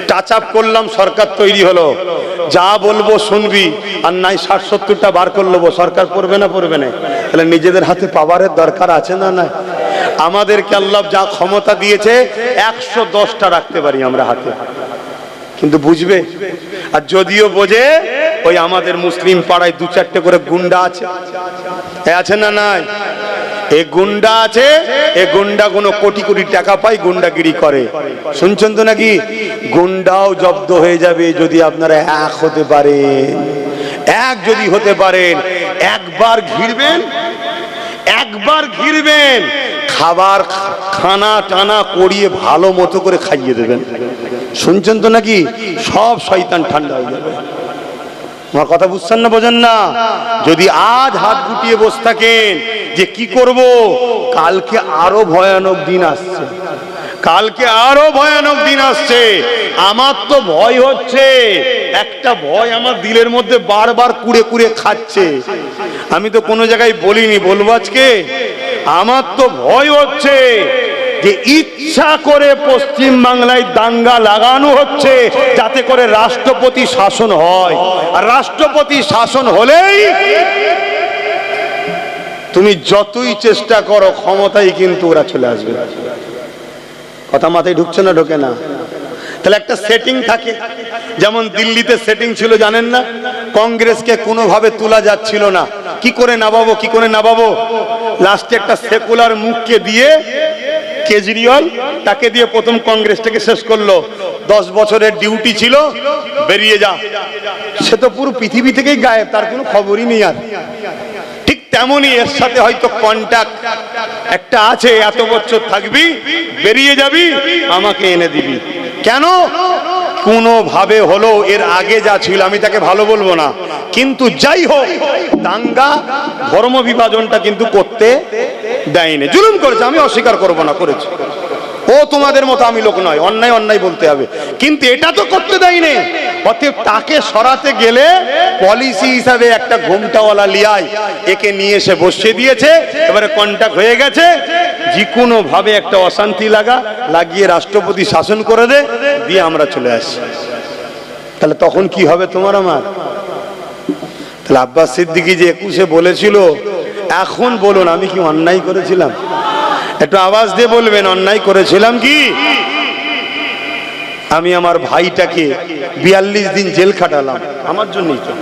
S1: টাচ আপ করলাম, সরকার তৈরি হলো, যা বলবো শুনবি, আর নাই 60-70টা বার করে নেবো, সরকার পড়বে না? পড়বে না? তাহলে নিজেদের হাতে পাওয়ারের দরকার আছে না? না, আমাদেরকে আল্লাহ যা ক্ষমতা দিয়েছে 110টা রাখতে পারি আমরা হাতে, কিন্তু বুঝবে? আর যদিও বোঝে, ওই আমাদের মুসলিম পাড়ায় 2-4টে করে গুন্ডা আছে, আছে না? নাই? এই গুন্ডা আছে, এই গুন্ডা কোনো কোটি কোটি টাকা পায়, গুন্ডাগিরি করে। শুনছেন তো নাকি? গুন্ডাও জব্দ হয়ে যাবে যদি আপনারা এক হতে পারেন। এক যদি হতে পারেন, একবার ঘিরবেন, খাবার খানা টানা করিয়ে ভালো মতো করে খাইয়ে দেবেন। শুনছেন তো নাকি? সব শয়তান ঠান্ডা হয়ে যাবে। আমার কথা বুঝছেন না, বোঝেন না? যদি আজ হাত গুটিয়ে বসে থাকেন যে কি করব, কালকে আরো ভয়ানক দিন আসছে, কালকে আরো ভয়ানক দিন আসছে। আমার তো ভয় হচ্ছে, একটা ভয় আমার দিলের মধ্যে বারবার কুড়ে কুড়ে খাচ্ছে। আমি তো কোনো জায়গায় বলিনি, বলবো আজকে। আমার তো ভয় হচ্ছে যে ইচ্ছা করে পশ্চিম বাংলায় দাঙ্গা লাগানো হচ্ছে যাতে করে রাষ্ট্রপতি শাসন হয়, আর রাষ্ট্রপতি শাসন হলেই তুমি যতই চেষ্টা করো ক্ষমতায় কিন্তু ওরা চলে আসবে। কথা মাথায় ঢুকছে না, ঢোকে না? তাহলে একটা সেটিং থাকে, যেমন দিল্লিতে সেটিং ছিল জানেন না? কংগ্রেসকে কোনোভাবে তোলা যাচ্ছিল না, কি করে নামাবো, লাস্টে একটা সেকুলার মুখকে দিয়ে কেজরিওয়াল, তাকে দিয়ে প্রথম কংগ্রেসটাকে শেষ করলো। 10 বছরের ডিউটি ছিল, বেরিয়ে যা। সে তো পুরো পৃথিবী থেকেই গায়েব, তার কোনো খবরই নেই আর। ঠিক তেমনই এর সাথে হয়তো কন্টাক্ট একটা আছে, এত বছর থাকবি, বেরিয়ে যাবি, আমাকে এনে দিবি। কেন? কোনোভাবে হলো এর আগে যা ছিল, আমি তাকে ভালো বলবো না, কিন্তু যাই হোক দাঙ্গা ধর্ম বিভাজনটা কিন্তু করতে দেয়নি। জুলুম করেছে, আমি অস্বীকার করবো না, করেছে। ও তোমাদের মতো আমি লোক নয়, অন্যায় অন্যায় বলতে হবে, কিন্তু এটা তো করতে দেয়নি। অতএব তাকে সরাতে গেলে পলিসি হিসাবে একটা ঘোমটাওয়ালা লিয়াই, একে নিয়ে এসে বসিয়ে দিয়েছে। এবারে কন্টাক্ট হয়ে গেছে, যে কোনো ভাবে একটা অশান্তি লাগিয়ে রাষ্ট্রপতি শাসন করে দিয়ে আমরা চলে আসি। তাহলে তখন কি হবে তোমার আমার? তাহলে আব্বাস সিদ্দিকী যে 21-এ বলেছিল, এখন বলুন আমি কি অন্যায় করেছিলাম? একটু আওয়াজ দিয়ে বলবেন, অন্যায় করেছিলাম কি? আমি আমার ভাইটাকে 42 দিন জেল খাটালাম আমার জন্যই তো।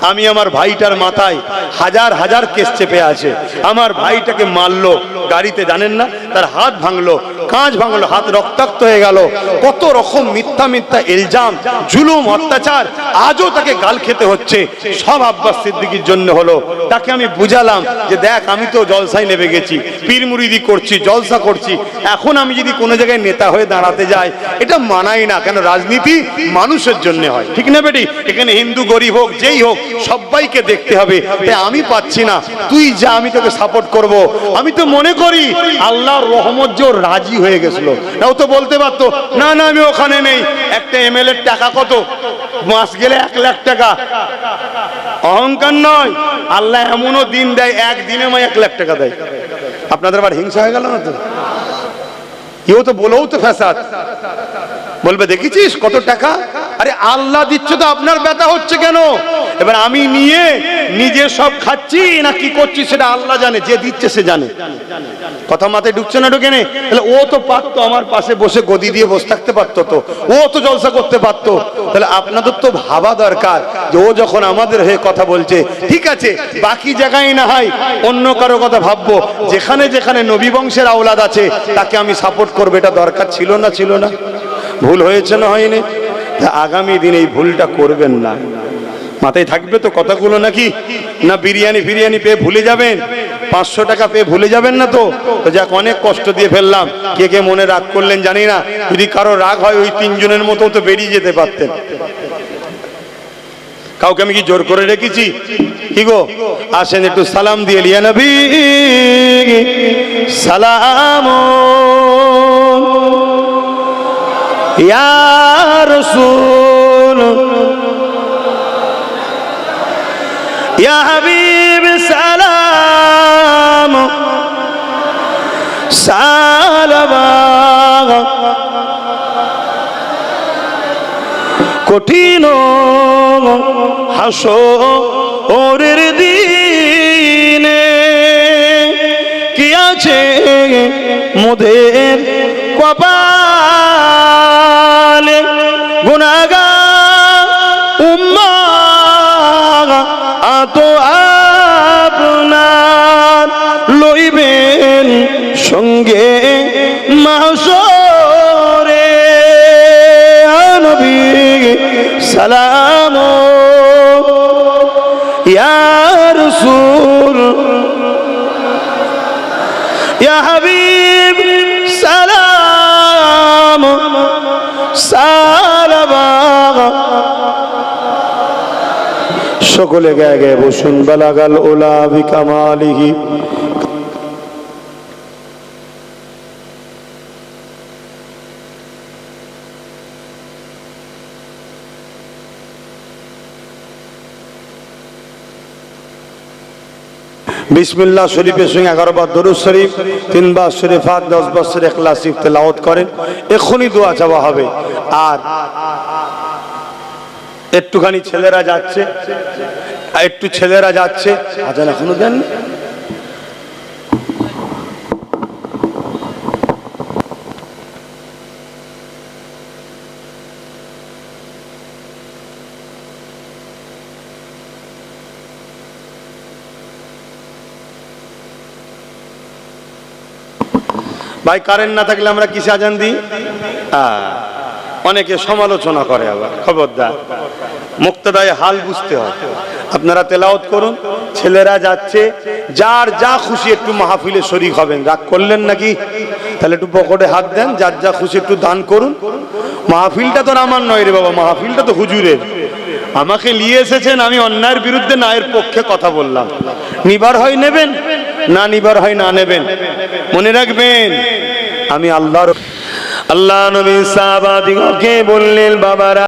S1: আমি আমার ভাইটার মাথায় হাজার হাজার কেস চেপে আছে। আমার ভাইটাকে মারলো গাড়িতে, জানেন না, তার হাত ভাঙলো, কাঁচ ভাঙলো, হাত রক্তাক্ত হয়ে গেল। কত রকম মিথ্যা মিথ্যা ইলজাম, জুলুম, অত্যাচার, আজও তাকে গাল খেতে হচ্ছে। সব আব্বাস সিদ্দিকীর জন্য হলো। তাকে আমি বুঝালাম যে দেখ, আমি তো জলসায় নেমে গেছি, পীর মুরিদি করছি, জলসা করছি, এখন আমি যদি কোনো জায়গায় নেতা হয়ে দাঁড়াতে যাই, এটা মানাই না। কেন? রাজনীতি মানুষের জন্য হয়, ঠিক না বেটি? এখানে হিন্দু গরিব হোক, যেই হোক, সবাইকে দেখতে হবে। তাই আমি পাচ্ছি না, তুই যা, আমি তোকে সাপোর্ট করব। আমি তো মনে করি আল্লাহর রহমত যে রাজি হয়ে গেছিল। ও তো বলতে পারতো না না আমি ওখানে নেই। একটা এমএলএ এর টাকা কত? মাস গেলে 1 লাখ টাকা। অহংকার নয়, আল্লাহ এমনও দিন দেয়, একদিনে 1 লাখ টাকা দেয়। আপনাদের আবার হিংসা হয়ে গেল না তো? কেউ তো বলেও তো ফ্যাসাদ বলবে, দেখেছিস কত টাকা? আরে আল্লাহ দিচ্ছে তো, আপনার ব্যথা হচ্ছে কেন? এবার আমি নিয়ে নিজে সব খাচ্ছি না কি করছি সেটা আল্লাহ জানে, যে দিচ্ছে সে জানে। কথা মাথায় ঢুকছে না? ঢুকে নেই? তাহলে ও তো পারতো আমার পাশে বসে গদি দিয়ে বসে থাকতে পারতো, তো ও তো জলসা করতে পারতো। তাহলে আপনাদের তো ভাবা দরকার যে ও যখন আমাদের হয়ে কথা বলছে, ঠিক আছে, বাকি জায়গায় না হয় অন্য কারো কথা ভাববো, যেখানে যেখানে নবী বংশের আওলাদ আছে তাকে আমি সাপোর্ট করবো। এটা দরকার ছিল না? ছিল না? ভুল হয়েছে না হয়নি? আগামী দিন এই ভুলটা করবেন না। মাথায় থাকবে তো কথাগুলো নাকি? না বিরিয়ানি ফিরিয়ানি পেয়ে ভুলে যাবেন? 500 টাকা পেয়ে ভুলে যাবেন না তো? যাক, অনেক কষ্ট দিয়ে ফেললাম। কে কে মনে রাগ করলেন জানি না। যদি কারো রাগ হয়, ওই 3 জনের মতো তো বেরিয়ে যেতে পারতেন। কাউকে আমি কি জোর করে রেখেছি? কি গো, আসেন একটু সালাম দিয়ে লিয়া নবী সালাম ইয়া রাসূল ইয়া হাবিব সালাম সালাম। কঠিন হাসরের দিনে কি আছে মোদের কপালে, গুনাহগার উম্মাহ আতো আপনার লইবেন সঙ্গে মাহশরে। নবী সালাম ইয়া রাসূল ইয়া হাবিব সালাম সালাম। সকলে গায়ে গায়ে বসুন। বালাগাল উলা বিকামালিহি। বিসমিল্লাহ শরীফের সঙ্গে 11 বার দরুদ শরীফ, 3 বার সূরা ফাতিহা, 10 বার সূরা ইখলাস শরীফ তেলাওয়াত করেন। এখনই দোয়া চাওয়া হবে। আর একটুখানি ছেলেরা যাচ্ছে, একটু ছেলেরা যাচ্ছে। আজান এখনো দেন? ভাই, কারেন্ট না থাকলে আমরা কিসে আজান দিই? অনেকে সমালোচনা করে, আবার খবরদার, মুক্তদায় হাল বুঝতে হয়। আপনারা তেলাওয়াত করুন। ছেলেরা যাচ্ছে, যার যা খুশি একটু মাহফিলে শরীক হবেন। রাগ করলেন নাকি? তাহলে একটু পকেটে হাত দেন, যার যা খুশি একটু দান করুন। মাহফিলটা তো আমার নয় রে বাবা, মাহফিলটা তো হুজুরের। আমাকে নিয়ে এসেছেন, আমি অন্যায়ের বিরুদ্ধে ন্যায়ের পক্ষে কথা বললাম। নিবার হয় নেবেন, না নিবার হয় না নেবেন। মনে রাখবেন, আমি আল্লাহ নবী সাহাবাদিগকে বললেন, বাবারা